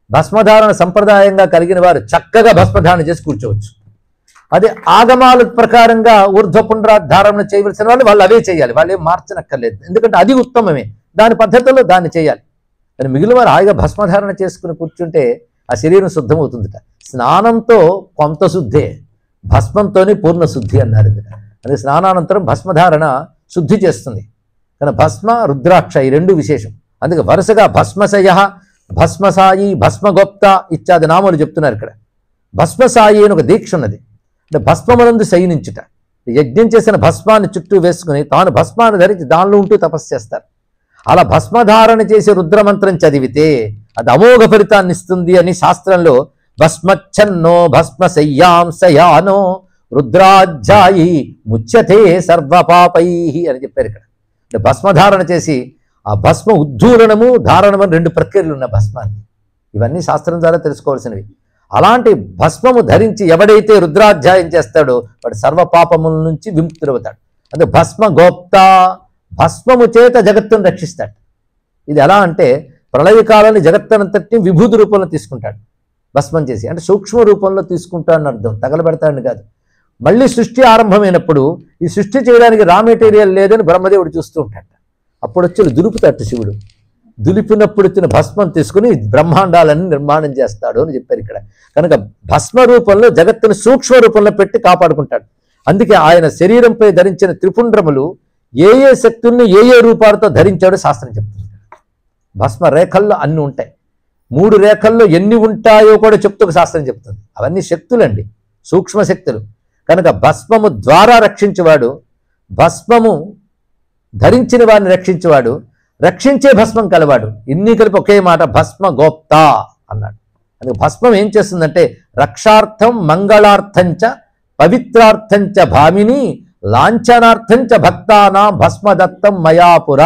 భస్మధారణ సంప్రదాయంగా కలిగిన వారు చక్కగా భస్మధారణ చేసి కూర్చోవచ్చు. అదే ఆగమాల ప్రకారంగా ఊర్ధ్వపుండ్రాధారణ చేయవలసిన వాళ్ళు అవే చేయాలి, వాళ్ళు ఏం మార్చనక్కర్లేదు. ఎందుకంటే అది ఉత్తమమే, దాని పద్ధతిలో దాన్ని చేయాలి. కానీ మిగిలిన వారు హాయిగా భస్మధారణ చేసుకుని కూర్చుంటే ఆ శరీరం శుద్ధమవుతుందిట. స్నానంతో కొంత శుద్ధే, భస్మంతోనే పూర్ణ శుద్ధి అన్నారు. అదే స్నానానంతరం భస్మధారణ శుద్ధి చేస్తుంది. కానీ భస్మ రుద్రాక్ష ఈ రెండు విశేషం. అందుకే వరుసగా భస్మశయ, భస్మసాయి, భస్మగోప్త ఇత్యాది నామాలు చెప్తున్నారు ఇక్కడ. భస్మసాయి అని ఒక దీక్ష ఉన్నది. అంటే భస్మమునందు శయనించుట, యజ్ఞం చేసిన భస్మాన్ని చుట్టూ వేసుకుని తాను భస్మాన్ని ధరించి దానిలో ఉంటూ తపస్సు చేస్తారు. అలా భస్మధారణ చేసే రుద్రమంత్రం చదివితే అది అమోఘ ఫలితాన్ని ఇస్తుంది అని శాస్త్రంలో భస్మచ్చన్నో భస్మశయ్యాం శయానో రుద్రాధ్యాయి ముచ్యతే సర్వపాపై అని చెప్పారు ఇక్కడ. అంటే భస్మధారణ చేసి ఆ భస్మ ఉద్ధూరణము, ధారణము అని రెండు ప్రక్రియలు ఉన్న భస్మాన్ని. ఇవన్నీ శాస్త్రం ద్వారా తెలుసుకోవాల్సినవి. అలాంటి భస్మము ధరించి ఎవడైతే రుద్రాధ్యాయం చేస్తాడో వాడు సర్వపాపముల నుంచి విముక్తుడవుతాడు. అంటే భస్మ గోప్త, భస్మము చేత జగత్తును రక్షిస్తాడు. ఇది ఎలా అంటే ప్రళయకాలాన్ని జగత్తునంతటిని విభూతి రూపంలో తీసుకుంటాడు భస్మం చేసి. అంటే సూక్ష్మ రూపంలో తీసుకుంటాడని అర్థం, తగలబెడతాడని కాదు. మళ్ళీ సృష్టి ఆరంభమైనప్పుడు ఈ సృష్టి చేయడానికి రా మెటీరియల్ లేదని బ్రహ్మదేవుడు చూస్తూ ఉంటాడు. అప్పుడు వచ్చి దులుపుతాడు శివుడు. దులిపినప్పుడు వచ్చిన భస్మం తీసుకుని బ్రహ్మాండాలన్నీ నిర్మాణం చేస్తాడు అని చెప్పారు ఇక్కడ. కనుక భస్మ రూపంలో జగత్తుని సూక్ష్మ రూపంలో పెట్టి కాపాడుకుంటాడు. అందుకే ఆయన శరీరంపై ధరించిన త్రిపుండ్రములు ఏ ఏ శక్తుల్ని ఏ ఏ రూపాలతో ధరించాడో శాస్త్రం చెప్తుంది. భస్మ రేఖల్లో అన్ని ఉంటాయి. 3 రేఖల్లో ఎన్ని ఉంటాయో కూడా చెప్తూ శాస్త్రం చెప్తుంది. అవన్నీ శక్తులండి, సూక్ష్మ శక్తులు. కనుక భస్మము ద్వారా రక్షించేవాడు, భస్మము ధరించిన వారిని రక్షించేవాడు, రక్షించే భస్మం కలవాడు. ఇన్ని కలిపి ఒకే మాట భస్మ గోప్త అన్నాడు. అందుకే భస్మం ఏం చేస్తుందంటే రక్షార్థం మంగళార్థంచ పవిత్రార్థంచ భామిని లాంఛనార్థంచ భక్తానా భస్మదత్తం మయాపుర.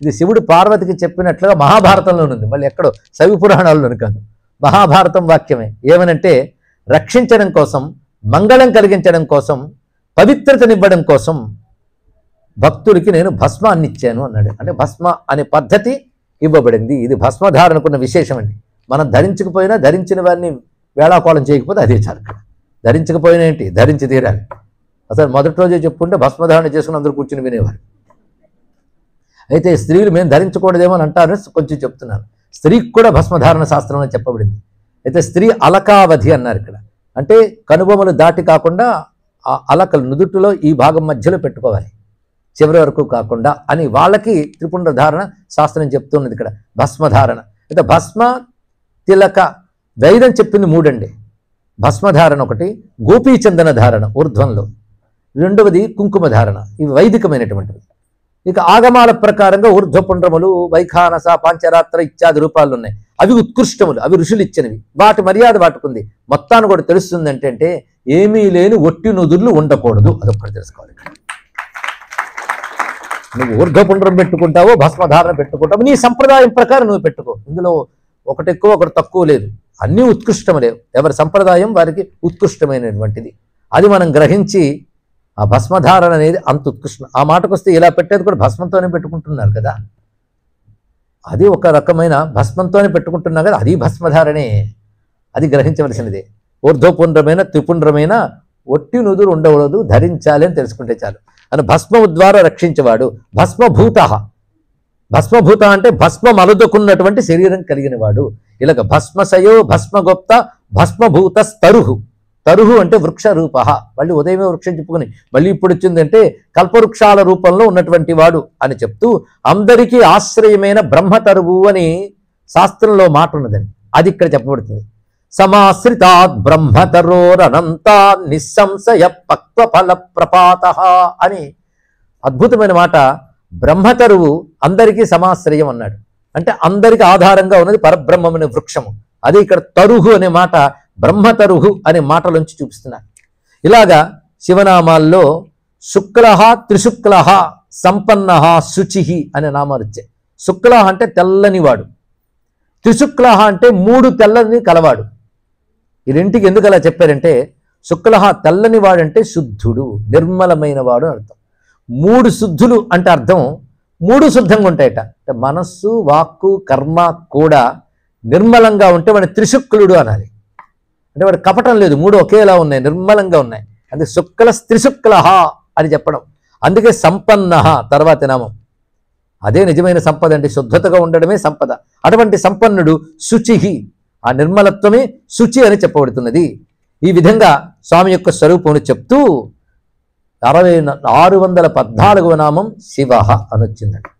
ఇది శివుడు పార్వతికి చెప్పినట్లుగా మహాభారతంలో ఉంది, మళ్ళీ ఎక్కడో శైవ పురాణాల్లోని కాదు, మహాభారతం వాక్యమే. ఏమనంటే రక్షించడం కోసం, మంగళం కలిగించడం కోసం, పవిత్రతనివ్వడం కోసం భక్తుడికి నేను భస్మాన్ని ఇచ్చాను అన్నాడు. అంటే భస్మ అనే పద్ధతి ఇవ్వబడింది. ఇది భస్మధారణకున్న విశేషం అండి. మనం ధరించకపోయినా, ధరించిన వారిని వేళాకోళం చేయకపోతే అదే చాలు. ధరించకపోయినా ఏంటి, ధరించి తీరాలి. అసలు మొదటి రోజే చెప్పుకుంటే భస్మధారణ చేసుకుని అందరూ కూర్చుని వినేవారు. అయితే స్త్రీలు మేము ధరించకూడదేమో అని అంటారు, కొంచెం చెప్తున్నాను. స్త్రీకి కూడా భస్మధారణ శాస్త్రంలో చెప్పబడింది. అయితే స్త్రీ అలకావధి అన్నారు ఇక్కడ. అంటే కనుబొమ్మలు దాటి కాకుండా ఆ అలకలు నుదుటిలో ఈ భాగం మధ్యలో పెట్టుకోవాలి, చివరి వరకు కాకుండా అని వాళ్ళకి త్రిపుండ్ర ధారణ శాస్త్రం చెప్తున్నది ఇక్కడ. భస్మధారణ అయితే భస్మ తిలక వైద్యం చెప్పింది 3 అండి. భస్మధారణ ఒకటి, గోపీచందన ధారణ ఊర్ధ్వంలో, రెండవది కుంకుమ ధారణ. ఇవి వైదికమైనటువంటివి. ఇక ఆగమాల ప్రకారంగా ఊర్ధ్వపుండ్రములు, వైఖానస, పాంచరాత్ర ఇత్యాది రూపాలు ఉన్నాయి. అవి ఉత్కృష్టములు, అవి ఋషులు ఇచ్చినవి. వాటి మర్యాద వాటుకుంది. మొత్తాన్ని కూడా తెలుస్తుంది ఏంటంటే ఏమీ లేని ఒట్టి నుదుర్లు ఉండకూడదు, అదొక్కటి తెలుసుకోవాలి. నువ్వు ఊర్ధ్వపుండ్రం పెట్టుకుంటావో భస్మధారణ పెట్టుకుంటావు, నీ సంప్రదాయం ప్రకారం నువ్వు పెట్టుకో. ఇందులో ఒకటి ఎక్కువ ఒకటి తక్కువ లేదు, అన్నీ ఉత్కృష్టములే. ఎవరి సంప్రదాయం వారికి ఉత్కృష్టమైనటువంటిది. అది మనం గ్రహించి ఆ భస్మధారణ అనేది అంత ఉత్కృష్టం. ఆ మాటకు వస్తే ఇలా పెట్టేది కూడా భస్మంతోనే పెట్టుకుంటున్నారు కదా, అది ఒక రకమైన భస్మంతోనే పెట్టుకుంటున్నాం కదా, అది భస్మధారణే. అది గ్రహించవలసినదే. ఊర్ధ్వపుండ్రమైన త్రిపుండ్రమైన ఒట్టి నుదురు ఉండకూడదు, ధరించాలి అని తెలుసుకుంటే చాలు. అని భస్మము ద్వారా రక్షించేవాడు. భస్మభూత, భస్మభూత అంటే భస్మం అలుదుకున్నటువంటి శరీరం కలిగిన వాడు. ఇలాగ భస్మశయో భస్మగొప్త భస్మభూత తరుహు. తరుహు అంటే వృక్ష రూప. మళ్ళీ ఉదయమే వృక్షం చెప్పుకుని మళ్ళీ ఇప్పుడు వచ్చిందంటే కల్పవృక్షాల రూపంలో ఉన్నటువంటి వాడు అని చెప్తూ అందరికీ ఆశ్రయమైన బ్రహ్మతరువు అని శాస్త్రంలో మాట ఉన్నదండి. అది ఇక్కడ చెప్పబడుతుంది. సమాశ్రితాత్ బ్రహ్మతరోరనంతా నిస్సంశయ పక్వ ఫల ప్రపాత అని అద్భుతమైన మాట. బ్రహ్మతరువు అందరికీ సమాశ్రయం అన్నాడు. అంటే అందరికి ఆధారంగా ఉన్నది పరబ్రహ్మం అనే వృక్షము. అది ఇక్కడ తరుహు అనే మాట బ్రహ్మతరుహు అనే మాటలోంచి చూపిస్తున్నారు. ఇలాగా శివనామాల్లో శుక్ల త్రిశుక్ల సంపన్న శుచి అనే నామాలు వచ్చాయి. శుక్ల అంటే తెల్లనివాడు, త్రిశుక్ల అంటే 3 తెల్లని కలవాడు. ఈ రెంటికి ఎందుకు అలా చెప్పారంటే శుక్ల తెల్లని వాడంటే శుద్ధుడు, నిర్మలమైన వాడు అని అర్థం. 3 శుద్ధులు అంటే అర్థం 3 శుద్ధంగా ఉంటాయట. అంటే మనస్సు, వాక్కు, కర్మ కూడా నిర్మలంగా ఉంటే వాడు త్రిశుక్లుడు అనాలి. అంటే వాడు కపటం లేదు, 3 ఒకేలా ఉన్నాయి, నిర్మలంగా ఉన్నాయి. అందుకే శుక్ల త్రిశుక్ల అని చెప్పడం. అందుకే సంపన్న తర్వాతి నామం. అదే నిజమైన సంపద అంటే శుద్ధతగా ఉండడమే సంపద. అటువంటి సంపన్నుడు శుచి, ఆ నిర్మలత్వమే శుచి అని చెప్పబడుతున్నది. ఈ విధంగా స్వామి యొక్క స్వరూపమును చెప్తూ 614వ నామం శివ అని వచ్చిందండి.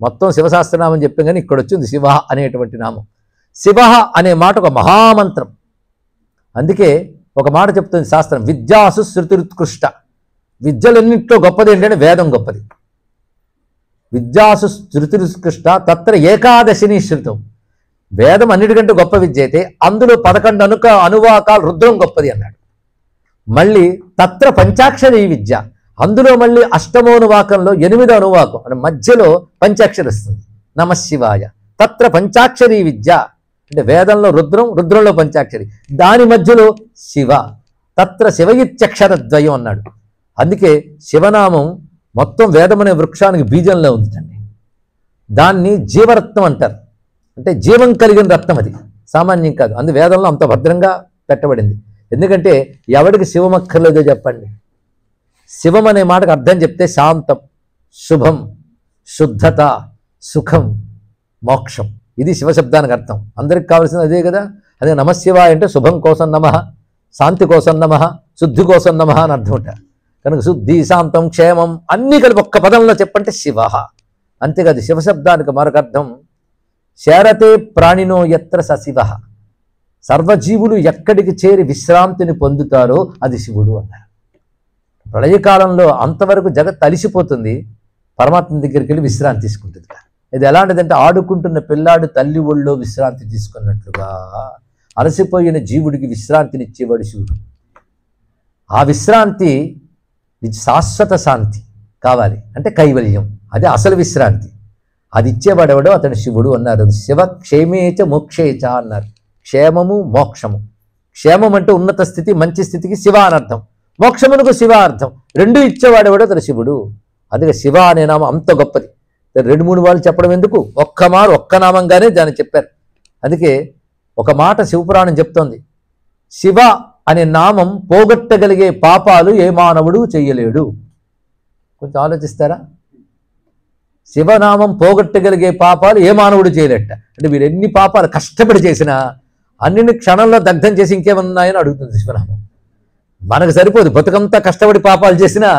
మొత్తం శివశాస్త్రనామం చెప్పాం కానీ ఇక్కడ వచ్చింది శివ అనేటువంటి నామం. శివ అనే మాట ఒక మహామంత్రం. అందుకే ఒక మాట చెప్తుంది శాస్త్రం, విద్యాసు శృతిరుత్కృష్ట. విద్యలన్నింటిలో గొప్పది ఏంటంటే వేదం గొప్పది. విద్యాసు శృతిరుత్కృష్ట తత్ర ఏకాదశిని శృతం. వేదం అన్నిటికంటే గొప్ప విద్య అయితే అందులో 11 అనువాకాలు రుద్రం గొప్పది అన్నాడు. మళ్ళీ తత్ర పంచాక్షరి విద్య, అందులో మళ్ళీ 8వ అనువాకంలో 8వ అనువాకం అంటే మధ్యలో పంచాక్షరి వస్తుంది, నమశివాయ. తత్ర పంచాక్షరి విద్య అంటే వేదంలో రుద్రం, రుద్రంలో పంచాక్షరి, దాని మధ్యలో శివ, తత్ర శివయిత్యక్షరద్వయం అన్నాడు. అందుకే శివనామం మొత్తం వేదం అనే వృక్షానికి బీజంలో ఉందండి. దాన్ని జీవరత్నం అంటారు. అంటే జీవం కలిగిన రత్నం, అది సామాన్యం కాదు. అందు వేదంలో అంత భద్రంగా పెట్టబడింది. ఎందుకంటే ఎవడికి శివం అక్కర్లేదో చెప్పండి. శివం అనే మాటకు అర్థం చెప్తే శాంతం, శుభం, శుద్ధత, సుఖం, మోక్షం. ఇది శివశబ్దానికి అర్థం. అందరికి కావాల్సింది అదే కదా. అదే నమశివాయ అంటే శుభం కోసం నమః, శాంతి కోసం నమః, శుద్ధి కోసం నమః అని అర్థం ఉంటారు. కనుక శుద్ధి, శాంతం, క్షేమం అన్నీ కలిపి ఒక్క పదంలో చెప్పంటే శివ. అంతేకాదు శివశబ్దానికి మరొక అర్థం శరతే ప్రాణినో యత్ర సశివ. సర్వజీవులు ఎక్కడికి చేరి విశ్రాంతిని పొందుతారో అది శివుడు అన్నారు. ప్రళయకాలంలో అంతవరకు జగత్ అలిసిపోతుంది, పరమాత్మ దగ్గరికి వెళ్ళి విశ్రాంతి తీసుకుంటుంది. ఇది ఎలాంటిదంటే ఆడుకుంటున్న పిల్లాడు తల్లి ఒళ్ళో విశ్రాంతి తీసుకున్నట్లుగా అలసిపోయిన జీవుడికి విశ్రాంతినిచ్చేవాడు శివుడు. ఆ విశ్రాంతి శాశ్వత శాంతి కావాలి అంటే కైవల్యం, అదే అసలు విశ్రాంతి. అది ఇచ్చేవాడెవడో అతడు శివుడు అన్నారు. శివ క్షేమేచ మోక్షేచ అన్నారు. క్షేమము, మోక్షము. క్షేమం అంటే ఉన్నత స్థితి, మంచి స్థితికి శివ అని అర్థం, మోక్షమునకు శివ అర్థం. 2 ఇచ్చేవాడెవడో అతడు శివుడు. అదే శివ అనే నామం అంత గొప్పది. 2-3 వాళ్ళు చెప్పడం ఎందుకు, ఒక్క నామంగానే దాన్ని చెప్పారు. అందుకే ఒక మాట శివపురాణం చెప్తోంది, శివ అనే నామం పోగొట్టగలిగే పాపాలు ఏ మానవుడు చెయ్యలేడు. కొంచెం ఆలోచిస్తారా? శివనామం పోగొట్టగలిగే పాపాలు ఏ మానవుడు చేయలేట. అంటే మీరు ఎన్ని పాపాలు కష్టపడి చేసినా అన్నిని క్షణంలో దగ్ధం చేసి ఇంకేమన్నాయని అడుగుతుంది శివనామం. మనకు సరిపోదు, బతుకంతా కష్టపడి పాపాలు చేసినా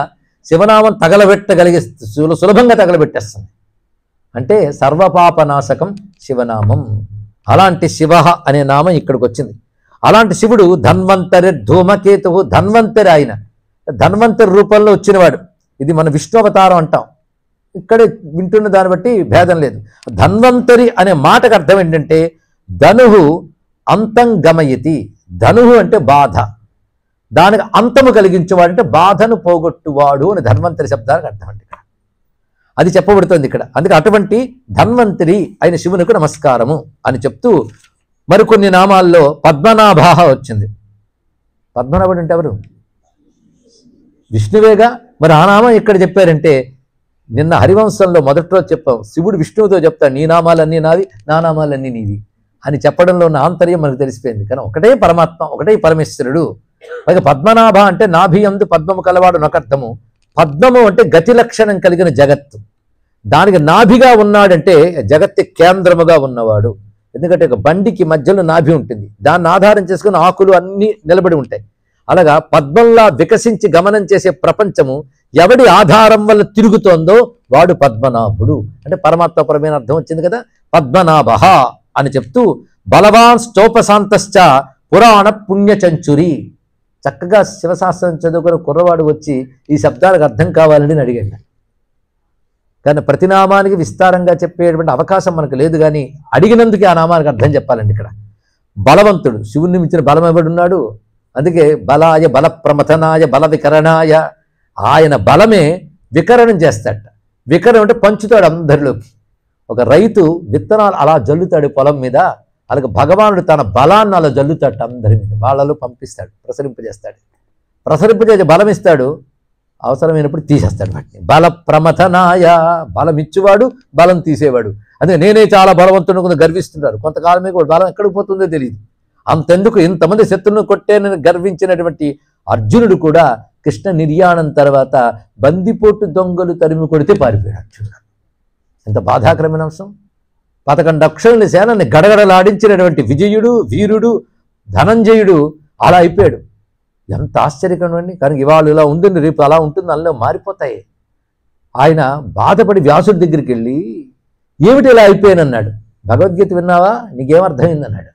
శివనామం తగలబెట్టగలిగే సులభంగా తగలబెట్టేస్తుంది. అంటే సర్వపాపనాశకం శివనామం. అలాంటి శివ అనే నామం ఇక్కడికి వచ్చింది. అలాంటి శివుడు ధన్వంతరి ధూమకేతువు. ధన్వంతరి ఆయన ధన్వంతరి రూపంలో వచ్చినవాడు. ఇది మన విష్ణు అవతారం అంటాం. ఇక్కడే వింటున్న దాన్ని బట్టి భేదం లేదు. ధన్వంతరి అనే మాటకు అర్థం ఏంటంటే ధనుహు అంతం గమయతి. ధనుహు అంటే బాధ, దానికి అంతము కలిగించేవాడు అంటే బాధను పోగొట్టువాడు అని ధన్వంతరి శబ్దానికి అర్థం అండి. అది చెప్పబడుతుంది ఇక్కడ. అందుకే అటువంటి ధన్వంతరి అయిన శివునికి నమస్కారము అని చెప్తూ మరికొన్ని నామాల్లో పద్మనాభ వచ్చింది. పద్మనాభుడు అంటే ఎవరు? విష్ణువేగా. మరి ఆ నామం ఇక్కడ చెప్పారంటే నిన్న హరివంశంలో మొదటి రోజు చెప్పాం, శివుడు విష్ణువుతో చెప్తాడు నీ నామాలన్నీ నావి, నా నామాలన్నీ నీవి అని చెప్పడంలో ఉన్న ఆంతర్యం మనకు తెలిసిపోయింది. కానీ ఒకటే పరమాత్మ, ఒకటే పరమేశ్వరుడు. పైగా పద్మనాభ అంటే నాభియందు పద్మము కలవాడు నొకర్థము. పద్మము అంటే గతి లక్షణం కలిగిన జగత్తు. దానికి నాభిగా ఉన్నాడంటే జగత్తి కేంద్రముగా ఉన్నవాడు. ఎందుకంటే ఒక బండికి మధ్యలో నాభి ఉంటుంది, దాన్ని ఆధారం చేసుకుని ఆకులు అన్నీ నిలబడి ఉంటాయి. అలాగా పద్మంలా వికసించి గమనం చేసే ప్రపంచము ఎవడి ఆధారం వల్ల తిరుగుతోందో వాడు పద్మనాభుడు. అంటే పరమాత్మపరమైన అర్థం వచ్చింది కదా. పద్మనాభ అని చెప్తూ బలవాన్ స్తోపశాంతశ్చ పురాణ పుణ్యచంచురి. చక్కగా శివశాస్త్రం చదువుకుని కుర్రవాడు వచ్చి ఈ శబ్దాలకు అర్థం కావాలని అడిగాడు. కానీ ప్రతి నామానికి విస్తారంగా చెప్పేటువంటి అవకాశం మనకు లేదు. కానీ అడిగినందుకే ఆ నామానికి అర్థం చెప్పాలండి. ఇక్కడ బలవంతుడు, శివుణ్ణి మించిన బలం ఎవడున్నాడు? అందుకే బలాయ బల ప్రమథనాయ బల వికరణాయ, ఆయన బలమే వికరణం చేస్తాడట. వికరణం అంటే పంచుతాడు అందరిలోకి. ఒక రైతు విత్తనాలు అలా జల్లుతాడు పొలం మీద, అలాగే భగవానుడు తన బలాన్ని అలా జల్లుతాడు అందరి మీద, వాళ్ళలో పంపిస్తాడు, ప్రసరింపజేస్తాడు. ప్రసరింపజేసి బలం ఇస్తాడు, అవసరమైనప్పుడు తీసేస్తాడు వాటిని. బల ప్రమథనాయ, బలం ఇచ్చేవాడు, బలం తీసేవాడు. అందుకే నేనే చాలా బలవంతుడు కొంత గర్విస్తున్నారు. కొంతకాలమే కూడా బలం ఎక్కడికి పోతుందో తెలియదు. అంతెందుకు ఇంతమంది శత్రువులను కొట్టేనని గర్వించినటువంటి అర్జునుడు కూడా కృష్ణ నిర్యాణం తర్వాత బందిపోటు దొంగలు తరిమి కొడితే పారిపోయాడు అర్జునుడు. ఎంత బాధాకరమైన అంశం. 11 అక్షరుల సేనని గడగడలాడించినటువంటి విజయుడు, వీరుడు, ధనంజయుడు అలా అయిపోయాడు. ఎంత ఆశ్చర్యకరమండి. కానీ ఇవాళ ఇలా ఉంటుంది, రేపు అలా ఉంటుంది, అలా మారిపోతాయి. ఆయన బాధపడి వ్యాసుడి దగ్గరికి వెళ్ళి ఏమిటి ఇలా అయిపోయానన్నాడు. భగవద్గీత విన్నావా, నీకేమర్థమైందన్నాడు.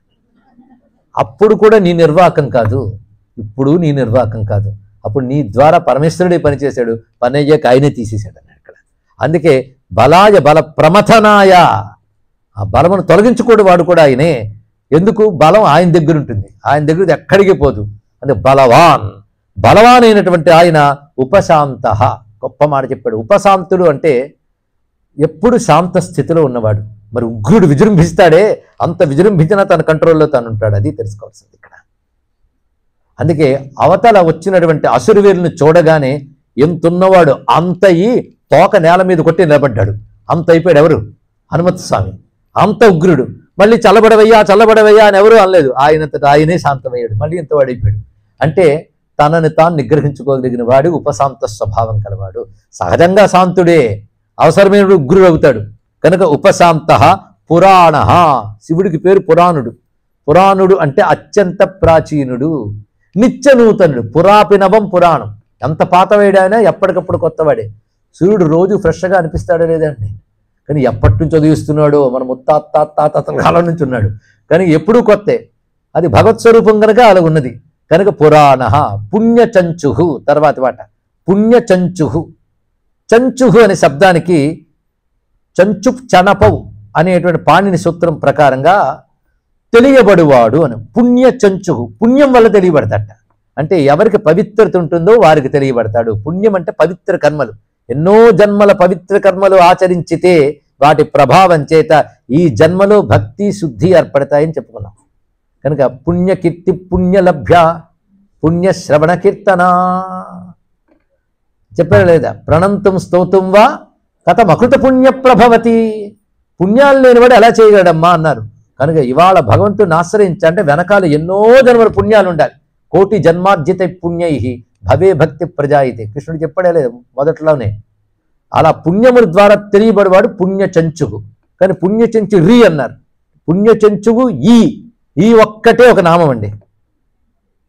అప్పుడు కూడా నీ నిర్వాకం కాదు, ఇప్పుడు నీ నిర్వాకం కాదు, అప్పుడు నీ ద్వారా పరమేశ్వరుడే పనిచేశాడు, పని అయ్యాక ఆయనే తీసేశాడు అన్నాడు ఇక్కడ. అందుకే బలాయ బల ప్రమథనాయ, ఆ బలమును తొలగించుకోడు వాడు కూడా ఆయనే. ఎందుకు? బలం ఆయన దగ్గర ఉంటుంది, ఆయన దగ్గర ఎక్కడికి పోదు. అంటే బలవాన్, బలవాన్ అయినటువంటి ఆయన ఉపశాంత. గొప్ప మాట చెప్పాడు. ఉపశాంతుడు అంటే ఎప్పుడు శాంత స్థితిలో ఉన్నవాడు. మరి ఉగ్రుడు విజృంభిస్తాడే, అంత విజృంభించినా తన కంట్రోల్లో తాను ఉంటాడు. అది తెలుసుకోవాల్సింది ఇక్కడ. అందుకే అవతల వచ్చినటువంటి అసురవీరులను చూడగానే ఎంతున్నవాడు అంతయి తోక నేల మీద కొట్టి నిలబడ్డాడు. అంత అయిపోయాడు. ఎవరు? హనుమత్ స్వామి. అంత ఉగ్రుడు. మళ్ళీ చల్లబడవయ్యా చల్లబడవయ్యా అని ఎవరు అనలేదు, ఆయనంతటా ఆయనే శాంతమయ్యాడు. మళ్ళీ ఇంతవాడైపోయాడు. అంటే తనని తాను నిగ్రహించుకోగలిగిన వాడు ఉపశాంత స్వభావం కలవాడు. సహజంగా శాంతుడే, అవసరమైన ఉగ్రుడు అవుతాడు. కనుక ఉపశాంత పురాణ. శివుడికి పేరు పురాణుడు. పురాణుడు అంటే అత్యంత ప్రాచీనుడు, నిత్య నూతనుడు. పురాపినవం పురాణం. ఎంత పాతవాడైనా ఎప్పటికప్పుడు కొత్తవాడే. సూర్యుడు రోజు ఫ్రెష్గా అనిపిస్తాడో లేదండి. కానీ ఎప్పటి నుంచి చదివిస్తున్నాడో, మన ముత్తాతల కాలం నుంచి ఉన్నాడు, కానీ ఎప్పుడూ కొత్తే. అది భగవత్ స్వరూపం కనుక అలా ఉన్నది. కనుక పురాణ. పుణ్యచంచుహు తర్వాత మాట పుణ్యచంచుహు. చంచుహు అనే శబ్దానికి చంచు చనపవు అనేటువంటి పాణిని సూత్రం ప్రకారంగా తెలియబడువాడు అని. పుణ్యచంచుహు, పుణ్యం వల్ల తెలియబడతాట. అంటే ఎవరికి పవిత్రత ఉంటుందో వారికి తెలియబడతాడు. పుణ్యం అంటే పవిత్ర కర్మలు. ఎన్నో జన్మల పవిత్ర కర్మలు ఆచరించితే వాటి ప్రభావం చేత ఈ జన్మలో భక్తి శుద్ధి ఏర్పడతాయని చెప్పుకున్నాం. కనుక పుణ్యకీర్తి పుణ్యలభ్య పుణ్యశ్రవణ కీర్తన చెప్పారు లేదా? ప్రణంతం స్తోతం వా కథమకృత పుణ్య ప్రభవతి. పుణ్యాలు లేనివాడు ఎలా చేయగలడమ్మా అన్నారు. కనుక ఇవాళ భగవంతుని ఆశ్రయించంటే వెనకాల ఎన్నో జన్మల పుణ్యాలు ఉండాలి. కోటి జన్మార్జిత పుణ్యై భవే భక్తి ప్రజాయితే కృష్ణుడు చెప్పాడే లేదు మొదట్లోనే. అలా పుణ్యముల ద్వారా తెలియబడివాడు పుణ్యచంచుగు. కానీ పుణ్యచంచు రి అన్నారు. పుణ్యచంచుగు ఈ ఒక్కటే ఒక నామం అండి.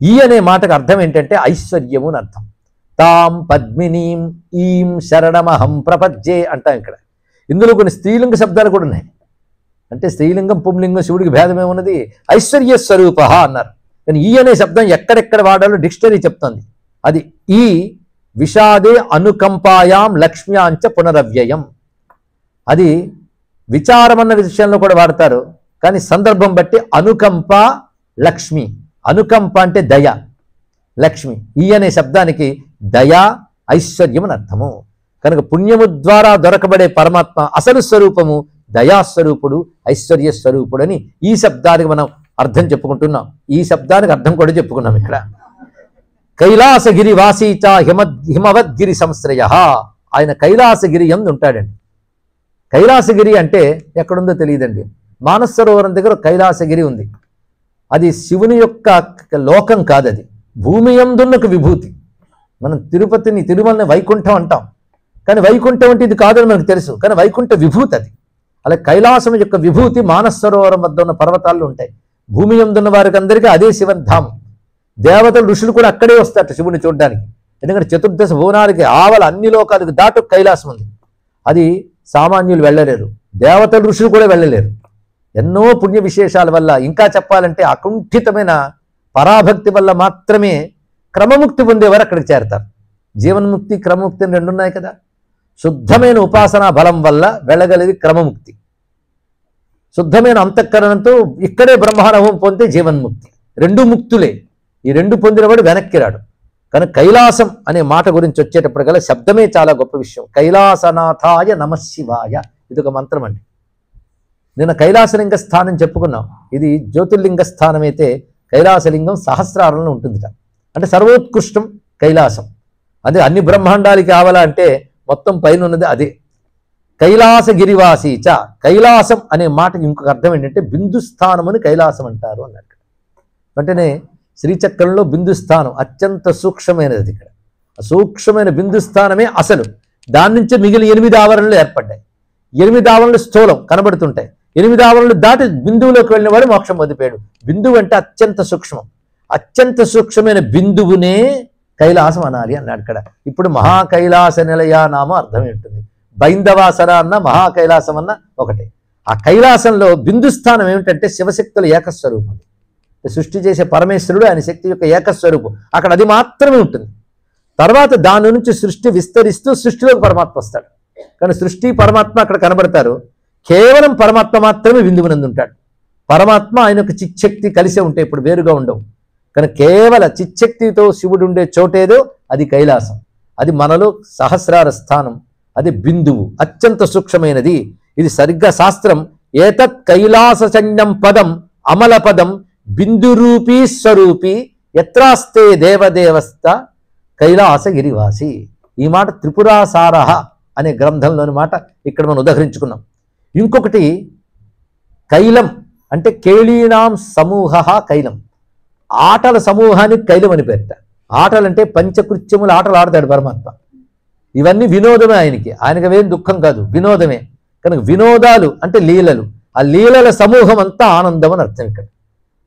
ఈ అనే మాటకు అర్థం ఏంటంటే ఐశ్వర్యము అని అర్థం. తాం పద్మినీం ఈం శరణమహం ప్రపద్యే అంటాం ఇక్కడ. ఇందులో కొన్ని స్త్రీలింగ శబ్దాలు కూడా ఉన్నాయి. అంటే స్త్రీలింగం పుంలింగం శివుడికి భేదమేమున్నది? ఐశ్వర్య స్వరూప అన్నారు. కానీ ఈ అనే శబ్దం ఎక్కడెక్కడ వాడాలో డిక్షనరీ చెప్తుంది. అది ఈ విషాదే అనుకంపాయాం లక్ష్మ్యాంచ పునరవ్యయం. అది విచారం అన్న విషయంలో కూడా వాడతారు. కానీ సందర్భం బట్టి అనుకంప లక్ష్మి. అనుకంప అంటే దయ, లక్ష్మి. ఈ అనే శబ్దానికి దయా ఐశ్వర్యం అని అర్థము. కనుక పుణ్యము ద్వారా దొరకబడే పరమాత్మ అసలు స్వరూపము దయాస్వరూపుడు, ఐశ్వర్య స్వరూపుడు అని ఈ శబ్దానికి మనం అర్థం చెప్పుకుంటున్నాం. ఈ శబ్దానికి అర్థం కూడా చెప్పుకున్నాం ఇక్కడ. కైలాసగిరి వాసీచ హిమవద్గిరి సంశ్రయ. ఆయన కైలాసగిరి యందు ఉంటాడండి. కైలాసగిరి అంటే ఎక్కడుందో తెలియదండి. మానస సరోవరం దగ్గర కైలాసగిరి ఉంది. అది శివుని యొక్క లోకం కాదు, అది భూమి యందున్న ఒక విభూతి. మనం తిరుపతిని తిరుమలని వైకుంఠం అంటాం, కానీ వైకుంఠం అంటే ఇది కాదని మనకు తెలుసు. కానీ వైకుంఠ విభూతి అది. అలా కైలాసం యొక్క విభూతి మానస సరోవరం వద్ద ఉన్న పర్వతాల్లో ఉంటాయి. భూమి యందున్న వారికి అందరికీ అదే శివధామం. దేవతలు ఋషులు కూడా అక్కడే వస్తారట శివుని చూడడానికి. ఎందుకంటే చతుర్దశ భువనాలకి ఆవల అన్ని లోకాలకు దాటు కైలాసం ఉంది. అది సామాన్యులు వెళ్ళలేరు, దేవతలు ఋషులు కూడా వెళ్ళలేరు. ఎన్నో పుణ్య విశేషాల వల్ల, ఇంకా చెప్పాలంటే అకుంఠితమైన పరాభక్తి వల్ల మాత్రమే క్రమముక్తి పొందేవారు అక్కడికి చేరతారు. జీవన్ముక్తి క్రమముక్తి అని రెండు ఉన్నాయి కదా. శుద్ధమైన ఉపాసనా బలం వల్ల వెళ్ళగలిగి క్రమముక్తి, శుద్ధమైన అంతఃకరణంతో ఇక్కడే బ్రహ్మానుభవం పొందితే జీవన్ముక్తి. రెండు ముక్తులే. ఈ రెండు పొందినవాడు వెనక్కి రాడు. కానీ కైలాసం అనే మాట గురించి వచ్చేటప్పటికల్లా శబ్దమే చాలా గొప్ప విషయం. కైలాసనాథాయ నమశివాయ, ఇది ఒక మంత్రం అండి. నిన్న కైలాసలింగ స్థానం చెప్పుకున్నాం. ఇది జ్యోతిర్లింగ స్థానం అయితే కైలాసలింగం సహస్రారంలో ఉంటుంది. అంటే సర్వోత్కృష్టం కైలాసం. అదే అన్ని బ్రహ్మాండాలకి కావాలంటే మొత్తం పైన ఉన్నది అదే. కైలాస గిరివాసీచ, కైలాసం అనే మాటకి ఇంకొక అర్థం ఏంటంటే బిందు స్థానముని కైలాసం అంటారు అన్నట్టు. వెంటనే శ్రీచక్రంలో బిందు స్థానం అత్యంత సూక్ష్మమైనది. ఇక్కడ సూక్ష్మమైన బిందు స్థానమే అసలు. దాని నుంచి మిగిలిన 8 ఆవరణలు ఏర్పడ్డాయి. 8 ఆవరణలు స్థూలం కనబడుతుంటాయి. 8 ఆవరణలు దాటి బిందువులోకి వెళ్ళిన వాడు మోక్షం పొందిపోయాడు. బిందువు అంటే అత్యంత సూక్ష్మం. అత్యంత సూక్ష్మమైన బిందువునే కైలాసం అనాలి అన్నాడు ఇక్కడ. ఇప్పుడు మహాకైలాస నిలయ నామ అర్థం ఉంటుంది. బైందవాసన అన్న మహాకైలాసం అన్న ఒకటే. ఆ కైలాసంలో బిందు స్థానం ఏమిటంటే శివశక్తుల ఏకస్వరూపం. సృష్టి చేసే పరమేశ్వరుడు ఆయన శక్తి యొక్క ఏకస్వరూపం. అక్కడ అది మాత్రమే ఉంటుంది. తర్వాత దాని నుంచి సృష్టి విస్తరిస్తూ సృష్టిలోకి పరమాత్మ వస్తాడు. కానీ సృష్టి పరమాత్మ అక్కడ కనబడతారు. కేవలం పరమాత్మ మాత్రమే బిందువునందు ఉంటాడు. పరమాత్మ ఆయన యొక్క చిచ్చక్తి కలిసే ఉంటాయి, ఇప్పుడు వేరుగా ఉండవు. కానీ కేవల చిచ్చక్తితో శివుడు ఉండే చోటేదో అది కైలాసం. అది మనలో సహస్రార స్థానం. అది బిందువు, అత్యంత సూక్ష్మమైనది. ఇది సరిగ్గా శాస్త్రం ఏతత్ కైలాస సంజ్ఞం పదం అమల పదం బిందురూపీ స్వరూపి యత్రాస్తే దేవదేవస్థ కైలాసగిరివాసి. ఈ మాట త్రిపురాసారహ అనే గ్రంథంలోని మాట ఇక్కడ మనం ఉదహరించుకున్నాం. ఇంకొకటి కైలం అంటే కేళీనాం సమూహ కైలం. ఆటల సమూహానికి కైలం అని పేరుట. ఆటలంటే పంచకృత్యములు ఆటలు ఆడతాడు పరమాత్మ. ఇవన్నీ వినోదమే ఆయనకి. ఆయనకి అవేం దుఃఖం కాదు, వినోదమే. కనుక వినోదాలు అంటే లీలలు. ఆ లీలల సమూహం అంతా ఆనందం అని అర్థం ఇక్కడ.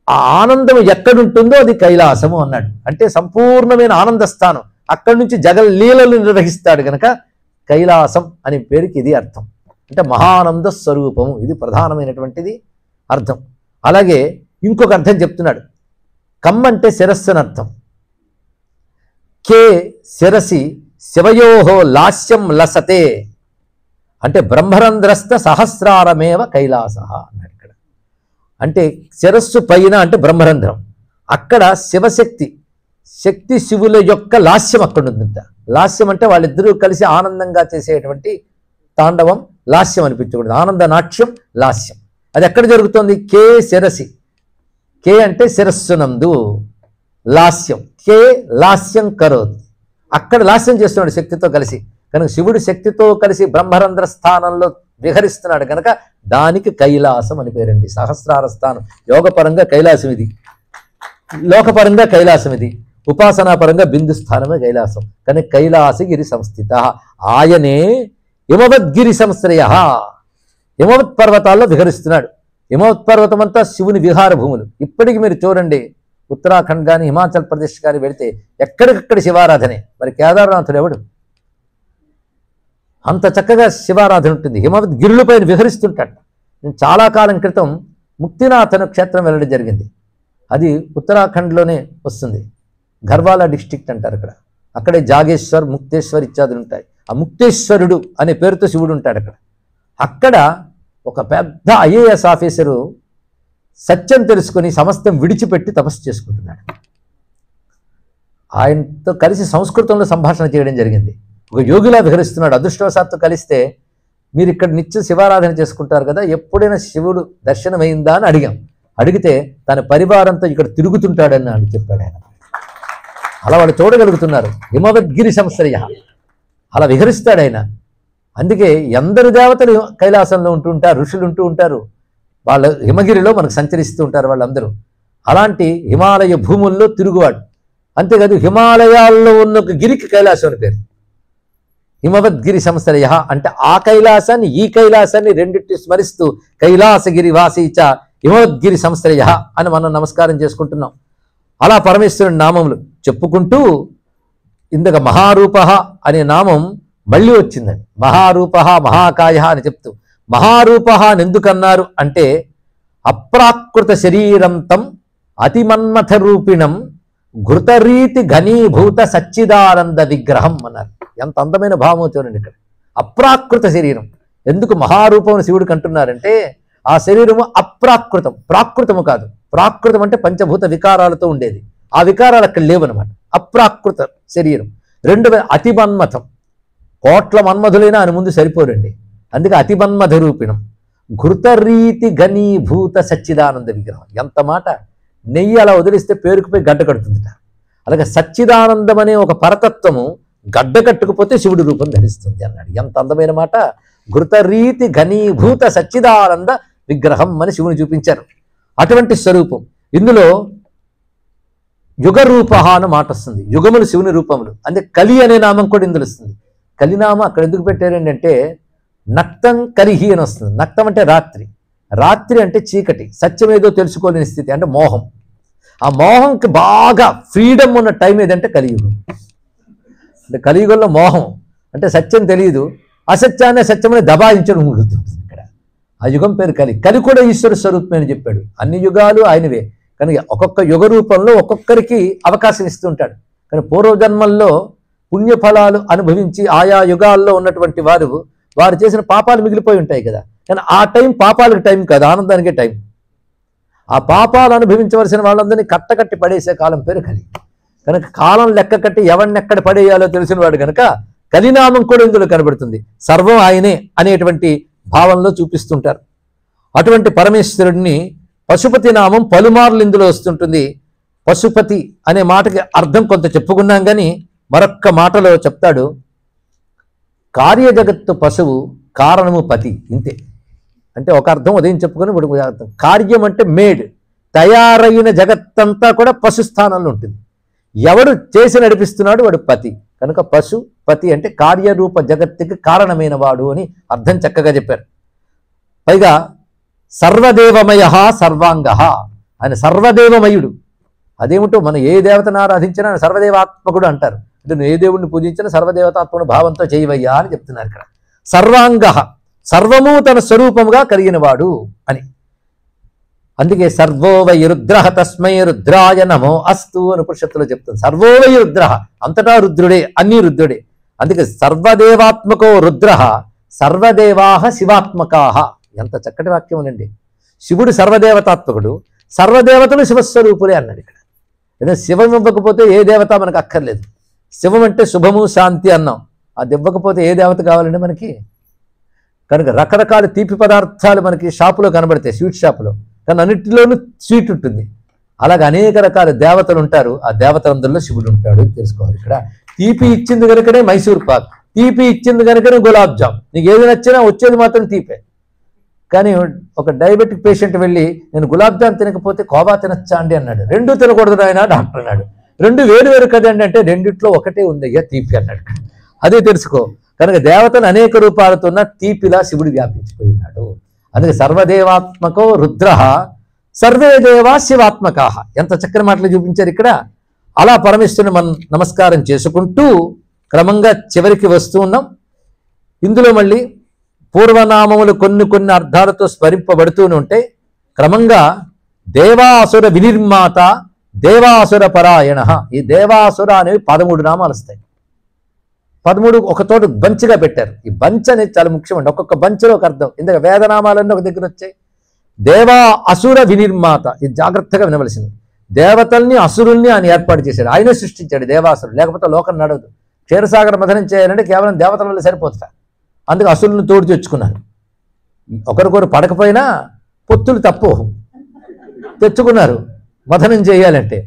ఆ ఆనందం ఎక్కడుంటుందో అది కైలాసము అన్నాడు. అంటే సంపూర్ణమైన ఆనంద స్థానం. అక్కడి నుంచి జగల్ లీలలు నిర్వహిస్తాడు కనుక కైలాసం అనే పేరుకి ఇది అర్థం. అంటే మహానంద స్వరూపము, ఇది ప్రధానమైనటువంటిది అర్థం. అలాగే ఇంకొక అర్థం చెప్తున్నాడు. కమ్ అంటే శిరస్సు అని అర్థం. కే శిరసి శివయోహో లాస్యం లసతే అంటే బ్రహ్మరంధ్రస్థ సహస్రారమేవ కైలాస అన్నాడు ఇక్కడ. అంటే శిరస్సు పైన అంటే బ్రహ్మరంధ్రం, అక్కడ శివశక్తి శక్తి శివుల యొక్క లాస్యం అక్కడ ఉందంట. లాస్యం అంటే వాళ్ళిద్దరూ కలిసి ఆనందంగా చేసేటువంటి తాండవం లాస్యం అనిపించకూడదు. ఆనంద నాట్యం లాస్యం. అది ఎక్కడ జరుగుతుంది? కే శిరసి. కే అంటే శిరస్సునందు, లాస్యం కే లాస్యం కరోత్. అక్కడ లాస్యం చేస్తున్నాడు శక్తితో కలిసి. కనుక శివుడు శక్తితో కలిసి బ్రహ్మరంధ్ర స్థానంలో విహరిస్తున్నాడు కనుక దానికి కైలాసం అని పేరండి. సహస్రార స్థానం. యోగపరంగా కైలాసం ఇది, లోకపరంగా కైలాసం ఇది, ఉపాసనాపరంగా బిందు స్థానమే కైలాసం. కానీ కైలాసగిరి సంస్థిత ఆయనే హిమవద్గిరి సంశ్రయ. హిమవత్ పర్వతాల్లో విహరిస్తున్నాడు. హిమవత్ పర్వతం అంతా శివుని విహార భూములు. ఇప్పటికి మీరు చూడండి, ఉత్తరాఖండ్ కానీ హిమాచల్ ప్రదేశ్ కానీ వెళితే ఎక్కడికక్కడ శివారాధనే. మరి కేదార్నాథుడు ఎవడు? అంత చక్కగా శివారాధన ఉంటుంది. హిమవత్ గిరులపైన విహరిస్తుంటాడు. నేను చాలా కాలం క్రితం ముక్తినాథ్ అనే క్షేత్రం వెళ్ళడం జరిగింది. అది ఉత్తరాఖండ్లోనే వస్తుంది. గర్వాలా డిస్ట్రిక్ట్ అంటారు అక్కడ. అక్కడే జాగేశ్వర్, ముక్తేశ్వర్ ఇత్యాదులు ఉంటాయి. ఆ ముక్తేశ్వరుడు అనే పేరుతో శివుడు ఉంటాడు అక్కడ. అక్కడ ఒక పెద్ద ఐఏఎస్ ఆఫీసరు సత్యం తెలుసుకొని సమస్తం విడిచిపెట్టి తపస్సు చేసుకుంటున్నాడు. ఆయనతో కలిసి సంస్కృతంలో సంభాషణ చేయడం జరిగింది. ఒక యోగిలా విహరిస్తున్నాడు. అదృష్టవశాత్తు కలిస్తే, మీరు ఇక్కడ నిత్యం శివారాధన చేసుకుంటారు కదా, ఎప్పుడైనా శివుడు దర్శనమైందా అని అడిగాం. అడిగితే తన పరివారంతో ఇక్కడ తిరుగుతుంటాడని అని చెప్పాడు ఆయన. అలా వాళ్ళు చూడగలుగుతున్నారు. హిమవద్గిరి సంశ్రయ, అలా విహరిస్తాడు ఆయన. అందుకే ఎందరు దేవతలు కైలాసంలో ఉంటూ ఉంటారు, ఋషులు ఉంటూ ఉంటారు. వాళ్ళ హిమగిరిలో మనకు సంచరిస్తూ ఉంటారు వాళ్ళందరూ. అలాంటి హిమాలయ భూముల్లో తిరుగువాడు. అంతేకాదు హిమాలయాల్లో ఉన్న ఒక గిరికి కైలాసం అని పేరు. హిమవద్గిరి సంశ్రయ అంటే ఆ కైలాసాన్ని ఈ కైలాసాన్ని రెండింటి స్మరిస్తూ కైలాసగిరి వాసీచ హిమవద్గిరి సంశ్రయ అని మనం నమస్కారం చేసుకుంటున్నాం. అలా పరమేశ్వరుని నామములు చెప్పుకుంటూ ఇందుక మహారూప అనే నామం మళ్ళీ వచ్చిందండి. మహారూప మహాకాయ అని చెప్తూ మహారూప అని ఎందుకన్నారు అంటే అప్రాకృత శరీరం తం అతిమన్మథ రూపిణం ఘృతరీతి ఘనీభూత సచ్చిదానంద విగ్రహం అన్నారు. ఎంత అందమైన భావం చూడండి ఇక్కడ. అప్రాకృత శరీరం. ఎందుకు మహారూపం శివుడికి అంటున్నారంటే ఆ శరీరము అప్రాకృతం, ప్రాకృతము కాదు. ప్రాకృతం అంటే పంచభూత వికారాలతో ఉండేది, ఆ వికారాలు అక్కడ లేవనమాట. అప్రాకృత శరీరం. రెండవ అతిమన్మథం, కోట్ల మన్మధులైనా ఆయన ముందు సరిపోరండి. అందుకే అతిమన్మథ రూపిణం. ఘృతరీతి ఘనీభూత సచ్చిదానంద విగ్రహం. ఎంత మాట! నెయ్యి అలా వదిలిస్తే పేరుకుపోయి గడ్డ కడుతుందిట. అలాగే సచ్చిదానందం అనే ఒక పరతత్వము గడ్డ కట్టుకుపోతే శివుడి రూపం ధరిస్తుంది అన్నాడు. ఎంత అందమైన మాట! ఘృతరీతి ఘనీభూత సచ్చిదానంద విగ్రహం అని శివుని చూపించారు. అటువంటి స్వరూపం. ఇందులో యుగ రూప అన్న మాట వస్తుంది. యుగములు శివుని రూపములు. అంటే కలి అనే నామం కూడా ఇందులో వస్తుంది. కలినామం అక్కడ ఎందుకు పెట్టారంటే నక్తం కలిహి అని వస్తుంది. నక్తం అంటే రాత్రి, రాత్రి అంటే చీకటి, సత్యం ఏదో తెలుసుకోలేని స్థితి అంటే మోహం. ఆ మోహంకి బాగా ఫ్రీడమ్ ఉన్న టైం ఏదంటే కలియుగం. అంటే కలియుగంలో మోహం అంటే సత్యం తెలియదు, అసత్యాన్ని సత్యమని దబాయించడం ఉంటుంది ఇక్కడ. ఆ యుగం పేరు కలి. కలి కూడా ఈశ్వర స్వరూపమే అని చెప్పాడు. అన్ని యుగాలు ఆయనవే, కనుక ఒక్కొక్క యుగ రూపంలో ఒక్కొక్కరికి అవకాశం ఇస్తుంటాడు. కానీ పూర్వజన్మల్లో పుణ్యఫలాలు అనుభవించి ఆయా యుగాల్లో ఉన్నటువంటి వారు చేసిన పాపాలు మిగిలిపోయి ఉంటాయి కదా. కానీ ఆ టైం పాపాలకు టైం కాదు, ఆనందానికే టైం. ఆ పాపాలు అనుభవించవలసిన వాళ్ళందరినీ కట్టకట్టి పడేసే కాలం పేరు కలి. కనుక కాలం లెక్క కట్టి ఎవరినెక్కడ పడేయాలో తెలిసిన వాడు కనుక కలినామం కూడా ఇందులో కనబడుతుంది. సర్వం ఆయనే అనేటువంటి భావంలో చూపిస్తుంటారు. అటువంటి పరమేశ్వరుడిని పశుపతి నామం పలుమార్లు ఇందులో వస్తుంటుంది. పశుపతి అనే మాటకి అర్థం కొంత చెప్పుకున్నాం, కానీ మరొక్క మాటలో చెప్తాడు. కార్యజగత్తు పశువు, కారణము పతి. ఇంతే. అంటే ఒక అర్థం ఉదయం చెప్పుకొని ఒక అర్థం. కార్యం అంటే మేడ్, తయారైన జగత్తంతా కూడా పశు స్థానంలో ఉంటుంది. ఎవడు చేసి నడిపిస్తున్నాడు వాడు పతి. కనుక పశు పతి అంటే కార్యరూప జగత్తుకి కారణమైన వాడు అని అర్థం చక్కగా చెప్పారు. పైగా సర్వదేవమయ సర్వాంగ, ఆయన సర్వదేవమయుడు. అదేమిటో మనం ఏ దేవతను ఆరాధించినా సర్వదేవాత్మకుడు అంటారు. అంటే నువ్వు ఏ దేవుడిని పూజించినా సర్వదేవతాత్మకుడు భావంతో చేయవయ్యా అని చెప్తున్నారు ఇక్కడ. సర్వాంగ, సర్వము తన స్వరూపముగా కలిగిన వాడు అని. అందుకే సర్వోవై రుద్ర తస్మై రుద్రాయ నమో అస్తు అని ఉపనిషత్తులో చెప్తుంది. సర్వోవై రుద్ర, అంతటా రుద్రుడే, అన్ని రుద్రుడే. అందుకే సర్వదేవాత్మకో రుద్ర, సర్వదేవాహ శివాత్మకాహ. ఎంత చక్కటి వాక్యం అండి. శివుడు సర్వదేవతాత్మకుడు, సర్వదేవతలు శివస్వరూపులే అన్నాడు ఇక్కడ. ఏదో శివం ఇవ్వకపోతే ఏ దేవత మనకు అక్కర్లేదు. శివం అంటే శుభము శాంతి అన్నాం. అది ఇవ్వకపోతే ఏ దేవత కావాలండి మనకి? కనుక రకరకాల తీపి పదార్థాలు మనకి షాపులో కనబడతాయి, స్వీట్ షాపులో, కానీ అన్నిటిలోనూ స్వీట్ ఉంటుంది. అలాగే అనేక రకాల దేవతలు ఉంటారు. ఆ దేవతలందరిలో శివుడు ఉంటాడు తెలుసుకోవాలి ఇక్కడ. తీపి ఇచ్చింది కనుకనే మైసూర్ పాక్, తీపి ఇచ్చింది కనుకనే గులాబ్ జామ్. నీకు ఏది నచ్చినా వచ్చేది మాత్రం తీపే. కానీ ఒక డయాబెటిక్ పేషెంట్ వెళ్ళి నేను గులాబ్ జామ్ తినకపోతే కోవా తినచ్చా అండి అన్నాడు. రెండు తినకూడదు ఆయన డాక్టర్ అన్నాడు. రెండు వేరు వేరు కదండి అంటే రెండిట్లో ఒకటే ఉందయ్యా తీపి అన్నాడు. అదే తెలుసుకో. కనుక దేవతలు అనేక రూపాలతో ఉన్న తీపిలా శివుడు వ్యాపించిపోయి ఉన్నాడు. అందుకే సర్వదేవాత్మకో రుద్ర, సర్వే దేవా శివాత్మకా. ఎంత చక్కని మాటలు చూపించారు ఇక్కడ. అలా పరమేశ్వరుని మనం నమస్కారం చేసుకుంటూ క్రమంగా చివరికి వస్తూ ఉన్నాం. ఇందులో మళ్ళీ పూర్వనామములు కొన్ని అర్థాలతో స్మరింపబడుతూనే ఉంటాయి. క్రమంగా దేవాసుర వినిర్మాత, దేవాసుర పరాయణ. ఈ దేవాసుర అనేవి 13 నామాలు వస్తాయి. 13 ఒక తోట బంచ్గా పెట్టారు. ఈ బంచ్ అనేది చాలా ముఖ్యమండి. ఒక్కొక్క బంచ్లో ఒక అర్థం. ఇందుకు వేదనామాలన్నీ ఒక దగ్గర వచ్చాయి. దేవా అసుర వినిర్మాత, ఇది జాగ్రత్తగా వినవలసింది. దేవతల్ని అసురుల్ని ఆయన ఏర్పాటు చేశాడు. ఆయనే సృష్టించాడు దేవాసురుడు, లేకపోతే లోకం నడవదు. క్షీరసాగర మథనం చేయాలంటే కేవలం దేవతల వల్ల సరిపోతుంది. అందుకే అసురులను తోడు తెచ్చుకున్నారు. ఒకరికొకరు పడకపోయినా పొత్తులు తప్పు తెచ్చుకున్నారు మథనం చేయాలంటే.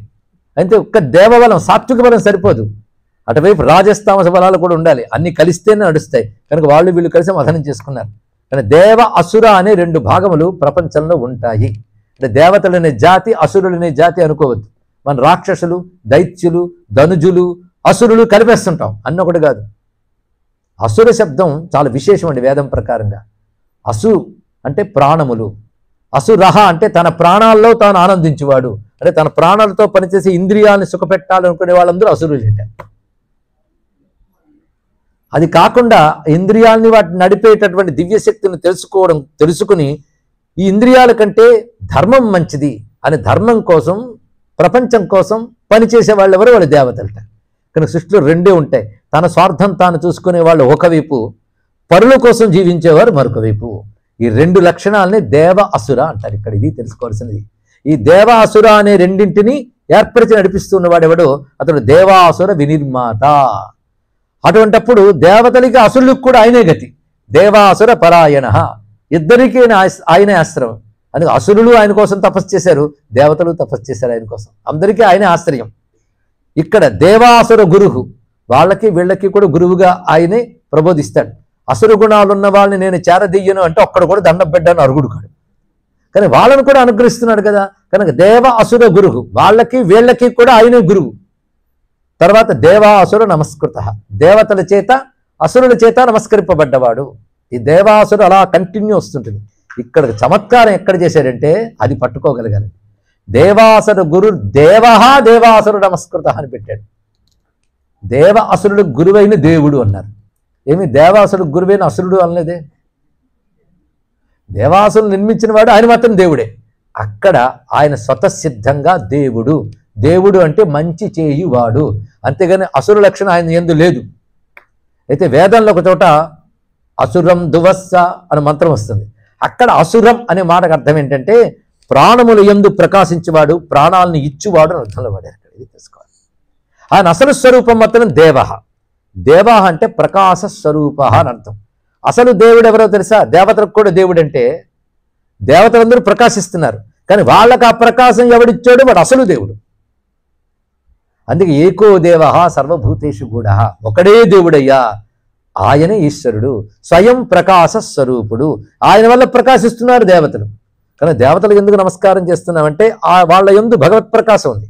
అయితే ఒక్క దేవబలం, సాత్విక బలం సరిపోదు. అటువైపు రాజస్తామస బలాలు కూడా ఉండాలి. అన్ని కలిస్తేనే నడుస్తాయి. కనుక వాళ్ళు వీళ్ళు కలిసి మథనం చేసుకున్నారు. కానీ దేవ అసుర అనే 2 భాగములు ప్రపంచంలో ఉంటాయి. అంటే దేవతలనే జాతి, అసురులనే జాతి అనుకోవద్దు. మన రాక్షసులు, దైత్యులు, ధనుజులు, అసురులు కలిపేస్తుంటాం. అన్న ఒకటి కాదు. అసుర శబ్దం చాలా విశేషం అండి వేదం ప్రకారంగా. అసు అంటే ప్రాణములు, అసురహ అంటే తన ప్రాణాల్లో తాను ఆనందించేవాడు. అంటే తన ప్రాణాలతో పనిచేసే ఇంద్రియాలను సుఖపెట్టాలనుకునే వాళ్ళందరూ అసురులు అంటారు. అది కాకుండా ఇంద్రియాలని వాటిని నడిపేటటువంటి దివ్యశక్తిని తెలుసుకుని ఈ ఇంద్రియాల కంటే ధర్మం మంచిది అని ధర్మం కోసం, ప్రపంచం కోసం పనిచేసే వాళ్ళు ఎవరు? వాళ్ళు దేవతలట. కనుక సృష్టిలో 2 ఉంటాయి. తన స్వార్థం తాను చూసుకునే వాళ్ళు ఒకవైపు, పరుల కోసం జీవించేవారు మరొక వైపు. ఈ రెండు లక్షణాలని దేవ అసుర అంటారు. ఇక్కడ ఇది తెలుసుకోవాల్సినది. ఈ దేవ అసుర అనే రెండింటిని ఏర్పరిచి నడిపిస్తున్నవాడు ఎవడో అతడు దేవాసుర వినిర్మాత. అటువంటప్పుడు దేవతలకి అసురులకు కూడా ఆయనే గతి. దేవాసుర పరాయణ, ఇద్దరికీ ఆయనే ఆశ్రయం. అందుకే అసురులు ఆయన కోసం తపస్సు చేశారు, దేవతలు తపస్సు చేశారు ఆయన కోసం. అందరికీ ఆయనే ఆశ్రయం. ఇక్కడ దేవాసుర గురువు, వాళ్ళకి వీళ్ళకి కూడా గురువుగా ఆయనే ప్రబోధిస్తాడు. అసురు గుణాలు ఉన్న వాళ్ళని నేను చేరదీయను అంటే ఒక్కడ కూడా దండం పెట్టాను అరుగుడు కాడు. కానీ వాళ్ళను కూడా అనుగ్రహిస్తున్నాడు కదా. కనుక దేవ అసుర గురువు, వాళ్ళకి వీళ్ళకి కూడా ఆయనే గురువు. తర్వాత దేవాసుర నమస్కృత, దేవతల చేత అసురుల చేత నమస్కరింపబడ్డవాడు. ఈ దేవాసురు అలా కంటిన్యూ వస్తుంటుంది. ఇక్కడ చమత్కారం ఎక్కడ చేశాడంటే అది పట్టుకోగలగాలి. దేవాసుర గురు దేవాసురు నమస్కృత అని పెట్టాడు. దేవ అసురుడు గురువైన దేవుడు అన్నారు. ఏమి దేవాసుడు గురువైన అసురుడు అనలేదే. దేవాసురుడు నిర్మించిన వాడు ఆయన మాత్రం దేవుడే. అక్కడ ఆయన స్వతసిద్ధంగా దేవుడు. దేవుడు అంటే మంచి చేయువాడు, అంతేగాని అసురు లక్షణం ఆయన యందు లేదు. అయితే వేదంలో ఒక చోట అసురం దువస్స అనే మంత్రం వస్తుంది. అక్కడ అసురం అనే మాటకు అర్థం ఏంటంటే ప్రాణముల యందు ప్రకాశించేవాడు, ప్రాణాలను ఇచ్చువాడు అని అర్థంలో వాడారు. ఇది తెలుసుకోవాలి. ఆయన అసలు స్వరూపం మాత్రం దేవ. దేవ అంటే ప్రకాశ స్వరూప అని అర్థం. అసలు దేవుడు ఎవరో తెలుసా? దేవతలకు కూడా దేవుడు అంటే దేవతలందరూ ప్రకాశిస్తున్నారు, కానీ వాళ్ళకి ఆ ప్రకాశం ఎవడిచ్చాడు? వాడు అసలు దేవుడు. అందుకే ఏకో దేవ సర్వభూతేషు కూడా, ఒకడే దేవుడయ్యా, ఆయనే ఈశ్వరుడు, స్వయం ప్రకాశ స్వరూపుడు. ఆయన వల్ల ప్రకాశిస్తున్నారు దేవతలు. కానీ దేవతలకు ఎందుకు నమస్కారం చేస్తున్నామంటే వాళ్ళ యందు భగవత్ ప్రకాశం ఉంది.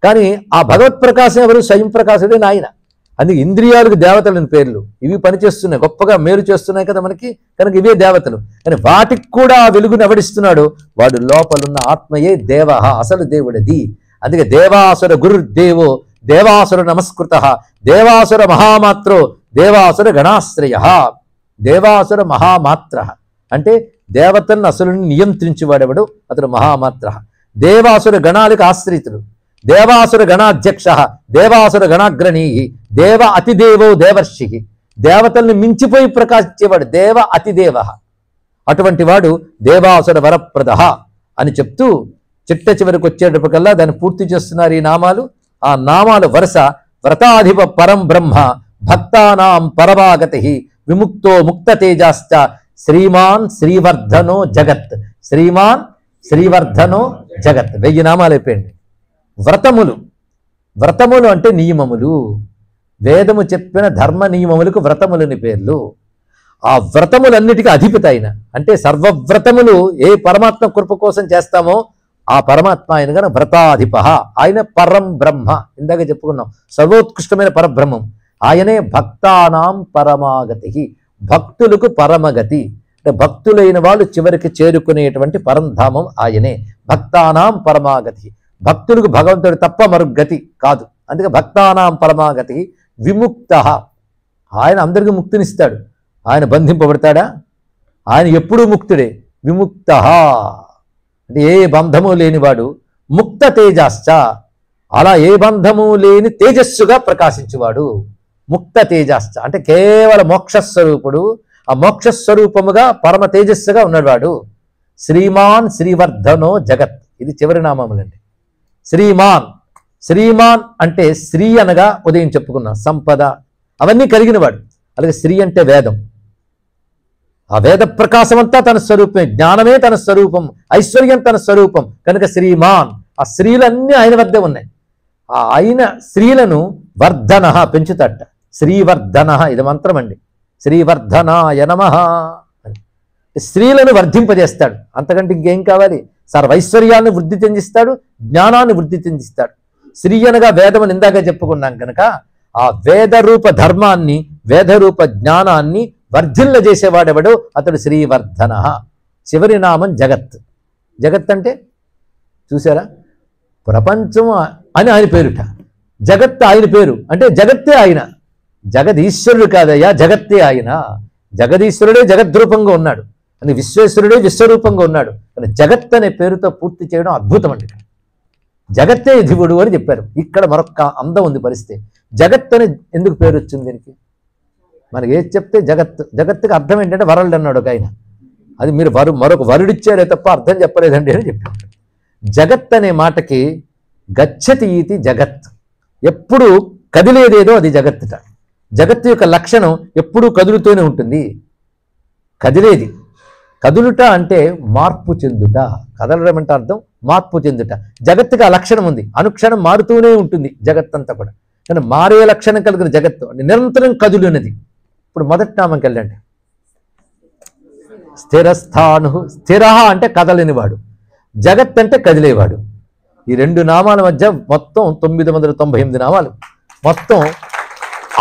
కానీ ఆ భగవత్ ప్రకాశం ఎవరు? స్వయం ప్రకాశుడే నాయన. అందుకే ఇంద్రియాలకు దేవతలని పేర్లు. ఇవి పనిచేస్తున్నాయి, గొప్పగా మేలు చేస్తున్నాయి కదా మనకి, కనుక ఇవే దేవతలు. కానీ వాటికి కూడా వెలుగును ఎవడిస్తున్నాడు? వాడు లోపలున్న ఆత్మయే దేవ, అసలు దేవుడది. అందుకే దేవాసుర గురుర్దేవో దేవాసుర నమస్కృత, దేవాసుర మహామాత్రో దేవాసుర గణాశ్రయ. దేవాసుర మహామాత్ర అంటే దేవతలను అసురుని నియంత్రించేవాడెవడు? అతడు మహామాత్ర. దేవాసుర గణాలకు ఆశ్రితుడు, దేవాసుర గణాధ్యక్ష, దేవాసుర గణాగ్రణీ, దేవ అతిదేవో దేవర్షి. దేవతల్ని మించిపోయి ప్రకాశించేవాడు దేవ అతిదేవ. అటువంటి వాడు దేవాసుర వరప్రద అని చెప్తూ చిట్ట చివరికి వచ్చేటప్పటికల్లా దాన్ని పూర్తి చేస్తున్నారు ఈ నామాలు. ఆ నామాలు వరుస వ్రతాధిప పరం బ్రహ్మ, భక్తానాం పరమాగతి, విముక్తో ముక్త తేజాశ్చ, శ్రీమాన్ శ్రీవర్ధనో జగత్. శ్రీమాన్ శ్రీవర్ధనో జగత్. 1000 నామాలు అయిపోయింది. వ్రతములు, వ్రతములు అంటే నియమములు. వేదము చెప్పిన ధర్మ నియమములకు వ్రతములని పేర్లు. ఆ వ్రతములన్నిటికీ అధిపతి ఆయన. అంటే సర్వవ్రతములు ఏ పరమాత్మ కృప కోసం చేస్తామో ఆ పరమాత్మ ఆయన కనుక వ్రతాధిప. ఆయన పరం బ్రహ్మ, ఇందాక చెప్పుకున్నాం, సర్వోత్కృష్టమైన పరబ్రహ్మం. ఆయనే భక్తానాం పరమాగతి, భక్తులకు పరమగతి. అంటే భక్తులైన వాళ్ళు చివరికి చేరుకునేటువంటి పరంధామం ఆయనే. భక్తానాం పరమాగతి, భక్తులకు భగవంతుడు తప్ప మరొక గతి కాదు. అందుకే భక్తానాం పరమాగతి విముక్త. ఆయన అందరికీ ముక్తినిస్తాడు. ఆయన బంధింపబడతాడా? ఆయన ఎప్పుడూ ముక్తుడే. విముక్త అంటే ఏ బంధము లేనివాడు. ముక్త తేజాశ్చ, అలా ఏ బంధము లేని తేజస్సుగా ప్రకాశించువాడు. ముక్త తేజాశ్చ అంటే కేవల మోక్షస్వరూపుడు. ఆ మోక్షస్వరూపముగా పరమ తేజస్సుగా ఉన్నవాడు. శ్రీమాన్ శ్రీవర్ధనో జగత్. ఇది చివరి నామములండి. శ్రీమాన్, శ్రీమాన్ అంటే శ్రీ అనగా ఉదయం చెప్పుకున్నాం సంపద అవన్నీ కలిగినవాడు. అలాగే శ్రీ అంటే వేదం. ఆ వేద ప్రకాశం అంతా తన స్వరూపమే, జ్ఞానమే తన స్వరూపం, ఐశ్వర్యం తన స్వరూపం. కనుక శ్రీమాన్, ఆ స్త్రీలన్నీ ఆయన వద్దే ఉన్నాయి. ఆ ఆయన స్త్రీలను వర్ధన పెంచుతట. శ్రీవర్ధన ఇది మంత్రం అండి. శ్రీవర్ధనాయ నమః. స్త్రీలను వర్ధింపజేస్తాడు. అంతకంటే ఇంకేం కావాలి? సర్వైశ్వర్యాన్ని వృద్ధి చెందిస్తాడు, జ్ఞానాన్ని వృద్ధి చెందిస్తాడు. శ్రీ అనగా వేదమని ఇందాక చెప్పుకున్నాం కనుక ఆ వేదరూప ధర్మాన్ని, వేదరూప జ్ఞానాన్ని వర్ధిల్ల చేసేవాడెవడు? అతడు శ్రీవర్ధన. చివరి నామం జగత్. జగత్ అంటే చూసారా, ప్రపంచం అని ఆయన పేరుట. జగత్ ఆయన పేరు అంటే జగత్తే ఆయన. జగదీశ్వరుడు కాదయ్యా, జగత్తే ఆయన. జగదీశ్వరుడే జగద్రూపంగా ఉన్నాడు అని, విశ్వేశ్వరుడే విశ్వరూపంగా ఉన్నాడు అని జగత్ అనే పేరుతో పూర్తి చేయడం అద్భుతం అండి. జగత్తే దివుడు అని చెప్పారు. ఇక్కడ మరొక అందం ఉంది పరిస్థితి. జగత్ అని ఎందుకు పేరు వచ్చింది దీనికి? మనకి ఏది చెప్తే జగత్. జగత్తుకి అర్థం ఏంటంటే వరల్డ్ అన్నాడు ఒక ఆయన. అది మీరు మరొక వరుడిచ్చారే తప్ప అర్థం చెప్పలేదండి అని చెప్పారు. జగత్ అనే మాటకి గచ్చతి ఈతి జగత్, ఎప్పుడు కదిలేదేదో అది జగత్తుట. జగత్తు యొక్క లక్షణం ఎప్పుడూ కదులుతూనే ఉంటుంది. కదిలేది, కదులుట అంటే మార్పు చెందుట. కదలడం అంటే అర్థం మార్పు చెందుట. జగత్తుకి ఆ లక్షణం ఉంది, అనుక్షణం మారుతూనే ఉంటుంది జగత్తంతా కూడా. కానీ మారే లక్షణం కలిగిన జగత్తు నిరంతరం కదులున్నది. ఇప్పుడు మొదటి నామంకి వెళ్ళండి. స్థిరస్థాను, స్థిర అంటే కదలనివాడు, జగత్ అంటే కదిలేవాడు. ఈ రెండు నామాల మధ్య మొత్తం 998 నామాలు మొత్తం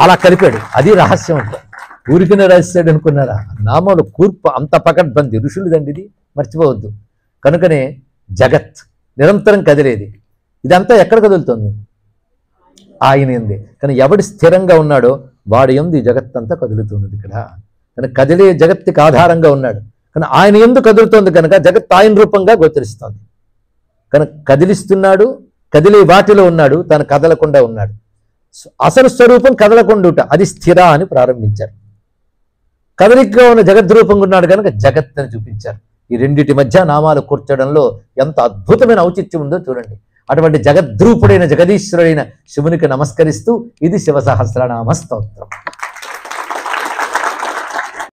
అలా కలిపాడు. అది రహస్యం అంటే. ఊరికిన రహస్యాడు అనుకున్నారా? నామాలు కూర్పు అంత పకడ్బంది, ఋషులదండి ఇది, మర్చిపోవద్దు. కనుకనే జగత్ నిరంతరం కదిలేది. ఇదంతా ఎక్కడ కదులుతుంది? ఆయన ఎందే. కానీ ఎవడు స్థిరంగా ఉన్నాడో వాడి ఎందు ఈ జగత్తంతా కదులుతున్నది ఇక్కడ. కనుక కదిలే జగత్తుకి ఆధారంగా ఉన్నాడు. కానీ ఆయన ఎందు కదులుతోంది కనుక జగత్ ఆయన రూపంగా గోచరిస్తోంది. కనుక కదిలిస్తున్నాడు, కదిలే వాటిలో ఉన్నాడు, తను కదలకుండా ఉన్నాడు. అసలు స్వరూపం కదలకుండా, అది స్థిర అని ప్రారంభించారు. కదలికగా ఉన్న జగద్రూపంగా ఉన్నాడు కనుక జగత్ అని చూపించారు. ఈ రెండిటి మధ్య నామాలు కూర్చడంలో ఎంత అద్భుతమైన ఔచిత్యం ఉందో చూడండి. అటువంటి జగద్రూపుడైన జగదీశ్వరుడైన శివునికి నమస్కరిస్తూ ఇది శివ సహస్రనామ స్తోత్రం.